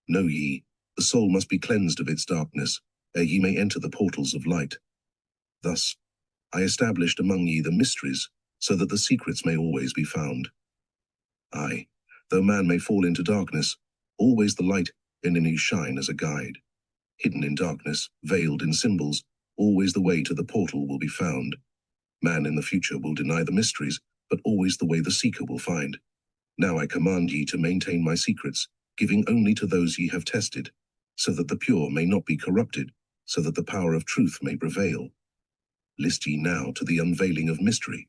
Know ye, the soul must be cleansed of its darkness, ere ye may enter the portals of light. Thus, I established among ye the mysteries, so that the secrets may always be found. Aye, though man may fall into darkness, always the light in you shine as a guide. Hidden in darkness, veiled in symbols, always the way to the portal will be found. Man in the future will deny the mysteries, but always the way the seeker will find. Now I command ye to maintain my secrets, giving only to those ye have tested, so that the pure may not be corrupted, so that the power of truth may prevail. List ye now to the unveiling of mystery.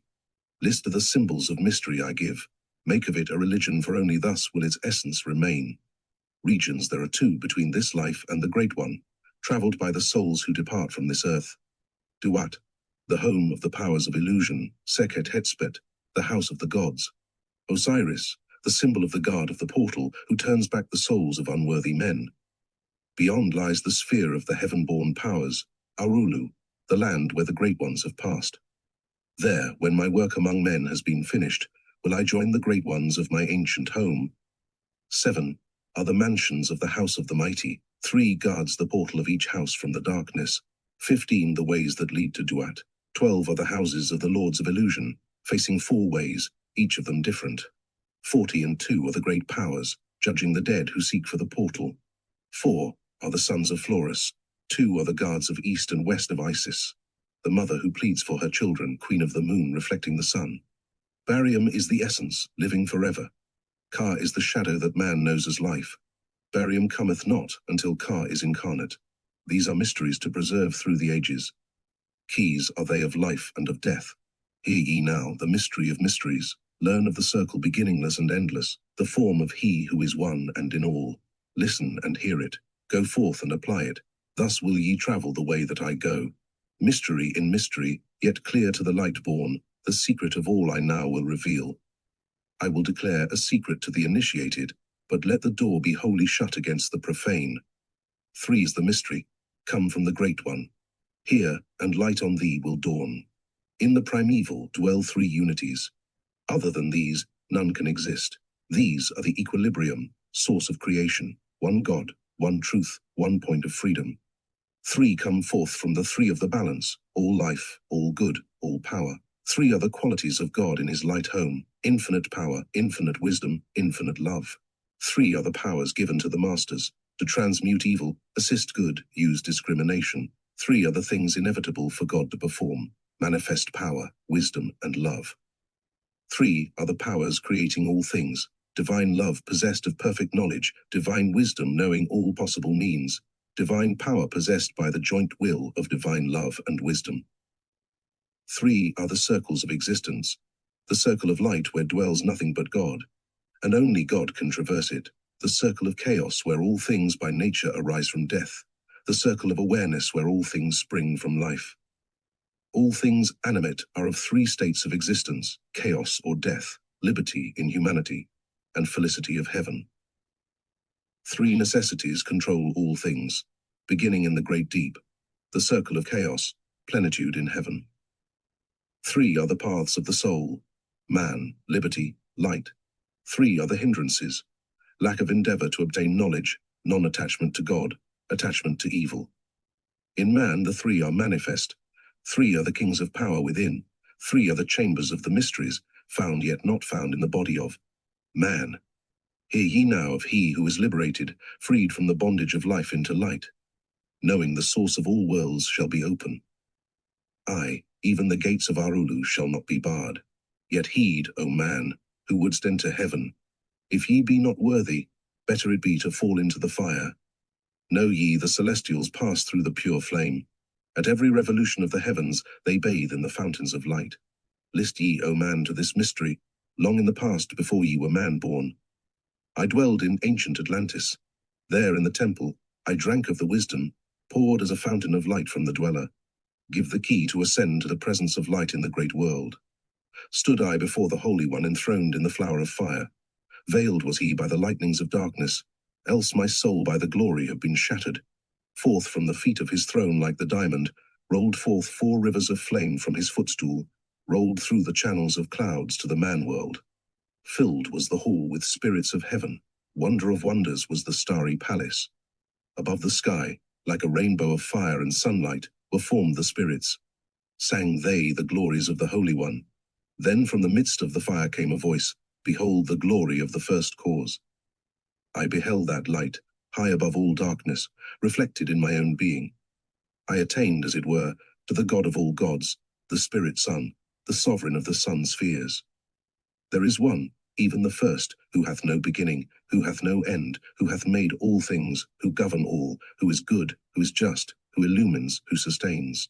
List to the symbols of mystery I give. Make of it a religion, for only thus will its essence remain. Regions there are two between this life and the great one, travelled by the souls who depart from this earth. Duat, the home of the powers of illusion, Sekhet Hetspet, the house of the gods. Osiris, the symbol of the guard of the portal, who turns back the souls of unworthy men. Beyond lies the sphere of the heaven-born powers, Arulu, the land where the great ones have passed. There, when my work among men has been finished, will I join the great ones of my ancient home. 7 are the mansions of the house of the mighty. 3 guards the portal of each house from the darkness. 15 the ways that lead to Duat. 12 are the houses of the lords of illusion, facing 4 ways, each of them different. 40 are the great powers, judging the dead who seek for the portal. 4 are the sons of Florus. 2 are the guards of east and west of Isis, the mother who pleads for her children, queen of the moon reflecting the sun. Barium is the essence, living forever. Ka is the shadow that man knows as life. Barium cometh not until Ka is incarnate. These are mysteries to preserve through the ages. Keys are they of life and of death. Hear ye now the mystery of mysteries. Learn of the circle beginningless and endless, the form of he who is one and in all. Listen and hear it. Go forth and apply it. Thus will ye travel the way that I go. Mystery in mystery, yet clear to the light born, the secret of all I now will reveal. I will declare a secret to the initiated, but let the door be wholly shut against the profane. Three's the mystery, come from the Great One. Hear, and light on thee will dawn. In the primeval dwell three unities. Other than these, none can exist. These are the equilibrium, source of creation, one God, one truth, one point of freedom. Three come forth from the three of the balance, all life, all good, all power. Three are the qualities of God in his light home, infinite power, infinite wisdom, infinite love. Three are the powers given to the masters, to transmute evil, assist good, use discrimination. Three are the things inevitable for God to perform, manifest power, wisdom, and love. Three are the powers creating all things, divine love possessed of perfect knowledge, divine wisdom knowing all possible means, divine power possessed by the joint will of divine love and wisdom. Three are the circles of existence, the circle of light where dwells nothing but God, and only God can traverse it, the circle of chaos where all things by nature arise from death, the circle of awareness where all things spring from life. All things animate are of three states of existence, chaos or death, liberty in humanity, and felicity of heaven. Three necessities control all things, beginning in the great deep, the circle of chaos, plenitude in heaven. Three are the paths of the soul, man, liberty, light. Three are the hindrances, lack of endeavor to obtain knowledge, non-attachment to God, attachment to evil. In man the three are manifest. Three are the kings of power within. Three are the chambers of the mysteries, found yet not found in the body of man. Hear ye now of he who is liberated, freed from the bondage of life into light. Knowing the source of all worlds shall be open. Aye, even the gates of Arulu shall not be barred. Yet heed, O man, who wouldst enter heaven. If ye be not worthy, better it be to fall into the fire. Know ye the celestials pass through the pure flame. At every revolution of the heavens they bathe in the fountains of light. List ye, O man, to this mystery, long in the past before ye were man-born. I dwelled in ancient Atlantis. There in the temple I drank of the wisdom, poured as a fountain of light from the dweller. Give the key to ascend to the presence of light in the great world. Stood I before the Holy One enthroned in the flower of fire. Veiled was he by the lightnings of darkness, else my soul by the glory had been shattered. Forth from the feet of his throne like the diamond, rolled forth 4 rivers of flame from his footstool, rolled through the channels of clouds to the man-world. Filled was the hall with spirits of heaven, wonder of wonders was the starry palace. Above the sky, like a rainbow of fire and sunlight, were formed the spirits. Sang they the glories of the Holy One. Then from the midst of the fire came a voice, Behold the glory of the first cause. I beheld that light, high above all darkness, reflected in my own being. I attained, as it were, to the God of all gods, the Spirit Son, the sovereign of the sun spheres. There is one, even the first, who hath no beginning, who hath no end, who hath made all things, who govern all, who is good, who is just, who illumines, who sustains.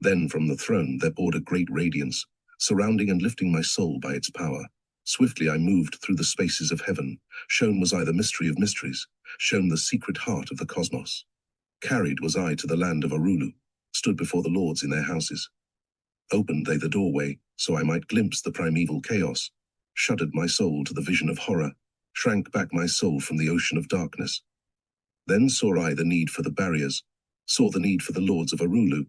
Then from the throne there poured a great radiance, surrounding and lifting my soul by its power. Swiftly I moved through the spaces of heaven. Shown was I the mystery of mysteries, shown the secret heart of the cosmos. Carried was I to the land of Arulu, stood before the lords in their houses. Opened they the doorway, so I might glimpse the primeval chaos. Shuddered my soul to the vision of horror, shrank back my soul from the ocean of darkness. Then saw I the need for the barriers, saw the need for the lords of Arulu.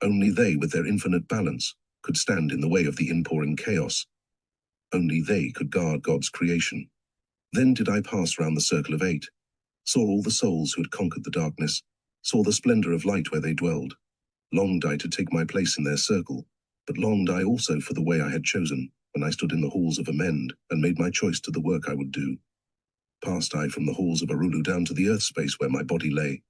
Only they, with their infinite balance, could stand in the way of the inpouring chaos. Only they could guard God's creation. Then did I pass round the circle of 8, saw all the souls who had conquered the darkness, saw the splendor of light where they dwelled. Longed I to take my place in their circle, but longed I also for the way I had chosen, when I stood in the halls of Amend and made my choice to the work I would do. Passed I from the halls of Arulu down to the earth space where my body lay.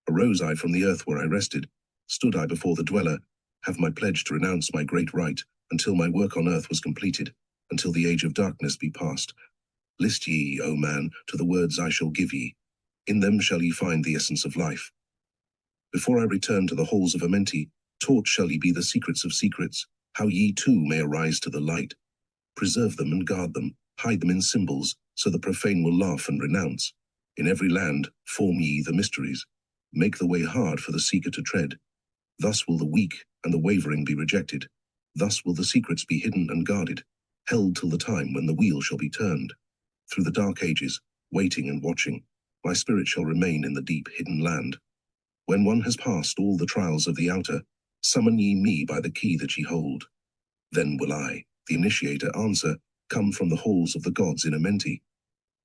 Arose I from the earth where I rested. Stood I before the dweller, have my pledge to renounce my great right, until my work on earth was completed, until the age of darkness be past. List ye, O man, to the words I shall give ye. In them shall ye find the essence of life. Before I return to the halls of Amenti, taught shall ye be the secrets of secrets, how ye too may arise to the light. Preserve them and guard them, hide them in symbols, so the profane will laugh and renounce. In every land form ye the mysteries. Make the way hard for the seeker to tread. Thus will the weak and the wavering be rejected. Thus will the secrets be hidden and guarded, held till the time when the wheel shall be turned. Through the dark ages, waiting and watching, my spirit shall remain in the deep hidden land. When one has passed all the trials of the outer, summon ye me by the key that ye hold. Then will I, the initiator, answer, come from the halls of the gods in Amenti.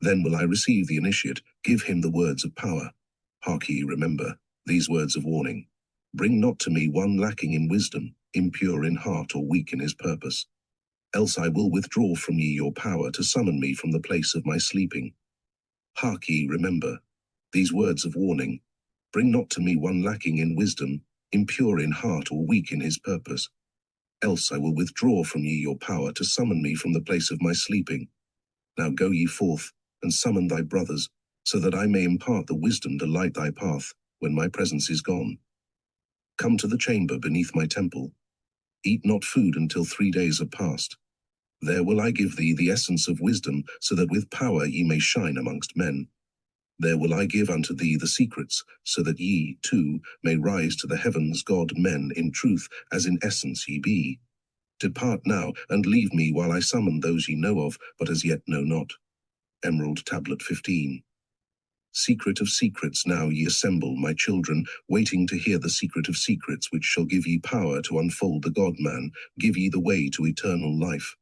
Then will I receive the initiate, give him the words of power. Hark ye, remember, these words of warning. Bring not to me one lacking in wisdom, impure in heart or weak in his purpose. Else I will withdraw from ye your power to summon me from the place of my sleeping. Hark ye, remember, these words of warning. Bring not to me one lacking in wisdom, impure in heart or weak in his purpose. Else I will withdraw from ye your power to summon me from the place of my sleeping. Now go ye forth, and summon thy brothers, so that I may impart the wisdom to light thy path, when my presence is gone. Come to the chamber beneath my temple. Eat not food until 3 days are past. There will I give thee the essence of wisdom, so that with power ye may shine amongst men. There will I give unto thee the secrets, so that ye, too, may rise to the heavens God-men in truth, as in essence ye be. Depart now, and leave me while I summon those ye know of, but as yet know not. Emerald Tablet 15. Secret of secrets now ye assemble, my children, waiting to hear the secret of secrets, which shall give ye power to unfold the God-man, give ye the way to eternal life.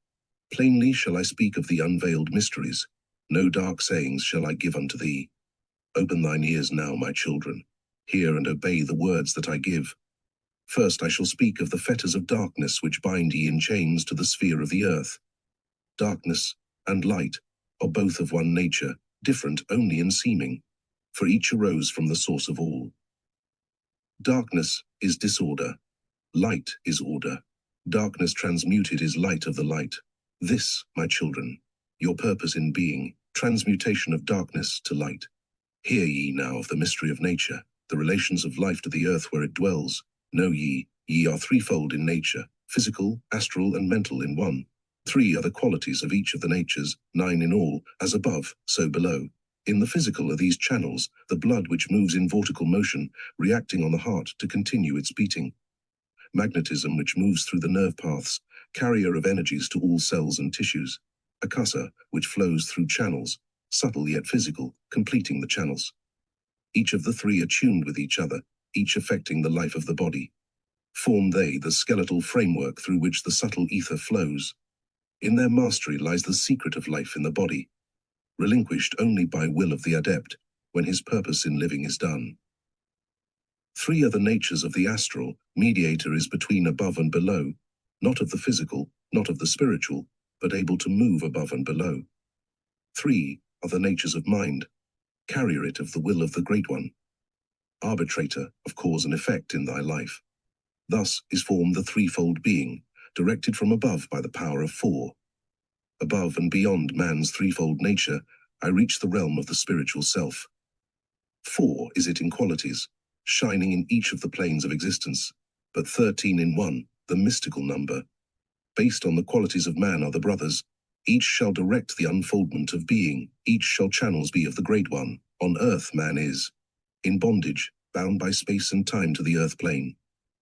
Plainly shall I speak of the unveiled mysteries. No dark sayings shall I give unto thee. Open thine ears now, my children. Hear and obey the words that I give. First I shall speak of the fetters of darkness which bind ye in chains to the sphere of the earth. Darkness and light are both of one nature, different only in seeming, for each arose from the source of all. Darkness is disorder. Light is order. Darkness transmuted is light of the light. This, my children, your purpose in being, transmutation of darkness to light. Hear ye now of the mystery of nature, the relations of life to the earth where it dwells. Know ye, ye are threefold in nature, physical, astral, and mental in one. 3 are the qualities of each of the natures, 9 in all, as above, so below. In the physical are these channels, the blood which moves in vortical motion, reacting on the heart to continue its beating. Magnetism which moves through the nerve paths, carrier of energies to all cells and tissues. Akasa, which flows through channels, subtle yet physical, completing the channels. Each of the 3 are tuned with each other, each affecting the life of the body. Form they the skeletal framework through which the subtle ether flows. In their mastery lies the secret of life in the body, relinquished only by will of the adept, when his purpose in living is done. 3 are the natures of the astral, mediator is between above and below, not of the physical, not of the spiritual, but able to move above and below. 3 are the natures of mind, carrier it of the will of the Great One, arbitrator of cause and effect in thy life. Thus is formed the threefold being, directed from above by the power of 4. Above and beyond man's threefold nature, I reach the realm of the spiritual self. 4 is it in qualities, shining in each of the planes of existence, but 13 in one, the mystical number. Based on the qualities of man are the brothers. Each shall direct the unfoldment of being, each shall channels be of the Great One. On earth man is in bondage, bound by space and time to the earth plane.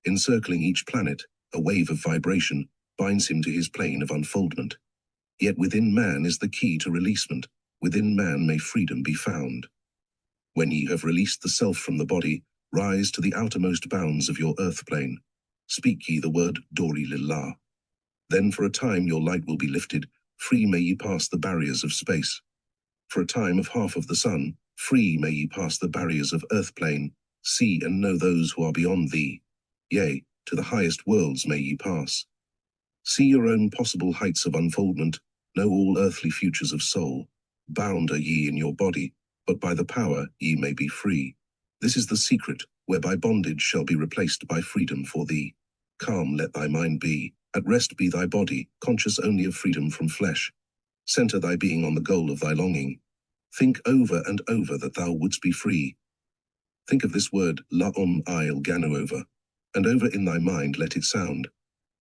Encircling each planet, a wave of vibration binds him to his plane of unfoldment. Yet within man is the key to releasement. Within man may freedom be found. When ye have released the self from the body, rise to the outermost bounds of your earth plane. Speak ye the word Doreal. Then for a time your light will be lifted, free may ye pass the barriers of space. For a time of half of the sun, free may ye pass the barriers of earth plane, see and know those who are beyond thee. Yea, to the highest worlds may ye pass. See your own possible heights of unfoldment, know all earthly futures of soul. Bound are ye in your body, but by the power ye may be free. This is the secret, whereby bondage shall be replaced by freedom for thee. Calm let thy mind be, at rest be thy body, conscious only of freedom from flesh. Center thy being on the goal of thy longing. Think over and over that thou wouldst be free. Think of this word La'om Il Ganu over, and over in thy mind let it sound.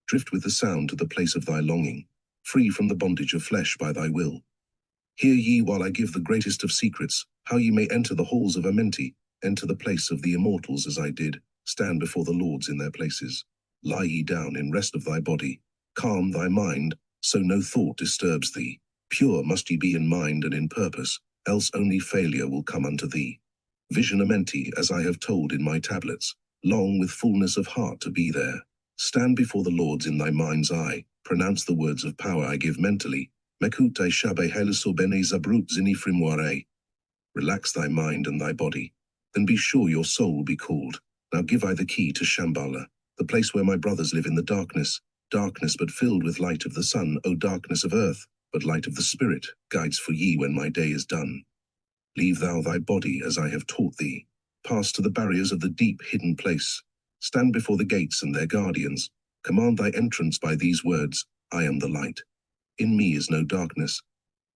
Drift with the sound to the place of thy longing, free from the bondage of flesh by thy will. Hear ye while I give the greatest of secrets, how ye may enter the halls of Amenti, enter the place of the immortals as I did, stand before the lords in their places. Lie ye down in rest of thy body, calm thy mind, so no thought disturbs thee. Pure must ye be in mind and in purpose, else only failure will come unto thee. Vision Amenti as I have told in my tablets, long with fullness of heart to be there. Stand before the lords in thy mind's eye, pronounce the words of power I give mentally. Mekute shabe helisobene zabrut zinifrimware. Relax thy mind and thy body, then be sure your soul will be called. Now give I the key to Shambhala, the place where my brothers live in the darkness, darkness but filled with light of the sun, O darkness of earth, but light of the spirit, guides for ye when my day is done. Leave thou thy body as I have taught thee. Pass to the barriers of the deep hidden place. Stand before the gates and their guardians. Command thy entrance by these words, I am the light. In me is no darkness.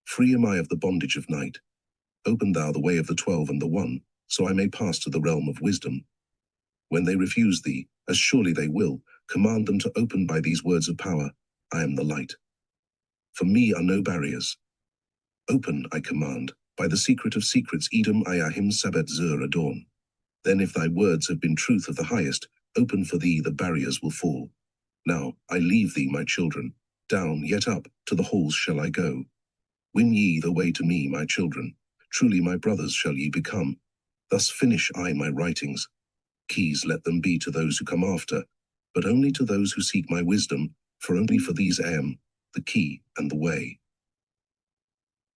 Free am I of the bondage of night. Open thou the way of the 12 and the 1, so I may pass to the realm of wisdom. When they refuse thee, as surely they will, command them to open by these words of power, I am the light. For me are no barriers. Open, I command, by the secret of secrets, Edom Ayahim Sabet Zur Adorn. Then if thy words have been truth of the highest, open for thee the barriers will fall. Now I leave thee, my children, down yet up, to the halls shall I go. Win ye the way to me, my children, truly my brothers shall ye become. Thus finish I my writings. Keys let them be to those who come after, but only to those who seek my wisdom, for only for these am the key and the way.